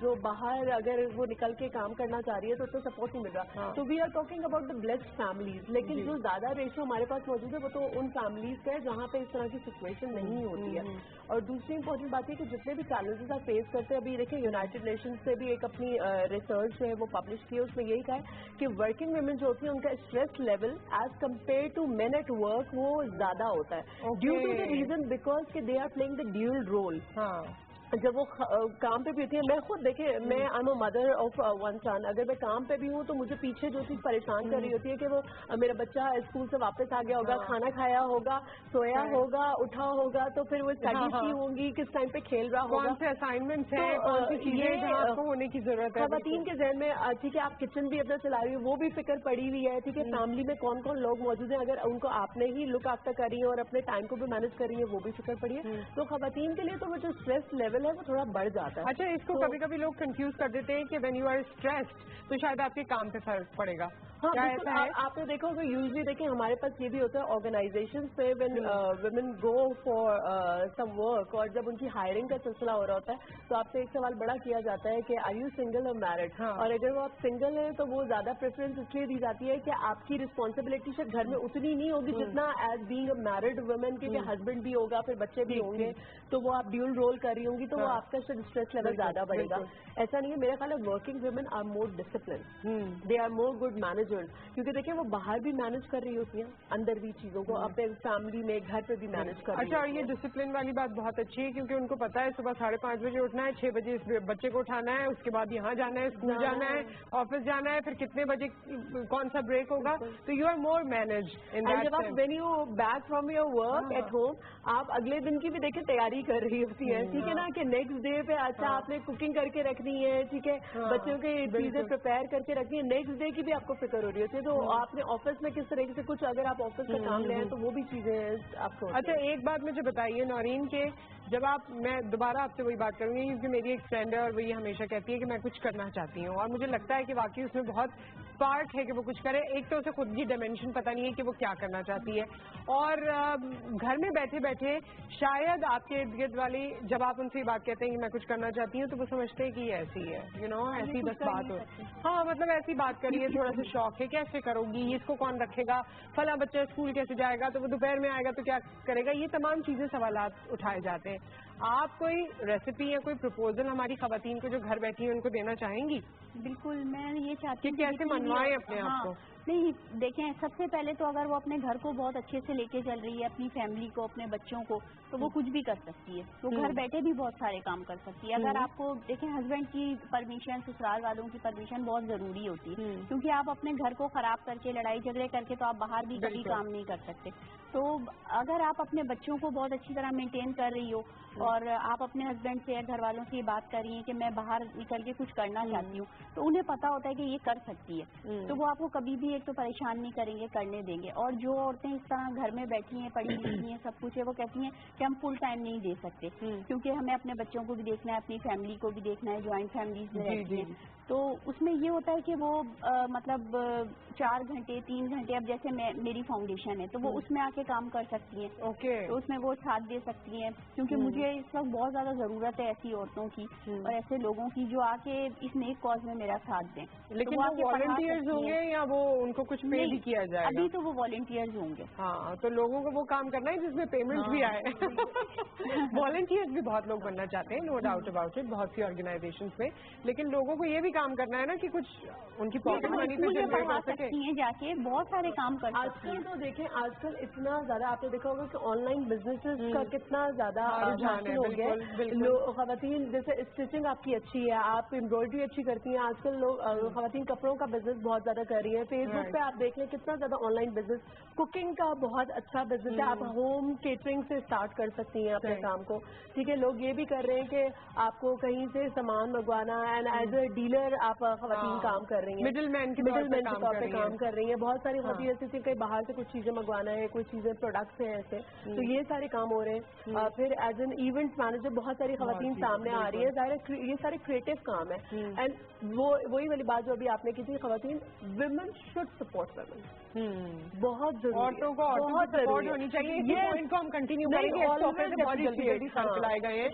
जो बाहर अगर वो निकल के काम करना चाह रही है तो उसको सपोर्ट नहीं मिल रहा। तो we are talking about the blessed families, लेकिन जो ज्यादा रेशियो हमारे पास मौजूद है वो तो उन फैमिलीज का है जहाँ पे इस तरह की सिचुएशन नहीं होती है। और दूसरी इंपॉर्टेंट बात है कि जितने भी चैलेंजेस आप फेस करते हैं, अभी देखिए यूनाइटेड नेशंस से भी एक अपनी रिसर्च है वो पब्लिश की है, उसमें यही कहा है कि वर्किंग वुमेन जो होती है उनका stress level as compare to men at work वो ज्यादा होता है, due to the reason because कि they are playing the dual role. जब वो काम पे भी होती है, मैं खुद देखिए मैं I am a mother of one son, अगर मैं काम पे भी हूँ तो मुझे पीछे जो चीज परेशान कर रही होती है कि वो मेरा बच्चा स्कूल से वापस आ गया होगा, खाना खाया होगा, सोया होगा, उठा होगा, तो फिर वो स्टडीज की होंगी, किस टाइम पे खेल रहा होगा, कौन से असाइनमेंट्स हैं, कौन सी चीजें जहाँ आपको होने की जरूरत है। खवातीन के ज़हन में ठीक है आप किचन भी अपना चला रही हो, वो भी फिक्र पड़ी हुई है, ठीक है, फैमिली में कौन कौन लोग मौजूद हैं, अगर उनको आपने ही लुक आफ्टर कर रही है और अपने टाइम को भी मैनेज कर रही है, वो भी फिक्र पड़ी है। तो खवातीन के लिए तो वो जो स्ट्रेस लेवल है वो थोड़ा बढ़ जाता है। अच्छा, इसको कभी कभी लोग कंफ्यूज कर देते हैं कि व्हेन यू आर स्ट्रेस्ड तो शायद आपके काम पे फर्क पड़ेगा। हाँ, आपने देखा होगा यूजली देखिए हमारे पास ये भी होता है ऑर्गेनाइजेशन पे when women go for some work, और जब उनकी हायरिंग का सिलसिला हो रहा होता है तो आपसे एक सवाल बड़ा किया जाता है कि आर यू सिंगल और मैरिड। और अगर वो आप सिंगल हैं तो वो ज्यादा प्रेफरेंस इसलिए दी जाती है कि आपकी रिस्पॉन्सिबिलिटी शायद घर में उतनी नहीं होगी जितना as being a married women, क्योंकि हस्बैंड भी होगा, फिर बच्चे भी होंगे, तो वो आप ड्यूल रोल कर रही होंगी, तो वो आपका स्ट्रेस लेवल ज्यादा बढ़ेगा। ऐसा नहीं है, मेरा ख्याल है working women are more discipline, they are more good managers, क्योंकि देखिए वो बाहर भी मैनेज कर रही होती हैं, अंदर भी चीजों को अपने फैमिली में घर पे भी मैनेज कर रही है। अच्छा, और ये डिसिप्लिन वाली बात बहुत अच्छी है क्योंकि उनको पता है सुबह 5:30 बजे उठना है, 6 बजे इस बच्चे को उठाना है, उसके बाद यहाँ जाना है, स्कूल जाना है, ऑफिस जाना है, फिर कितने बजे कौन सा ब्रेक होगा, तो you are more manage in that sense. When you back from your work at home, आप अगले दिन की भी देखिए तैयारी कर रही होती है, ठीक है ना, कि नेक्स्ट डे पे अच्छा आपने कुकिंग करके रखनी है, ठीक है, बच्चों की चीजें प्रिपेयर करके रखनी है, नेक्स्ट डे की भी आपको फिक्र हो रही होती है। तो आपने ऑफिस में किस तरीके से कुछ अगर आप ऑफिस का काम ले आए तो वो भी चीजें आपको। अच्छा, एक बात मुझे बताइए नौरीन के, जब आप, मैं दोबारा आपसे वही बात करूंगी क्योंकि मेरी एक फ्रेंड है और वो ये हमेशा कहती है कि मैं कुछ करना चाहती हूँ, और मुझे लगता है कि वाकई उसमें बहुत पार्ट है कि वो कुछ करे। एक तो उसे खुद की डायमेंशन पता नहीं है कि वो क्या करना चाहती है, और घर में बैठे बैठे शायद आपके इर्द गिर्द वाली जब आप उनसे बात कहते हैं कि मैं कुछ करना चाहती हूँ तो वो समझते हैं कि ये ऐसी है, यू नो, ऐसी बस बात हो। हाँ, मतलब ऐसी बात करिए, थोड़ा सा शौक है, कैसे करोगी, इसको कौन रखेगा, फला बच्चा स्कूल कैसे जाएगा, तो वो दोपहर में आएगा तो क्या करेगा, ये तमाम चीजें सवालात उठाए जाते हैं। आप कोई रेसिपी या कोई प्रपोजल हमारी खवातीन को जो घर बैठी है उनको देना चाहेंगी? बिल्कुल, मैं ये चाहती हूँ कि कैसे मनवाएं अपने आप को। नहीं, देखें, सबसे पहले तो अगर वो अपने घर को बहुत अच्छे से लेके चल रही है, अपनी फैमिली को, अपने बच्चों को, तो वो कुछ भी कर सकती है, वो घर बैठे भी बहुत सारे काम कर सकती है। अगर आपको देखें, हस्बैंड की परमिशन, ससुराल वालों की परमिशन बहुत जरूरी होती है, क्योंकि आप अपने घर को खराब करके, लड़ाई झगड़े करके तो आप बाहर भी कभी काम नहीं कर सकते। تو اگر آپ اپنے بچوں کو بہت اچھی طرح مینٹین کر رہی ہو اور آپ اپنے ہسبینڈ سے یا گھر والوں سے یہ بات کر رہی ہیں کہ میں باہر نکل کے کچھ کرنا چاہتی ہوں تو انہیں پتا ہوتا ہے کہ یہ کر سکتی ہے تو وہ آپ کو کبھی بھی ایک تو پریشان نہیں کریں گے, کرنے دیں گے. اور جو عورتیں اس طرح گھر میں بیٹھی ہیں, پڑھی لکھی ہیں, سب کچھ ہے, وہ کہتی ہیں کہ ہم فل ٹائم نہیں دے سکتے کیونکہ ہمیں اپنے بچوں کو بھی دیکھنا ہے, اپنی فیملی کو بھی دیکھنا ہے, جوائنٹ فیملیز میں رہتی ہیں. تو اس میں یہ ہوتا ہے کہ وہ مطلب 4 گھنٹے 3 گھنٹے, اب جیسے میری فاؤنڈیشن ہے تو وہ اس میں آ کے کام کر سکتی ہیں, تو اس میں وہ ساتھ دے سکتی ہیں کیونکہ مجھے اس وقت بہت زیادہ ضرورت ہے ایسی عورتوں کی اور ایسے لوگوں کی جو آ کے اس نیک کاز میں میرا ساتھ دیں. لیکن وہ والنٹیئرز ہوں گے یا وہ ان کو کچھ پے بھی کیا جائے گا؟ ابھی تو وہ والنٹیئرز ہوں گے. ہاں, تو لوگوں کو وہ کام کرنا ہے جس میں پیمنٹ بھی آئے. والنٹیئرز بھی بہت لوگ بننا چاہتے ہیں, نو ڈاؤٹ اباؤٹ اٹ, بہت سی آرگنائزیشنز میں, لیکن لوگوں کو یہ بھی کام کرنا ہے نا کہ کچھ ان کی پاکٹ منی سے جنریٹ ہو سکے. جا کے بہت سارے کام کر سکتی ہیں. تو دیکھیں آج کل اتنا زیادہ آپ نے دیکھا ہوگا کہ آن لائن بزنسز کا کتنا زیادہ رجحان ہو گیا ہے. خواتین جیسے اسٹیچنگ آپ کی اچھی ہے, آپ امبرائڈری اچھی کرتی ہیں, آج کل لوگ خواتین کپڑوں کا بزنس بہت زیادہ کر رہی ہیں. فیس بک پہ آپ دیکھ لیں کتنا زیادہ آن لائن بزنس, کوکنگ کا بہت اچھا بزنس ہے, آپ ہوم کیٹرنگ سے اسٹارٹ کر سکتی ہیں اپنے کام کو. ٹھیک ہے, لوگ یہ بھی کر رہے ہیں کہ آپ کو کہیں سے سامان منگوانا اینڈ ایز اے ڈیلر آپ خواتین کام کر رہی ہیں, مڈل مین کے طور پہ کام کر رہی ہیں. بہت ساری خواتین ایسی تھی کہ باہر سے کچھ چیزیں منگوانا ہے, کوئی چیزیں پروڈکٹس ہیں ایسے, تو یہ سارے کام ہو رہے ہیں. پھر ایز این ایونٹ مینیجر بہت ساری خواتین سامنے آ رہی ہے. ظاہر یہ سارے کریٹو کام ہے اینڈ وہی والی بات جو ابھی آپ نے کی تھی, خواتین ویمن شوڈ سپورٹ ویمن, بہت ضروری, عورتوں کو بہت سپورٹ ہونی چاہیے. یہ پوائنٹ کو ہم کنٹینیو کریں گے, بہت جلدی سرکل آئے گئے ہیں,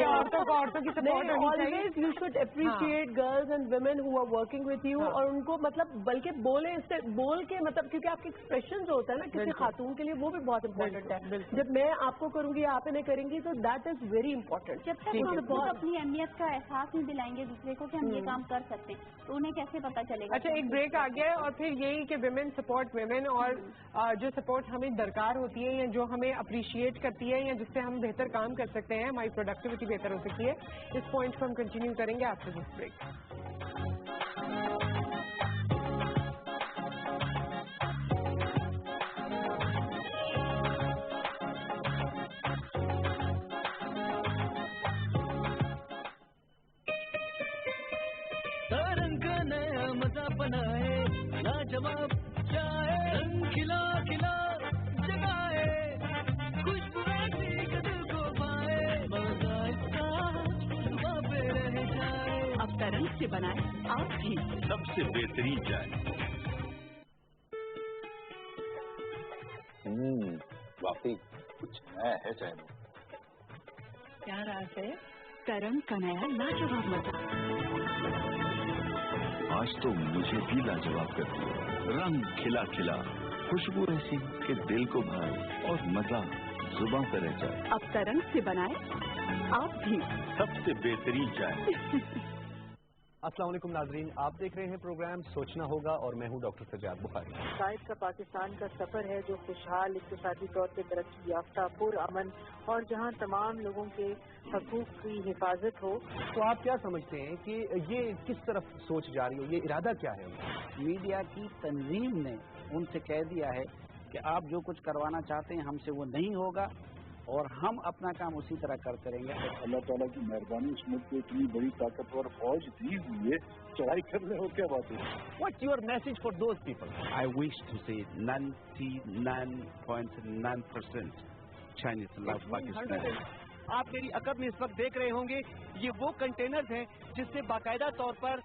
عورتوں کو عورتوں کی سپورٹ ہونی چاہیے. You should appreciate girls and women who are working with you, اور ان کو مطلب بلکہ بولیں, اس سے بول کے مطلب, کیونکہ آپ کے ایکسپریشن جو ہوتا ہے نا کسی خاتون کے لیے وہ بھی بہت امپورٹنٹ ہے. جب میں آپ کو کروں گی آپ انہیں کریں گی تو دیٹ از ویری امپورٹنٹ. جب تک ہم اپنی اہمیت کا احساس نہیں دلائیں گے دوسرے کو کہ ہم یہ کام کر سکتے ہیں تو انہیں کیسے پتا چلے گا. اچھا, ایک بریک آ گیا ہے اور پھر یہی کہ ویمن سپورٹ ویمن, اور جو سپورٹ ہمیں درکار ہوتی ہے یا جو ہمیں اپریشیٹ کرتی ہے یا جس سے ہم بہتر کام کر سکتے ہیں, ہماری پروڈکٹیوٹی بہتر ہو سکتی ہے, اس پوائنٹ کو ہم کنٹینیو کریں گے آفٹر دس بریک. बनाए लाजवाब चाहे रंग खिला खिला जगाए खुशबू ऐसी कि दिल को पाए मजा इसका पे रह जाए. अब तरंग से बनाए आप भी सबसे बेहतरीन चाय. वाकई कुछ नया है चाय में. क्या राज है? तरंग का नया लाजवाब मजा आज तो मुझे भी लाजवाब कर दिया. रंग खिला खिला, खुशबू ऐसी कि दिल को भाए और मजा जुबान पर रह जाए. अब तरंग से बनाए आप भी सबसे बेहतरीन चाय. अस्सलाम वालेकुम नाजरीन, आप देख रहे हैं प्रोग्राम सोचना होगा और मैं हूं डॉक्टर सज्जाद बुखारी. शायद का पाकिस्तान का सफर है जो खुशहाल, इक्तिसादी तौर पर तरक्की याफ्ता, पुरअमन और जहां तमाम लोगों के हकूक की हिफाजत हो. तो आप क्या समझते हैं कि ये किस तरफ सोच जा रही हो, ये इरादा क्या है? मीडिया की तंजीम ने उनसे कह दिया है कि आप जो कुछ करवाना चाहते हैं हमसे वो नहीं होगा और हम अपना काम उसी तरह करते रहेंगे. अल्लाह ताला की मेहरबानी, इस मुल्क को इतनी बड़ी ताकतवर फौज दी हुई है, चढ़ाई कर रहे हो क्या बात है? What's your message for those people? I wish to say 99.9% Chinese love Pakistan. آپ میری عقب میں اس وقت دیکھ رہے ہوں گے یہ وہ کنٹینرز ہیں جس سے باقاعدہ طور پر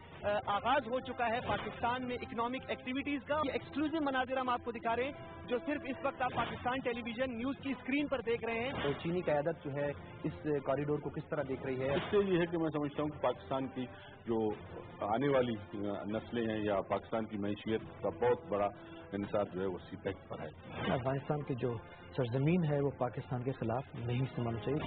آغاز ہو چکا ہے پاکستان میں اکنامک ایکٹیویٹیز کا. یہ ایکسکلوزیو مناظر ہم آپ کو دکھا رہے ہیں جو صرف اس وقت آپ پاکستان ٹیلی ویژن نیوز کی اسکرین پر دیکھ رہے ہیں. تو چینی قیادت جو ہے اس کوریڈور کو کس طرح دیکھ رہی ہے؟ اس سے یہ ہے کہ میں سمجھتا ہوں کہ پاکستان کی جو آنے والی نسلیں ہیں یا پاکستان کی معیشت کا بہت بڑا انحصار جو ہے وہ سی پیک پر ہے. افغانستان کی جو سرزمین ہے وہ پاکستان کے خلاف نہیں استعمال چاہیے.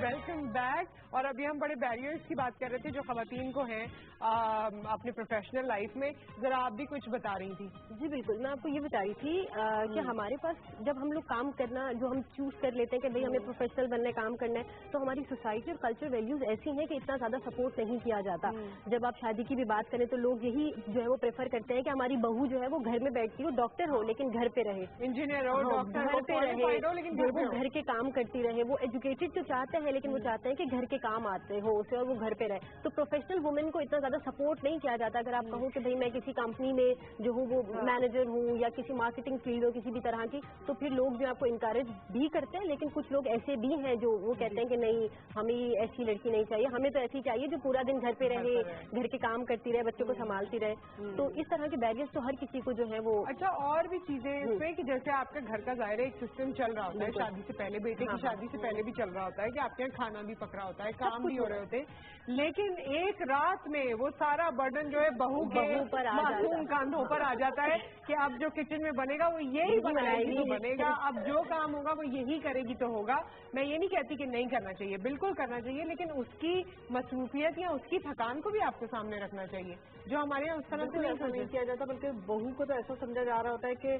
Welcome back. اور ابھی ہم بڑے بیریئرز کی بات کر رہے تھے جو خواتین کو ہیں اپنے پروفیشنل لائف میں. ذرا آپ بھی کچھ بتا رہی تھی. جی بالکل, میں آپ کو یہ بتا رہی تھی کہ ہمارے پاس جب ہم لوگ کام کرنا جو ہم چوز کر لیتے ہیں کہ بھائی ہمیں پروفیشنل بننا ہے, کام کرنا ہے, تو ہماری سوسائٹی اور کلچر ویلیوز ایسی ہیں کہ اتنا زیادہ سپورٹ نہیں کیا جاتا. جب آپ شادی کی بھی بات کریں تو لوگ یہی جو ہے وہ پریفر کرتے ہیں کہ ہماری بہو جو ہے وہ گھر میں بیٹھتی ہو, ڈاکٹر ہو لیکن گھر پہ رہے, انجینئر ہو, ڈاکٹر گھر پہ رہے, لیکن وہ گھر کے کام کرتی رہے. وہ ایجوکیٹڈ تو چاہتے ہیں لیکن وہ چاہتے ہیں کہ گھر کے کام آتے ہو اسے اور وہ گھر پہ رہے. تو پروفیشنل وومن کو اتنا زیادہ سپورٹ نہیں کیا جاتا. اگر آپ کہو کہ بھائی میں کسی کمپنی میں جو ہوں وہ مینیجر ہوں یا کسی مارکیٹنگ فیلڈ ہو کسی بھی طرح کی, تو پھر لوگ جو آپ کو انکریج بھی کرتے ہیں. لیکن کچھ لوگ ایسے بھی ہیں جو وہ کہتے ہیں کہ نہیں, ہمیں ایسی لڑکی نہیں چاہیے, ہمیں تو ایسی چاہیے جو پورا دن گھر پہ رہے, گھر کے کام کرتی رہے, بچوں کو سنبھالتی رہے. تو اس طرح کے بیریئرز تو ہر کسی کو جو ہے وہ. اچھا, اور بھی چیزیں اس میں کہ جیسے آپ کا گھر کا ظاہر ایک سسٹم چل رہا ہوتا ہے شادی سے پہلے, بیٹے کی شادی سے پہلے بھی چل رہا ہوتا ہے کہ آپ کے یہاں کھانا بھی پک رہا ہوتا ہے, کام بھی ہو رہے ہوتے ہیں, لیکن ایک رات میں وہ سارا برڈن جو ہے بہو کے معصوم کاندھوں پر آ جاتا ہے کہ اب جو کچن میں بنے گا وہ یہی بنائے گی تو بنے گا, اب جو کام ہوگا وہ یہی کرے گی تو ہوگا. میں یہ نہیں کہتی کہ نہیں کرنا چاہیے, بالکل کرنا چاہیے, لیکن اس کی مصروفیت یا اس کی تھکان کو بھی آپ کو سامنے رکھنا چاہیے جو ہمارے یہاں اس طرح سے نہیں کیا جاتا. بلکہ بہو کو تو ایسا سمجھا جا رہا ہوتا ہے کہ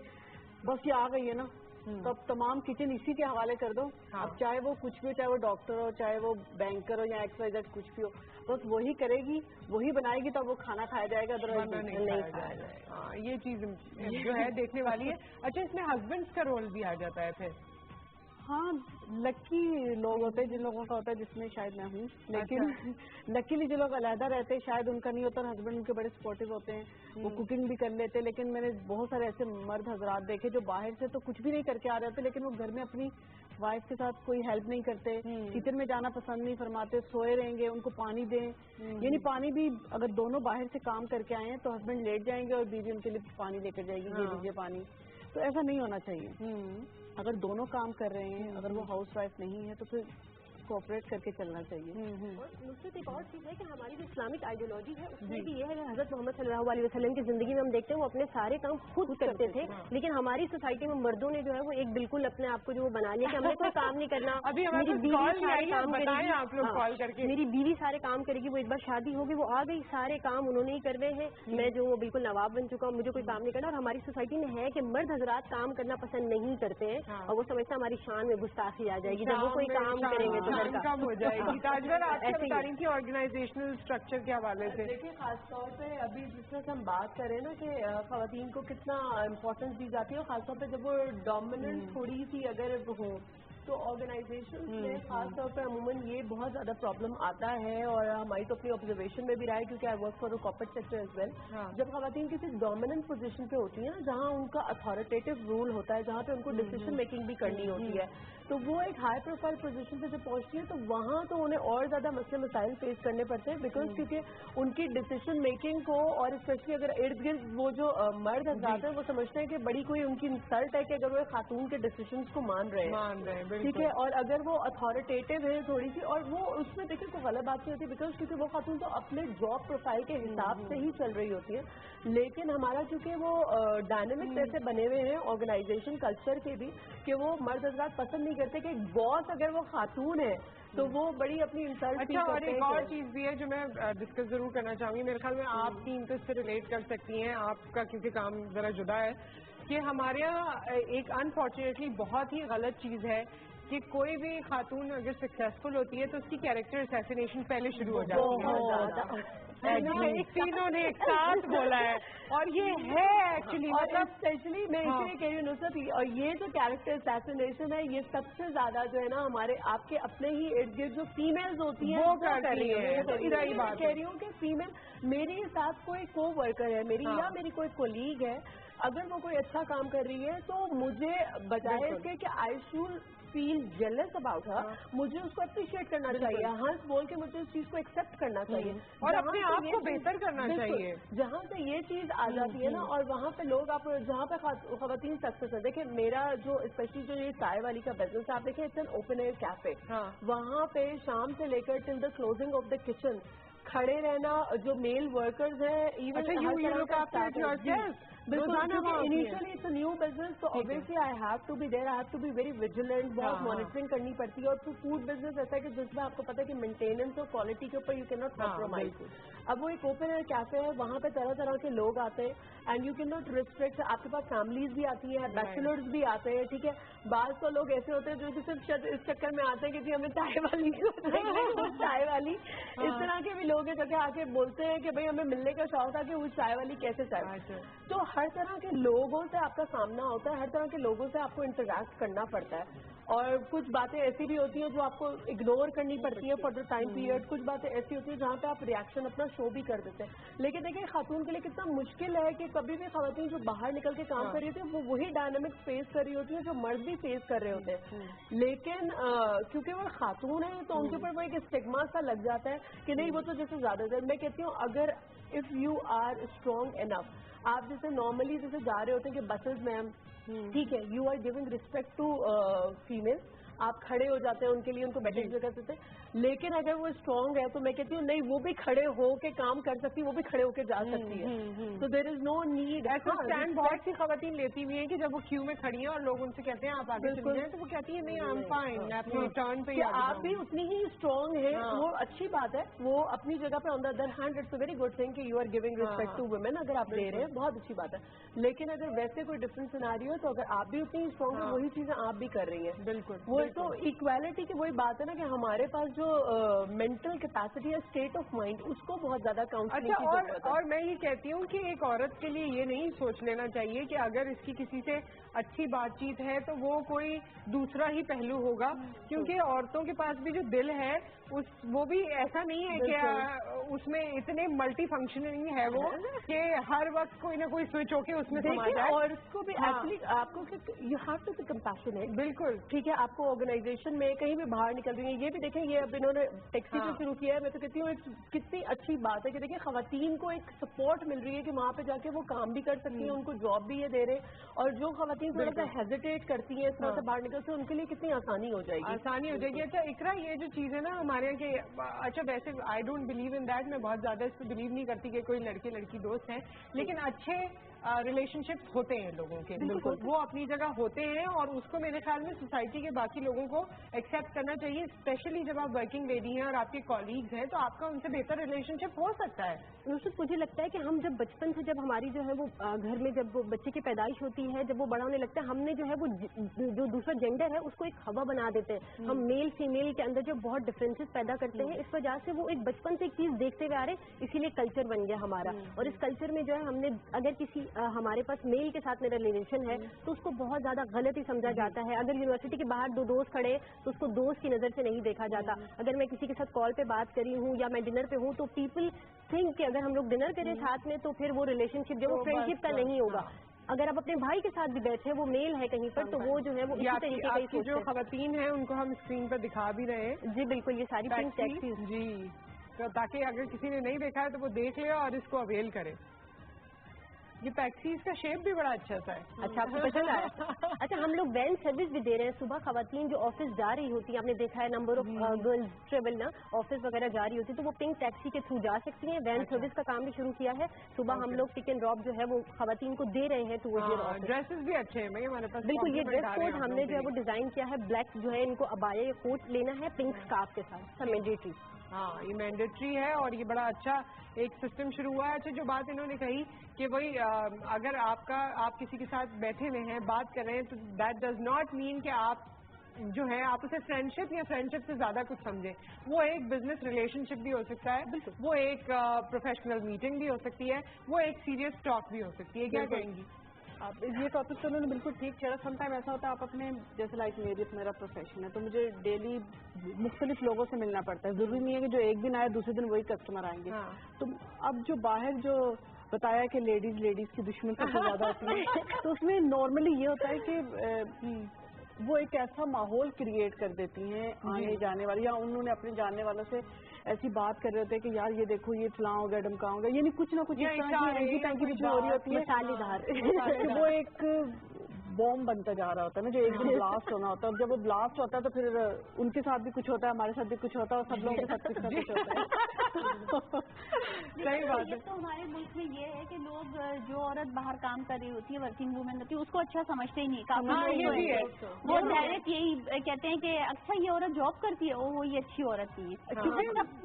بس یہ آ گئی ہے نا تو اب تمام کچن اسی کے حوالے کر دو. اب چاہے وہ کچھ بھی ہو, چاہے وہ ڈاکٹر ہو, چاہے وہ بینکر ہو یا ایکس وائی زیڈ کچھ بھی ہو, بس وہی کرے گی, وہی بنائے گی, تو وہ کھانا کھایا جائے گا, نہیں کھایا جائے گا. یہ چیز جو ہے دیکھنے والی ہے. اچھا, اس میں ہسبینڈس کا رول بھی آ جاتا ہے پھر. ہاں, لکی لوگ ہوتے ہیں جن لوگوں کا ہوتا ہے, جس میں شاید میں ہوں, لیکن لکیلی جو لوگ علیحدہ رہتے ہیں شاید ان کا نہیں ہوتا, اور ہسبینڈ ان کے بڑے سپورٹیو ہوتے ہیں, وہ کوکنگ بھی کر لیتے. لیکن میں نے بہت سارے ایسے مرد حضرات دیکھے جو باہر سے تو کچھ بھی نہیں کر کے آ رہے ہوتے, لیکن وہ گھر میں اپنی وائف کے ساتھ کوئی ہیلپ نہیں کرتے, کچن میں جانا پسند نہیں فرماتے, سوئے رہیں گے, ان کو پانی دیں. یعنی پانی بھی اگر دونوں باہر سے کام کر کے آئے ہیں تو ہسبینڈ لیٹ جائیں گے اور بیوی ان کے لیے پانی لے کر جائے گی, یہ لیجیے پانی. تو ایسا نہیں ہونا چاہیے. اگر دونوں کام کر رہے ہیں, اگر وہ ہاؤس وائف نہیں ہے تو پھر کوآپریٹ کر کے چلنا چاہیے. اور نصرت ایک اور چیز ہے کہ ہماری جو اسلامک آئیڈیالوجی ہے اس میں بھی یہ ہے کہ حضرت محمد صلی اللہ علیہ وسلم کی زندگی میں ہم دیکھتے ہیں وہ اپنے سارے کام خود کرتے تھے, لیکن ہماری سوسائٹی میں مردوں نے جو ہے وہ ایک بالکل اپنے آپ کو جو بنا لیا کہ ہمیں کوئی کام نہیں کرنا, میری بیوی سارے کام کرے گی, وہ ایک بار شادی ہوگی وہ آ گئی, سارے کام انہوں نے ہی کرنے ہیں, میں جو وہ بالکل نواب بن چکا ہوں, مجھے کوئی کام نہیں کرنا. اور ہماری سوسائٹی میں ہے کہ مرد حضرات کام کرنا پسند نہیں کرتے ہیں, اور وہ سمجھتا ہماری شان میں گستاخی آ جائے گی جب وہ کوئی کام کریں گے تو گھر کا ہو جائے گی. تاجور, آپ کیا بتا رہی تھی آرگنائزیشنل اسٹرکچر کے حوالے سے؟ دیکھیے, خاص طور پہ ابھی جس طرح سے ہم بات کریں نا کہ خواتین کو کتنا امپورٹنس دی جاتی ہے, اور خاص طور پہ جب وہ ڈومیننٹ تھوڑی سی اگر ہو تو آرگنائزیشن میں خاص طور پہ عموماً یہ بہت زیادہ پرابلم آتا ہے. اور ہماری تو اپنی آبزرویشن میں بھی رہا ہے, کیونکہ I work for the corporate sector as well. جب خواتین کسی ڈومیننٹ پوزیشن پہ ہوتی ہیں نا, جہاں ان کا اتھارٹیٹیو رول ہوتا ہے, جہاں پہ ان کو ڈیسیزن میکنگ بھی کرنی ہوتی ہے, تو وہ ایک ہائی پروفائل پوزیشن پہ جب پہنچتی ہے تو وہاں تو انہیں اور زیادہ مسئلے مسائل فیس کرنے پڑتے ہیں, بیکاز کیونکہ ان کی ڈیسیزن میکنگ کو, اور اسپیشلی اگر ارد گرد وہ جو مرد حضرات ہیں وہ سمجھتے ہیں کہ بڑی کوئی ان کی انسلٹ ہے کہ اگر وہ خاتون کے ڈیسیزنس کو مان رہے ہیں, ٹھیک ہے. اور اگر وہ اتھارٹیٹیو ہے تھوڑی سی, اور وہ اس میں دیکھیں کوئی غلط بات نہیں ہوتی, بیکاز کیونکہ وہ خاتون تو اپنے جاب پروفائل کے حساب سے ہی چل رہی ہوتی ہے. لیکن ہمارا چونکہ وہ ڈائنامکس ایسے بنے ہوئے ہیں آرگنائزیشن کلچر کے بھی کہ وہ مرد حضرات پسند نہیں کرتے کہ ایک باس اگر وہ خاتون ہے تو وہ بڑی اپنی انسلٹ. اچھا, اور ایک اور چیز بھی ہے جو میں ڈسکس ضرور کرنا چاہوں گی, میرے خیال میں آپ تین تو اس سے ریلیٹ کر سکتی ہیں, آپ کا کسی کام ذرا جدا ہے, کہ ہمارے یہاں ایک انفارچونیٹلی بہت ہی غلط چیز ہے کہ کوئی بھی خاتون اگر سکسیسفل ہوتی ہے تو اس کی کیریکٹر اسیسینیشن پہلے شروع ہو جاتی ہے. تینوں نے ایک ساتھ بولا ہے, اور یہ ہے ایکچولی, مطلب اسپیشلی میں اس لیے کہہ رہی ہوں نصرت, اور یہ جو کیریکٹر اسیسینیشن ہے یہ سب سے زیادہ جو ہے نا ہمارے آپ کے اپنے ہی ارد گرد جو فیمیلز ہوتی ہیں وہ کر رہی ہے. بات کہہ رہی ہوں کہ فیمیل میرے ساتھ کوئی کو ورکر ہے میری, یا میری کوئی کولیگ ہے, اگر وہ کوئی اچھا کام کر رہی ہے تو مجھے بجائے اس کے کہ I should feel jealous about her, مجھے اس کو اپریشیٹ کرنا چاہیے, ہنس بول کے مجھے اس چیز کو ایکسپٹ کرنا چاہیے, اور اپنے آپ کو بہتر کرنا چاہیے. جہاں سے یہ چیز آ جاتی ہے نا, اور وہاں پہ لوگ آپ جہاں پہ خواتین سکسیس ہے, دیکھیں میرا جو اسپیشلی جو یہ چائے والی کا بزنس آپ دیکھیں, it's an open air cafe, وہاں پہ شام سے لے کر till the closing of the kitchen کھڑے رہنا, جو میل ورکرز ہیں, even initially it's new business, तो obviously I have to be there, I have to be very vigilant, बहुत मॉनिटरिंग करनी पड़ती है। और फूड बिजनेस ऐसा है कि जिसमें आपको पता है कि मेंटेनेंस और क्वालिटी के ऊपर यू कैन नॉट कॉम्प्रोमाइज। अब वो एक ओपन एयर कैफे है, वहाँ पे तरह तरह के लोग आते हैं and you can not restrict. आपके पास फैमिलीज भी आती है, बैचलर्स भी आते हैं, ठीक है। बात तो लोग ऐसे होते हैं जो कि सिर्फ इस चक्कर में आते हैं कि हमें चाय वाली चाय वाली, इस तरह के भी लोग हैं जो कि आके बोलते हैं कि भाई हमें मिलने का शौक था कि वो चाय वाली कैसे चाय। तो हर तरह के लोगों से आपका सामना होता है, हर तरह के लोगों से आपको इंटरैक्ट करना पड़ता है। और कुछ बातें ऐसी भी होती हैं जो आपको इग्नोर करनी पड़ती है फॉर द टाइम पीरियड, कुछ बातें ऐसी होती है जहाँ पे आप रिएक्शन अपना शो भी कर देते हैं। लेकिन देखिए खातून के लिए कितना मुश्किल है कि कभी भी खवातीन जो बाहर निकल के काम कर रही होती है वो वही डायनामिक्स फेस कर रही होती है जो मर्द भी फेस कर रहे होते हैं। लेकिन क्योंकि वो खातून है तो उनके ऊपर वो एक स्टिग्मा सा लग जाता है कि नहीं वो तो जैसे ज्यादातर मैं कहती हूँ अगर if you are strong enough, आप जैसे नॉर्मली जैसे जा रहे होते हैं कि बसेस में ठीक है you are giving respect to female, आप खड़े हो जाते हैं उनके लिए, उनको बैठने की जगह देते हैं। लेकिन अगर वो स्ट्रांग है तो मैं कहती हूँ नहीं वो भी खड़े हो के काम कर सकती है, वो भी खड़े होके जा सकती है। तो देयर इज नो नीड। ऐसा स्टैंड बहुत सी खवातीन लेती हुई है कि जब वो क्यू में खड़ी है और लोग उनसे कहते हैं आप आगे चलिए जाएं तो वो कहती है नहीं आई एम फाइन, अपनी टर्न पे आप भी उतनी ही स्ट्रांग है, वो अच्छी बात है, वो अपनी जगह पे। On the other hand it's a very good thing कि you are giving respect to women, अगर आप दे रहे हैं बहुत अच्छी बात है। लेकिन अगर वैसे कोई डिफरेंट सिनेरियो है तो अगर आप भी उतनी स्ट्रांग है वही चीजें आप भी कर रही हैं। बिल्कुल वो तो इक्वालिटी की वही बात है ना कि हमारे पास जो मेंटल कैपेसिटी है, स्टेट ऑफ माइंड, उसको बहुत ज्यादा काउंसलिंग की जरूरत है। और मैं ये कहती हूँ कि एक औरत के लिए ये नहीं सोच लेना चाहिए कि अगर इसकी किसी से अच्छी बातचीत है तो वो कोई दूसरा ही पहलू होगा, क्योंकि औरतों के पास भी जो दिल है वो भी ऐसा नहीं है कि उसमें इतने मल्टी फंक्शनिंग है वो कि हर वक्त कोई ना कोई स्विच होके उसमें समा जाए। और उसको भी एक्चुअली आपको you have to be compassionate. बिल्कुल ठीक है, आपको ऑर्गेनाइजेशन में कहीं भी बाहर निकल रही है, ये भी देखें ये अब इन्होंने टैक्सी से शुरू किया है, मैं तो कहती हूँ कितनी अच्छी बात है कि देखिए खवातीन को एक सपोर्ट मिल रही है कि वहाँ पे जाके वो काम भी कर सकती हैं, उनको जॉब भी ये दे रहे हैं। और जो खवातीन थोड़ा सा हेजिटेट करती हैं इस तरह से बाहर निकलते हैं उनके लिए कितनी आसानी हो जाएगी। अच्छा इकरा ये जो चीज है ना हमारे यहाँ के, अच्छा वैसे I don't believe in that, मैं बहुत ज्यादा इस पर बिलीव नहीं करती कि कोई लड़के लड़की दोस्त हैं, लेकिन अच्छे रिलेशनशिप्स होते हैं लोगों के, बिल्कुल वो अपनी जगह होते हैं और उसको मेरे ख्याल में सोसाइटी के बाकी लोगों को एक्सेप्ट करना चाहिए, स्पेशली जब आप वर्किंग लेडी हैं और आपके कॉलीग्स हैं तो आपका उनसे बेहतर रिलेशनशिप हो सकता है। नुसरत मुझे लगता है कि हम जब बचपन से जब हमारी जो है वो घर में जब वो बच्चे की पैदाइश होती है, जब वो बड़ा होने लगता है, हमने जो है वो जो दूसरा जेंडर है उसको एक हवा बना देते हैं। हम मेल फीमेल के अंदर जो बहुत डिफरेंसेस पैदा करते हैं, इस वजह से वो एक बचपन से एक चीज देखते हुए आ रहे, इसीलिए कल्चर बन गया हमारा। और इस कल्चर में जो है हमने अगर किसी हमारे पास मेल के साथ मेरा रिलेशन है तो उसको बहुत ज्यादा गलत ही समझा जाता है। अगर यूनिवर्सिटी के बाहर दो दोस्त खड़े तो उसको दोस्त की नजर से नहीं देखा जाता। अगर मैं किसी के साथ कॉल पे बात करी हूँ या मैं डिनर पे हूँ तो पीपल थिंक कि अगर हम लोग डिनर करें साथ में तो फिर वो रिलेशनशिप जो वो फ्रेंडशिप का नहीं होगा। अगर आप अपने भाई के साथ भी बैठे वो मेल है कहीं पर तो वो जो है वो इसी तरीके का जो खवातीन है उनको हम स्क्रीन पर दिखा भी रहे हैं। जी बिल्कुल, ये सारी पिंक टैक्सी जी, तो ताकि अगर किसी ने नहीं देखा है तो वो देख ले और इसको अवेल करे। ये टैक्सीज का शेप भी बड़ा अच्छा सा है। अच्छा, आपको पसंद आया? अच्छा, हम लोग वैन सर्विस भी दे रहे हैं। सुबह खवातीन जो ऑफिस जा रही होती है, आपने देखा है नंबर ऑफ गर्ल्स ट्रेवल ना ऑफिस वगैरह जा रही होती है तो वो पिंक टैक्सी के थ्रू जा सकती हैं। वैन सर्विस का काम भी शुरू किया है। सुबह हम लोग टिक एंड ड्रॉप जो है वो खवातीन को दे रहे हैं टू ऑफिस। ड्रेसेस भी अच्छे हैं हमारे पास। बिल्कुल, ये ड्रेस कोड हमने जो है वो डिजाइन किया है। ब्लैक जो है इनको अबाया या कोट लेना है पिंक स्कार्फ के साथ, मैंडेटरी। हाँ, ये मैंडेटरी है और ये बड़ा अच्छा एक सिस्टम शुरू हुआ है। अच्छा, जो बात इन्होंने कही कि भाई अगर आप किसी के साथ बैठे हुए हैं बात कर रहे हैं तो दैट डज नॉट मीन कि आप जो है आप उसे फ्रेंडशिप या फ्रेंडशिप से ज्यादा कुछ समझे। वो एक बिजनेस रिलेशनशिप भी हो सकता है, वो एक प्रोफेशनल मीटिंग भी हो सकती है, वो एक सीरियस टॉक भी हो सकती है। क्या कहेंगी आप? ये टॉपिक तो उन्होंने बिल्कुल ठीक किया। समटाइम ऐसा होता है आप अपने जैसे लाइक मेरा प्रोफेशन है तो मुझे डेली मुख्तलिफ लोगों से मिलना पड़ता है। जरूरी नहीं है कि जो एक दिन आए दूसरे दिन वही कस्टमर आएंगे। तो अब जो बाहर जो बताया कि लेडीज की दुश्मन सबसे ज्यादा होती है तो उसमें नॉर्मली ये होता है कि वो एक ऐसा माहौल क्रिएट कर देती हैं आने जाने वाले, या उन्होंने अपने जानने वालों से ऐसी बात कर रहे होते हैं कि यार ये देखो ये फलां होगा डमका होगा, यानी कुछ ना कुछ इस तरह की हो रही होती है। वो एक बॉम्ब बनता जा रहा होता है ना, जो एक दिन ब्लास्ट होना होता है, और जब वो ब्लास्ट होता है तो फिर उनके साथ भी कुछ होता है, हमारे साथ भी कुछ होता है, और सब लोगों के साथ कुछ ना कुछ होता है। सही बात है। तो हमारे मुल्क में ये है कि लोग, जो औरत बाहर काम कर रही होती है, वर्किंग वुमेन होती है, उसको अच्छा समझते ही नहीं। वो डायरेक्ट यही कहते हैं कि अच्छा ये औरत जॉब करती है, वो ये अच्छी औरत नहीं है।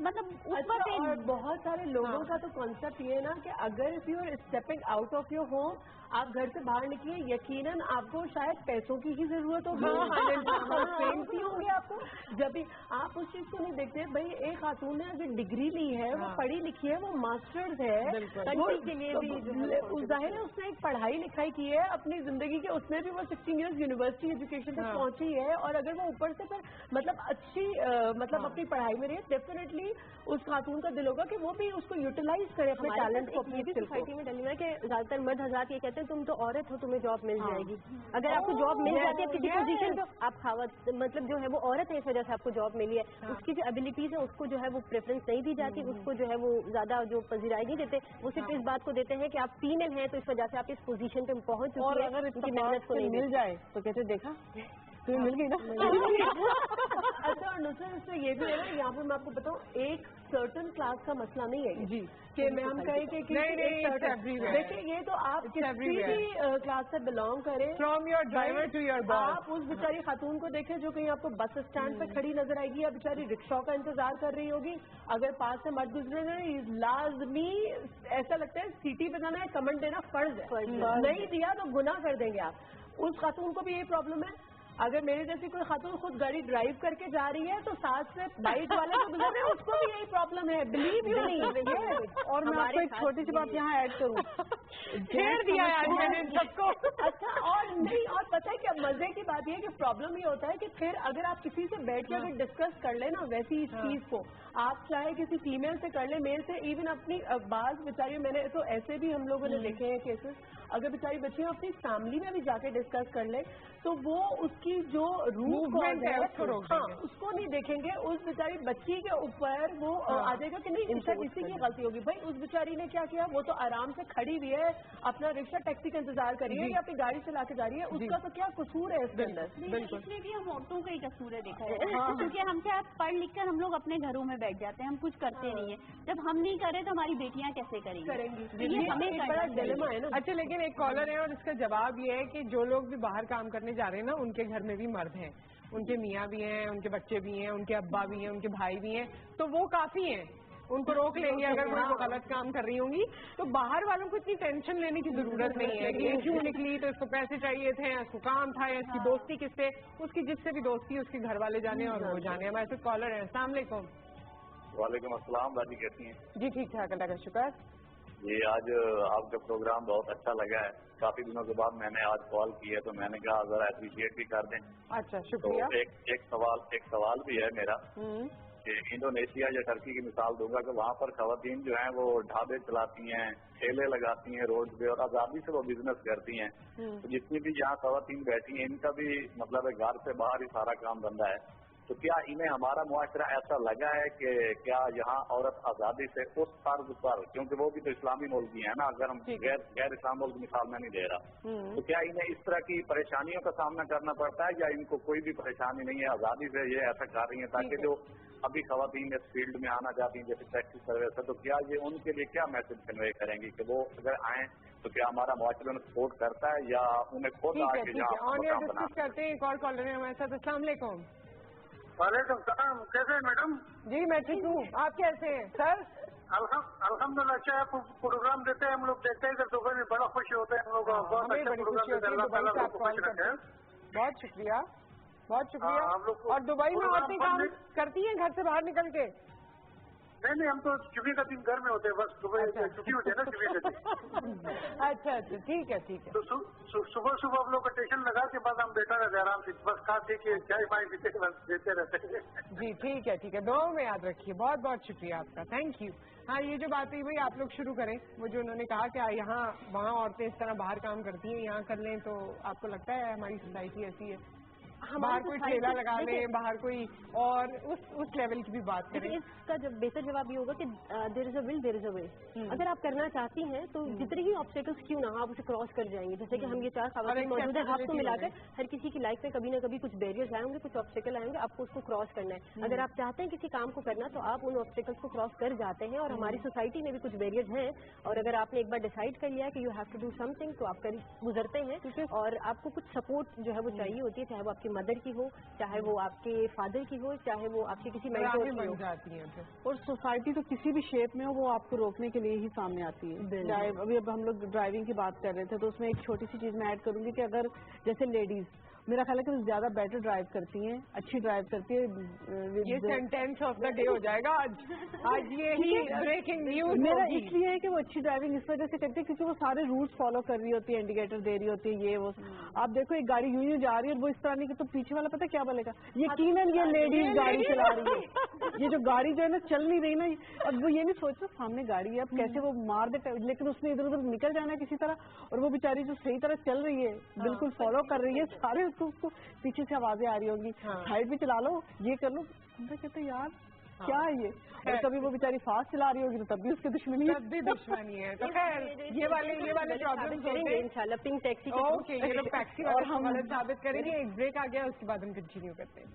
मतलब बहुत सारे लोगों का तो कॉन्सेप्ट ये है ना कि अगर if you are stepping out of your home, आप घर से बाहर निकलिए, यकीनन आपको शायद पैसों की ही जरूरत होगी, ही होंगे आपको, जब भी आप उस चीज को नहीं देखते। भाई एक खातून ने अगर डिग्री ली है, वो पढ़ी लिखी है, वो मास्टर्स है, के लिए भी जाहिर है उसने एक पढ़ाई लिखाई की है अपनी जिंदगी के, उसने भी वो 16 इयर्स यूनिवर्सिटी एजुकेशन तक पहुंची है, और अगर वो ऊपर से फिर मतलब अच्छी मतलब अपनी पढ़ाई में रहे, डेफिनेटली उस खातून का दिल होगा कि वो भी उसको यूटिलाइज करे अपने टैलेंट को, अपनी सोसाइटी में डली है कि ज्यादातर मर्द हज़रात ये कहते हैं तुम तो औरत हो, तुम्हें जॉब मिल जाएगी। अगर आपको जॉब मिल जाती है किसी पोजीशन पे, आप खावत मतलब जो है वो औरत है, इस वजह से आपको जॉब मिली है, उसकी जो एबिलिटीज है उसको जो है वो प्रेफरेंस नहीं दी जाती, उसको जो है वो ज्यादा जो पजीराई नहीं देते, वो सिर्फ इस बात को देते हैं कि आप फीमेल हैं तो इस वजह से आप इस पोजीशन पे पहुंच चुकी है, और अगर इनकी मेहनत को नहीं मिल जाए तो कहते देखा तुम्हें मिल गई ना। अच्छा, और नुसरत इसमें ये भी है ना, यहाँ पर मैं आपको बताऊँ, एक सर्टन क्लास का मसला नहीं है जी, कि मैं हम कहें कि देखिए ये तो आप किसी भी क्लास से बिलोंग करें, from your driver to your boss. आप उस बेचारी खातून को देखें जो कहीं आपको बस स्टैंड पे खड़ी नजर आएगी, या बेचारी रिक्शा का इंतजार कर रही होगी, अगर पास से मत गुजरे, लाजमी ऐसा लगता है सीटी बजाना है, कमेंट देना फर्ज है, नहीं दिया तो गुनाह कर देंगे आप। उस खातून को भी यही प्रॉब्लम है। अगर मेरे जैसी कोई खातून खुद गाड़ी ड्राइव करके जा रही है तो साथ से बाइक वाले जो गुजर रहे हैं उसको भी यही प्रॉब्लम है, बिलीव यू नहीं। और मैं आपको एक छोटी सी बात यहाँ ऐड करूँ, छेड़ दिया है आज मैंने सबको। अच्छा, और नहीं, और पता है क्या मजे की बात ये है कि प्रॉब्लम ये होता है कि फिर अगर आप किसी से बैठ के अगर डिस्कस कर ले ना वैसी इस चीज को, आप चाहे किसी फीमेल से कर ले, मेल से, इवन अपनी बात बेचारी, मैंने तो ऐसे भी हम लोगों ने देखे हैं केसेस, अगर बेचारी बच्चियां अपनी फैमिली में भी जाके डिस्कस कर ले तो वो उसकी जो रूट कॉज है उसको नहीं देखेंगे, उस बेचारी बच्ची के ऊपर वो आ जाएगा कि नहीं इनसे किसी की गलती होगी। भाई उस बेचारी ने क्या किया, वो तो आराम से खड़ी हुई है, अपना रिक्शा टैक्सी का इंतजार कर रही है या अपनी गाड़ी चला के जा रही है, उसका तो क्या कसूर है इसके अंदर। इसमें भी हम औरतों का ही कसूर है देखा है, क्योंकि हम क्या पढ़ लिख कर हम लोग अपने घरों में बैठ जाते हैं, हम कुछ करते नहीं है। जब हम नहीं करें तो हमारी बेटियां कैसे करेंगी, ये हमें बड़ा डिलेमा है ना। अच्छा, लेकिन एक कॉलर है और इसका जवाब ये है कि जो लोग भी बाहर काम करने जा रहे हैं ना, उनके घर में भी मर्द हैं, उनके मियाँ भी हैं, उनके बच्चे भी हैं, उनके अब्बा भी हैं, उनके भाई भी हैं, तो वो काफी हैं, उनको रोक लेंगे अगर वो गलत काम कर रही होंगी। तो बाहर वालों को इतनी टेंशन लेने की जरूरत नहीं है कि ये क्यों निकली, तो इसको पैसे चाहिए थे, इसको काम था, या इसकी दोस्ती किससे, उसकी जिससे भी दोस्ती उसके घर वाले जाने और वो जाने। हमारे साथ कॉलर है। अस्सलाम वालेकुम। वालेकुम अस्सलाम। दादी कैसी हैं? जी ठीक ठाक, अल्लाह का शुक्र। जी आज आपका प्रोग्राम बहुत अच्छा लगा है, काफी दिनों के बाद मैंने आज कॉल की है तो मैंने कहा जरा अप्रिशिएट भी कर दें। अच्छा शुक्रिया। तो एक सवाल भी है मेरा कि इंडोनेशिया या टर्की की मिसाल दूंगा कि वहाँ पर खवातीन जो हैं वो ढाबे चलाती हैं, ठेले लगाती हैं रोड पे और आजादी से वो बिजनेस करती हैं। तो जितनी भी यहाँ खवातीन बैठी हैं इनका भी मतलब घर से बाहर ही सारा काम धंधा है, तो क्या इन्हें हमारा मुआशरा ऐसा लगा है कि क्या यहाँ औरत आजादी से उस फर्ज पर, क्योंकि वो भी तो इस्लामी मुल्क ही है ना, अगर हम गैर इस्लाम मुल्क मिसाल में नहीं दे रहा, तो क्या इन्हें इस तरह की परेशानियों का सामना करना पड़ता है या इनको कोई भी परेशानी नहीं है, आजादी से ये ऐसा कर रही है ताकि जो अभी खवातीन इस फील्ड में आना चाहती हैं जैसे टैक्सी सर्विस है, तो क्या ये उनके लिए क्या मैसेज कन्वे करेंगे कि वो अगर आए तो क्या हमारा मुआशरा उन्हें सपोर्ट करता है या उन्हें खुद आके डिस्कस करते हैं। एक और कॉलर है हमारे साथ। अस्सलाम वालेकुम। वालेकुम सलाम। कैसे हैं मैडम? जी मैं ठीक हूँ, आप कैसे हैं सर? अल्हम्दुलिल्लाह। अच्छा आप प्रोग्राम देते हैं, हम लोग देखते हैं इधर दुबई में, बड़ा खुशी होता है हम लोग, बहुत अच्छा प्रोग्राम देते हैं। बहुत शुक्रिया, बहुत शुक्रिया। और दुबई में औरतें काम करती हैं घर से बाहर निकल के? नहीं, हम तो जुमे का दिन घर में होते हैं, बस सुबह छुट्टी होती है ना जुमे के दिन। अच्छा अच्छा, ठीक है ठीक है। तो सुबह सुबह हम लोग का स्टेशन लगा के बाद हम बैठा रहते आराम से, बस खाते के चाय पानी पीते बस देते रहते हैं। जी ठीक है ठीक है, दुआओं में याद रखिए। बहुत बहुत शुक्रिया आपका, थैंक यू। हाँ ये जो बात हुई भाई आप लोग शुरू करें, वो जो उन्होंने कहा कि यहाँ वहाँ औरतें इस तरह बाहर काम करती हैं, यहाँ कर लें, तो आपको लगता है हमारी सोसाइटी ऐसी है? बाहर कोई ठेला लगा लें, बाहर कोई और उस लेवल की भी बात करें। इसका जब बेहतर जवाब ये होगा कि there is a will there is a way. अगर आप करना चाहती हैं तो जितने ही ऑब्स्टेकल्स क्यों ना आप उसे क्रॉस कर जाएंगे। जैसे कि हम ये 4 खवातीन मौजूद है, आपको मिलाकर हर किसी की लाइफ में कभी ना कभी कुछ बैरियर्स आए होंगे, कुछ ऑब्स्टेकल आएंगे, आपको उसको क्रॉस करना है। अगर आप चाहते हैं किसी काम को करना तो आप उन ऑब्स्टेकल्स को क्रॉस कर जाते हैं। और हमारी सोसाइटी में भी कुछ बैरियर्स हैं, और अगर आपने एक बार डिसाइड कर लिया कि you have to do something तो आप गुजरते हैं। और आपको कुछ सपोर्ट जो है वो चाहिए होती है, चाहे वो आपकी मदर की हो, चाहे वो आपके फादर की हो, चाहे वो आपके किसी मेंटोर की हो। और सोसाइटी तो किसी भी शेप में हो वो आपको रोकने के लिए ही सामने आती है। चाहे अभी अब हम लोग ड्राइविंग की बात कर रहे थे तो उसमें एक छोटी सी चीज मैं ऐड करूंगी कि अगर जैसे लेडीज मेरा ख्याल है कि वो ज्यादा बेटर ड्राइव करती हैं, अच्छी ड्राइव करती है। ये सेंटेंस ऑफ द डे हो जाएगा आज ये ही ब्रेकिंग न्यूज। मेरा इसलिए है कि वो अच्छी ड्राइविंग इस वजह से करती है क्योंकि वो सारे रूल्स फॉलो कर रही होती है, इंडिकेटर दे रही होती है, ये वो। आप देखो एक गाड़ी यूं जा रही है और वो इस तरह नहीं कि तो पीछे वाला पता क्या बोलेगा, यकीनन ये लेडीज गाड़ी चला रही है। ये जो गाड़ी जो है ना चल नहीं रही ना, अब वो ये नहीं सोच रहा सामने गाड़ी है अब कैसे वो मार दे, लेकिन उसने इधर उधर निकल जाना है किसी तरह, और वो बेचारी जो सही तरह चल रही है बिल्कुल फॉलो कर रही है सारे, उसको पीछे से आवाजें आ रही होंगी, साइड भी चला लो, ये कर लो। हम कहते यार क्या है ये, और कभी वो बेचारी फास्ट चला रही होगी तो तब भी उसकी दुश्मनी है। तो खैर ये वाले प्रॉब्लम करेंगे इंशाल्लाह पिंक टैक्सी के। ओके, ये लोग टैक्सी और हम साबित करेंगे। एक ब्रेक आ गया, उसके बाद हम कंटिन्यू करते हैं।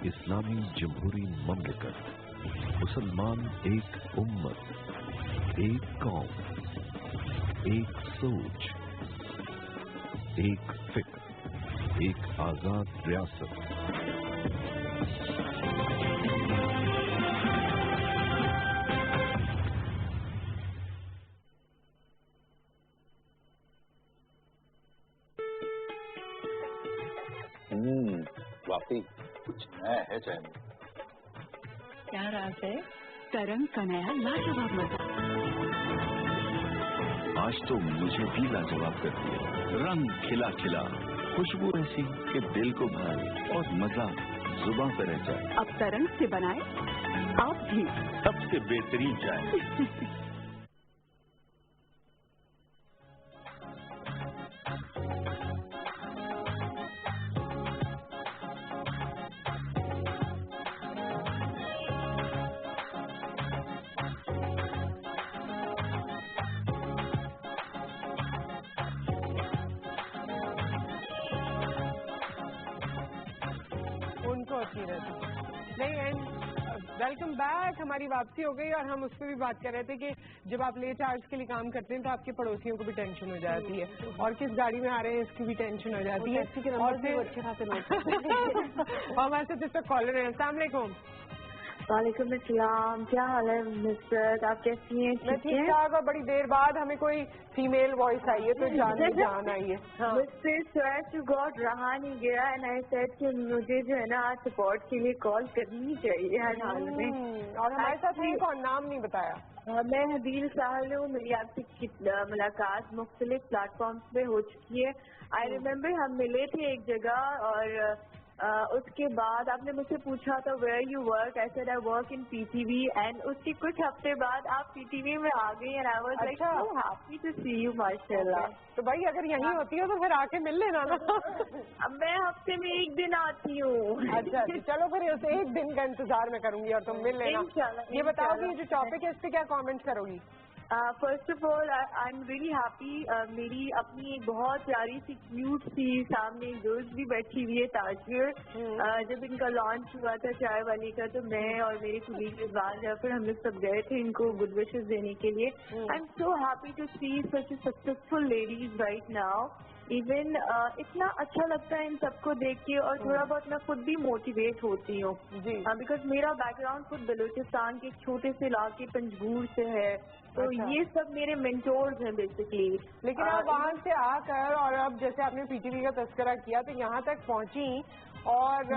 इस्लामी जमहूरी ममलिकत, मुसलमान एक उम्मत, एक कौम, एक सोच, एक फिक्र, एक आजाद रियासत। वाकई कुछ नया है चाय में। क्या राज है? तरंग का नया लाजवाब मजा। आज तो मुझे भी लाजवाब कर दिया। रंग खिला खिला, खुशबू ऐसी कि दिल को भाए और मजा जुबां पर रह जाए। अब तरंग से बनाए आप भी सबसे बेहतरीन चाय। नहीं, एंड वेलकम बैक। हमारी वापसी हो गई और हम उस पर भी बात कर रहे थे कि जब आप ले चार्ज के लिए काम करते हैं तो आपके पड़ोसियों को भी टेंशन हो जाती है, और किस गाड़ी में आ रहे हैं इसकी भी टेंशन हो जाती है। और फिर अच्छे खासे हमारे साथ जिस कॉलर है। अस्सलाम वालेकुम। वालेकुम अस्सलाम, क्या हाल है मिस्टर, आप कैसी हैं? ठीक ठाक। और बड़ी देर बाद हमें कोई फीमेल वॉइस आई है तो जान आई है। मुझसे स्वेयर टू गॉड रहा नहीं गया, एंड आई सेड कि मुझे जो है ना आज सपोर्ट के लिए कॉल करनी चाहिए हर हाल में। और हमारे साथ नहीं, कौन नाम नहीं बताया। मैं हदील साहल हूँ। मेरी आपसे मुलाकात मुख्तलिफ प्लेटफॉर्म्स पे हो चुकी है। आई रिमेम्बर हम मिले थे एक जगह, और उसके बाद आपने मुझसे पूछा था where you work, I said I work in PTV, and उसके कुछ हफ्ते बाद आप पीटीवी में आ गई, and I was like so happy to see you माशाल्लाह। तो भाई अगर यहीं होती हो तो फिर आके मिल लेना ना। अब मैं हफ्ते में एक दिन आती हूँ। अच्छा चलो फिर उसे एक दिन का इंतजार मैं करूंगी और तुम मिल लेना। ये बताओ कि जो टॉपिक है इस पे क्या कॉमेंट करोगी? First of all I am very happy. मेरी अपनी एक बहुत प्यारी सी क्यूट सी सामने गर्ल्स भी बैठी हुई है ताजवीर। जब इनका लॉन्च हुआ था चाय वाली का तो मैं और मेरे कुलीग इकबाल जाफर हम लोग सब गए थे इनको गुड विशेस देने के लिए। I am so happy to see such a successful ladies right now. Even इतना अच्छा लगता है इन सबको देख के, और थोड़ा बहुत मैं खुद भी मोटिवेट होती हूँ बिकॉज मेरा बैकग्राउंड खुद बलूचिस्तान के एक छोटे से इलाके पंजगूर से है। तो ये सब मेरे मेंटोर्स हैं बेसिकली। लेकिन आप वहाँ से आकर और अब जैसे आपने पीटीवी का तस्करा किया तो यहाँ तक पहुँची और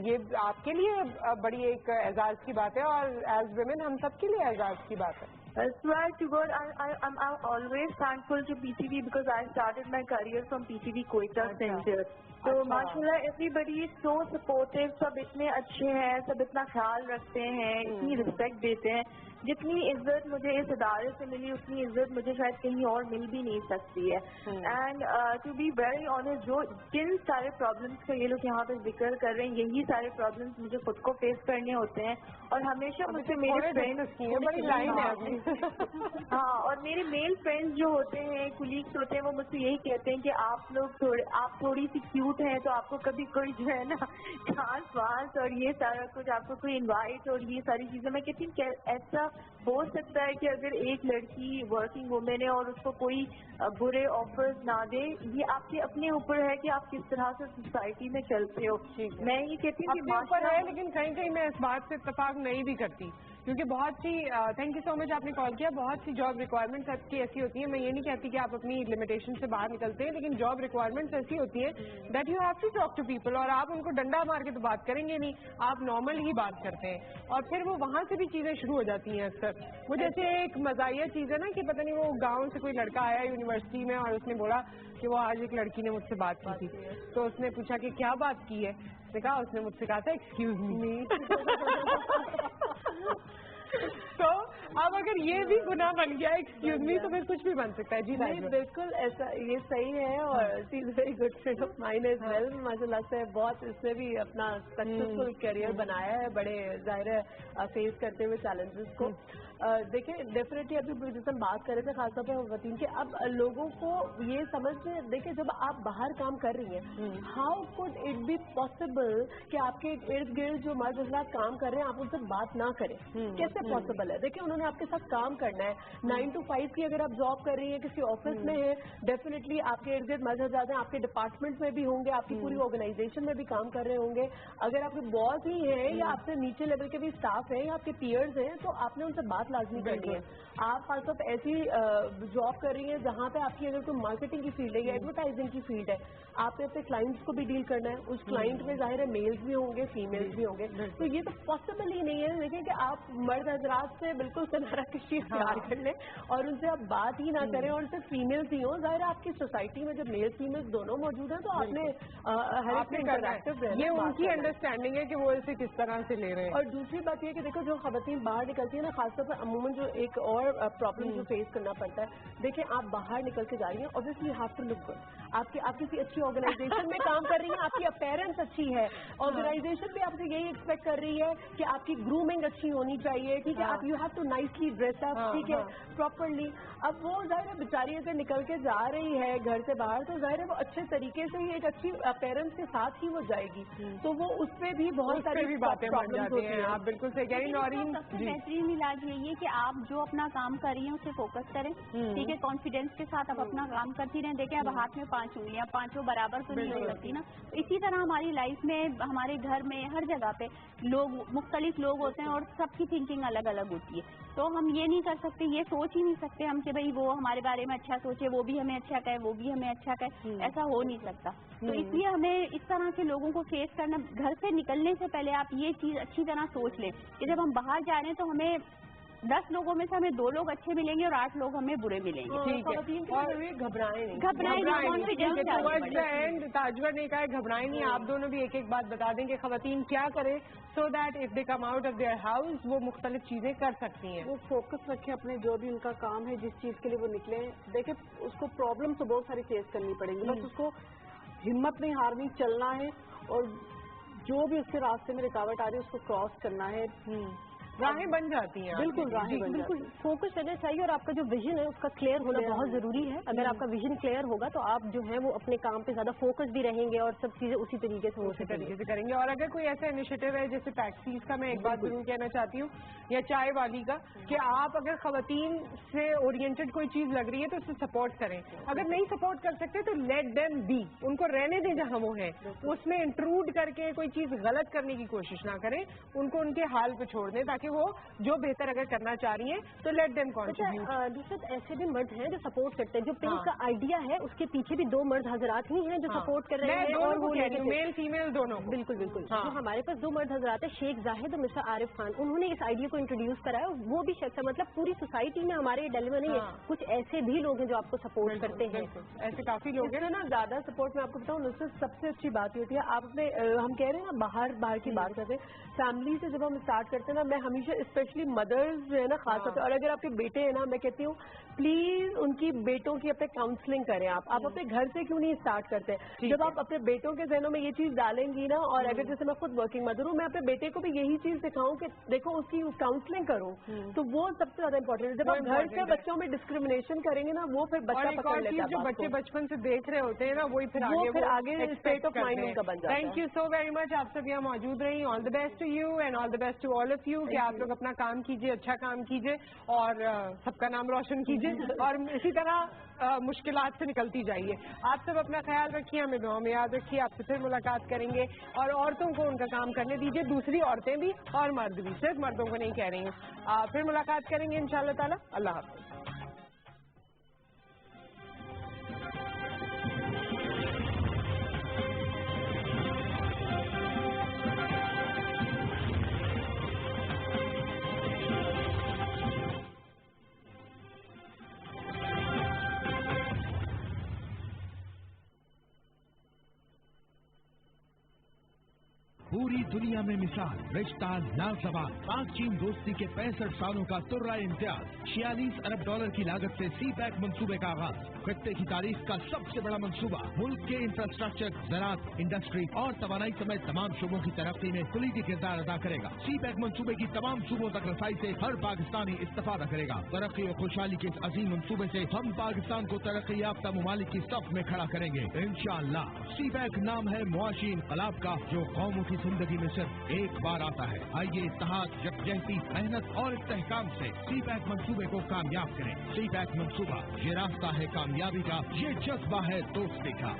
ये आपके लिए बड़ी एक एजाज की बात है और एज वुमेन हम सबके लिए एजाज की बात है। Swear to God, I'm always thankful to PTV because I started my career from PTV Quetta Center. तो माशाल्लाह everybody is so supportive, सब इतने अच्छे हैं, सब इतना ख्याल रखते हैं, इतनी रिस्पेक्ट देते हैं। जितनी इज्जत मुझे इस इदारे से मिली उतनी इज्जत मुझे शायद कहीं और मिल भी नहीं सकती है। And to be very honest, जो जिन सारे प्रॉब्लम्स का ये लोग यहाँ पे जिक्र कर रहे हैं, यही सारे प्रॉब्लम्स मुझे खुद को फेस करने होते हैं और हमेशा मुझसे मेरे फ्रेंड्स हाँ, और मेरे मेल फ्रेंड्स जो होते हैं, कुलीग्स होते हैं, वो मुझसे यही कहते हैं कि आप थोड़ी सी क्यूट हैं तो आपको कभी कोई जो है ना डांस वांस और ये सारा कुछ, आपको कोई इनवाइट और ये सारी चीजें। मैं कहती हूँ ऐसा हो सकता है कि अगर एक लड़की वर्किंग वुमेन है और उसको कोई बुरे ऑफर्स ना दे, ये आपके अपने ऊपर है कि आप किस तरह से सोसाइटी में चलते हो। मैं ये कहती हूँ कि ऊपर है, लेकिन कहीं कहीं मैं इस बात से इत्तेफाक नहीं भी करती क्योंकि बहुत सी थैंक यू सो मच आपने कॉल किया। बहुत सी जॉब रिक्वायरमेंट्स आपकी ऐसी होती हैं, मैं ये नहीं कहती कि आप अपनी लिमिटेशन से बाहर निकलते हैं, लेकिन जॉब रिक्वायरमेंट्स ऐसी होती हैं that you have to talk to people और आप उनको डंडा मार के तो बात करेंगे नहीं, आप नॉर्मल ही बात करते हैं और फिर वो वहाँ से भी चीज़ें शुरू हो जाती हैं अक्सर। वो जैसे एक मज़ाहिया चीज़ है ना कि पता नहीं वो गाँव से कोई लड़का आया यूनिवर्सिटी में और उसने बोला कि वो आज एक लड़की ने मुझसे बात की थी, तो उसने पूछा कि क्या बात की है, उसने मुझसे कहा था एक्सक्यूज मी। तो अब अगर ये भी गुनाह बन गया एक्सक्यूज मी तो फिर कुछ भी बन सकता है। जी नहीं, बिल्कुल ऐसा, ये सही है और she is very good friend of mine as well. माशाल्लाह से बहुत इसने भी अपना सक्सेसफुल करियर बनाया है, बड़े जाहिर है फेस करते हुए चैलेंजेस को। देखिए डेफिनेटली अभी जैसे हम बात कर रहे थे खासतौर पर वतीन के, अब लोगों को ये समझ में, देखिए जब आप बाहर काम कर रही हैं, how could it be possible कि आपके इर्द गिर्द जो मर्द हज़रात काम कर रहे हैं आप उनसे बात ना करें, कैसे पॉसिबल है? देखिए उन्होंने आपके साथ काम करना है, 9 to 5 की अगर आप जॉब कर रही हैं, किसी ऑफिस में है, डेफिनेटली आपके इर्द गिर्द मर्द हज़रात हैं, आपके डिपार्टमेंट में भी होंगे, आपकी पूरी ऑर्गेनाइजेशन में भी काम कर रहे होंगे। अगर आपके बॉस ही हैं या आपसे नीचे लेवल के भी स्टाफ हैं या आपके पीयर्स हैं तो आपने उनसे बात लाजमी करनी है। आप खासतौर पर ऐसी जॉब कर रही हैं जहाँ पे आपकी अगर कोई मार्केटिंग की फील्ड है या एडवर्टाइजिंग की फील्ड है, आपने अपने क्लाइंट्स को भी डील करना है, उस क्लाइंट में जाहिर है मेल्स भी होंगे फीमेल्स भी होंगे, तो ये तो पॉसिबल ही नहीं है। देखिए कि आप मर्द हजरात से बिल्कुल किनारा कशी इख्तियार कर लें और उनसे आप बात ही ना करें और सिर्फ फीमेल्स ही हो। जाहिर है आपकी सोसाइटी में जब मेल फीमेल्स दोनों मौजूद हैं तो आपने ये उनकी अंडरस्टैंडिंग है कि वो इसे किस तरह से ले रहे हैं। और दूसरी बात यह कि देखो जो खवातीन बाहर निकलती है ना, खासतौर पर अमूमन जो एक और प्रॉब्लम जो फेस करना पड़ता है, देखिए आप बाहर निकल के जा रही हैं, obviously you have to look good. आप किसी अच्छी ऑर्गेनाइजेशन में काम कर रही हैं, आपकी अपीयरेंस अच्छी है, ऑर्गेनाइजेशन भी आपसे यही एक्सपेक्ट कर रही है कि आपकी ग्रूमिंग अच्छी होनी चाहिए, ठीक है, आप you have to nicely dress up, ठीक है, प्रॉपरली। अब वो जाहिर है बेचारी से निकल के जा रही है घर से बाहर, तो जाहिर है वो अच्छे तरीके से ही एक अच्छी अपीयरेंस के साथ ही वो जाएगी, तो वो उसपे भी बहुत सारी बातें बन जाती हैं। आप बिल्कुल सही कह रही हैं। नौरीन, सबसे बेहतरीन इलाज यही है कि आप जो अपना काम कर रही हैं उसे फोकस करें, ठीक है, कॉन्फिडेंस के साथ आप अपना काम करती रहें। देखें अब हाथ में 5 उंगलियां, पांचों बराबर तो नहीं हो सकती ना, तो इसी तरह हमारी लाइफ में, हमारे घर में, हर जगह पे लोग, मुख्तलिफ लोग होते हैं और सबकी थिंकिंग अलग अलग होती है, तो हम ये नहीं कर सकते, ये सोच ही नहीं सकते हम कि भाई वो हमारे बारे में अच्छा सोचे, वो भी हमें अच्छा कहे, वो भी हमें अच्छा कहे, ऐसा हो नहीं सकता। तो इसलिए हमें इस तरह के लोगों को फेस करना, घर से निकलने से पहले आप ये चीज अच्छी तरह सोच लें कि जब हम बाहर जा रहे हैं तो हमें 10 लोगों में से हमें 2 लोग अच्छे मिलेंगे और 8 लोग हमें बुरे मिलेंगे। ठीक है, और घबराएं नहीं, ताजवर ने कहा है घबराएं नहीं। आप दोनों भी एक एक बात बता दें कि खवातीन क्या करें so that if they come out of their house वो मुख्तलिफ चीजें कर सकती हैं। वो फोकस रखें अपने जो भी उनका काम है, जिस चीज के लिए वो निकले। देखिए उसको प्रॉब्लम तो बहुत सारी फेस करनी पड़ेंगी, बस उसको हिम्मत नहीं हारनी, चलना है और जो भी उसके रास्ते में रुकावट आ रही है उसको क्रॉस करना है। राहें बन जाती हैं, बिल्कुल राहें बन बिल्कुल फोकस रहना चाहिए और आपका जो विजन है उसका क्लियर होना बहुत जरूरी है। अगर आपका विजन क्लियर होगा तो आप जो है वो अपने काम पे ज्यादा फोकस भी रहेंगे और सब चीजें उसी तरीके से उसी तरीके से करेंगे। और अगर कोई ऐसा इनिशिएटिव है जैसे टैक्सीज का, मैं एक बात जरूर कहना चाहती हूँ, या चाय वाली का, कि आप अगर खवातीन से ओरिएंटेड कोई चीज लग रही है तो उससे सपोर्ट करें। अगर नहीं सपोर्ट कर सकते तो लेट देम बी, उनको रहने दें जहाँ वो है, उसमें इंट्रूड करके कोई चीज गलत करने की कोशिश ना करें, उनको उनके हाल पे छोड़ दें ताकि تاکہ وہ جو بہتر اگر کرنا چاہ رہی ہیں تو لیٹ دیم کنٹریبیوٹ. دوسرے ایسے بھی مرد ہیں جو سپورٹ کرتے ہیں. جو پنک کا آئیڈیا ہے اس کے پیچھے بھی 2 مرد حضرات ہی ہیں جو سپورٹ کر رہے ہیں, اور وہ میل فیمیل دونوں. بالکل بالکل. تو ہمارے پاس 2 مرد حضرات ہیں, شیخ زاہد اور مسٹر عارف خان. انہوں نے اس آئیڈیا کو انٹروڈیوس کرایا. وہ بھی شخص ہے, مطلب پوری سوسائٹی میں ہمارے ڈیلی میں نہیں ہے, کچھ ایسے بھی لوگ ہیں جو آپ کو سپورٹ کرتے ہیں. ایسے کافی لوگ ہیں نا. زیادہ سپورٹ میں آپ کو بتاؤں نصرت سب سے اچھی بات ہوتی ہے. آپ اپنے ہم کہہ رہے ہیں نا باہر کی بات کرتے ہیں, فیملی سے جب ہم اسٹارٹ کرتے ہیں نا, میں ہمیشہ اسپیشلی مدرز جو ہے نا خاص طور پہ, اور اگر آپ کے بیٹے ہیں نا, میں کہتی ہوں پلیز ان کی بیٹوں کی اپنے کاؤنسلنگ کریں. آپ اپنے گھر سے کیوں نہیں اسٹارٹ کرتے؟ جب آپ اپنے بیٹوں کے ذہنوں میں یہ چیز ڈالیں گی نا, اور اگر جیسے میں خود ورکنگ مدر ہوں, میں اپنے بیٹے کو بھی یہی چیز دکھاؤں کہ دیکھو اس کی کاؤنسلنگ کروں, تو وہ سب سے زیادہ امپورٹنٹ ہے. جب آپ گھر سے بچوں میں ڈسکریمنیشن کریں گے نا, وہ پھر بچہ پکڑ لیتا ہے. جو بچے بچپن سے دیکھ رہے ہوتے ہیں نا, وہی پھر آگے اسٹیٹ آف مائنڈ ان کا بن جاتا ہے. Thank you so very much. آپ سب یہاں موجود رہی. All the best to you and all the best to all of you, کہ آپ لوگ اپنا کام کیجیے, اچھا کام کیجیے, اور سب کا نام روشن کیجیے, اور اسی طرح مشکلات سے نکلتی جائیے. آپ سب اپنا خیال رکھیے, ہمیں دعاؤں میں یاد رکھیے. آپ سے پھر ملاقات کریں گے, اور عورتوں کو ان کا کام کرنے دیجیے, دوسری عورتیں بھی اور مرد بھی, صرف مردوں کو نہیں کہہ رہی ہیں. پھر ملاقات کریں گے انشاءاللہ تعالی. اللہ حافظ. पूरी दुनिया में मिसाल रिश्ता लाजवाब. पाक चीन दोस्ती के 65 सालों का तुर्रा इम्तियाज. 46 अरब डॉलर की लागत से सी पैक मंसूबे का आगाज. खत्ते की तारीख का सबसे बड़ा मंसूबा मुल्क के इंफ्रास्ट्रक्चर, ज़राअत, इंडस्ट्री और तवानाई समेत तमाम शोबों की तरक्की में कुलीदी किरदार अदा करेगा. सी पैक मंसूबे की तमाम सूबों तक रसाई से हर पाकिस्तानी इस्तेफादा करेगा. तरक्की और खुशहाली के इस अजीम मंसूबे से हम पाकिस्तान को तरक्की याफ्ता मुमालिक की सफ में खड़ा करेंगे इंशाअल्लाह. सी पैक नाम है मुआशी इनकलाब का, जो कौमों की जिंदगी में सिर्फ एक बार आता है. आइए इत्तेहाद, यकजहती, मेहनत और इस्तेहकाम से सी पैक मंसूबे को कामयाब करें. सी पैक मंसूबा, ये रास्ता है कामयाबी का, ये जज्बा है दोस्ती का.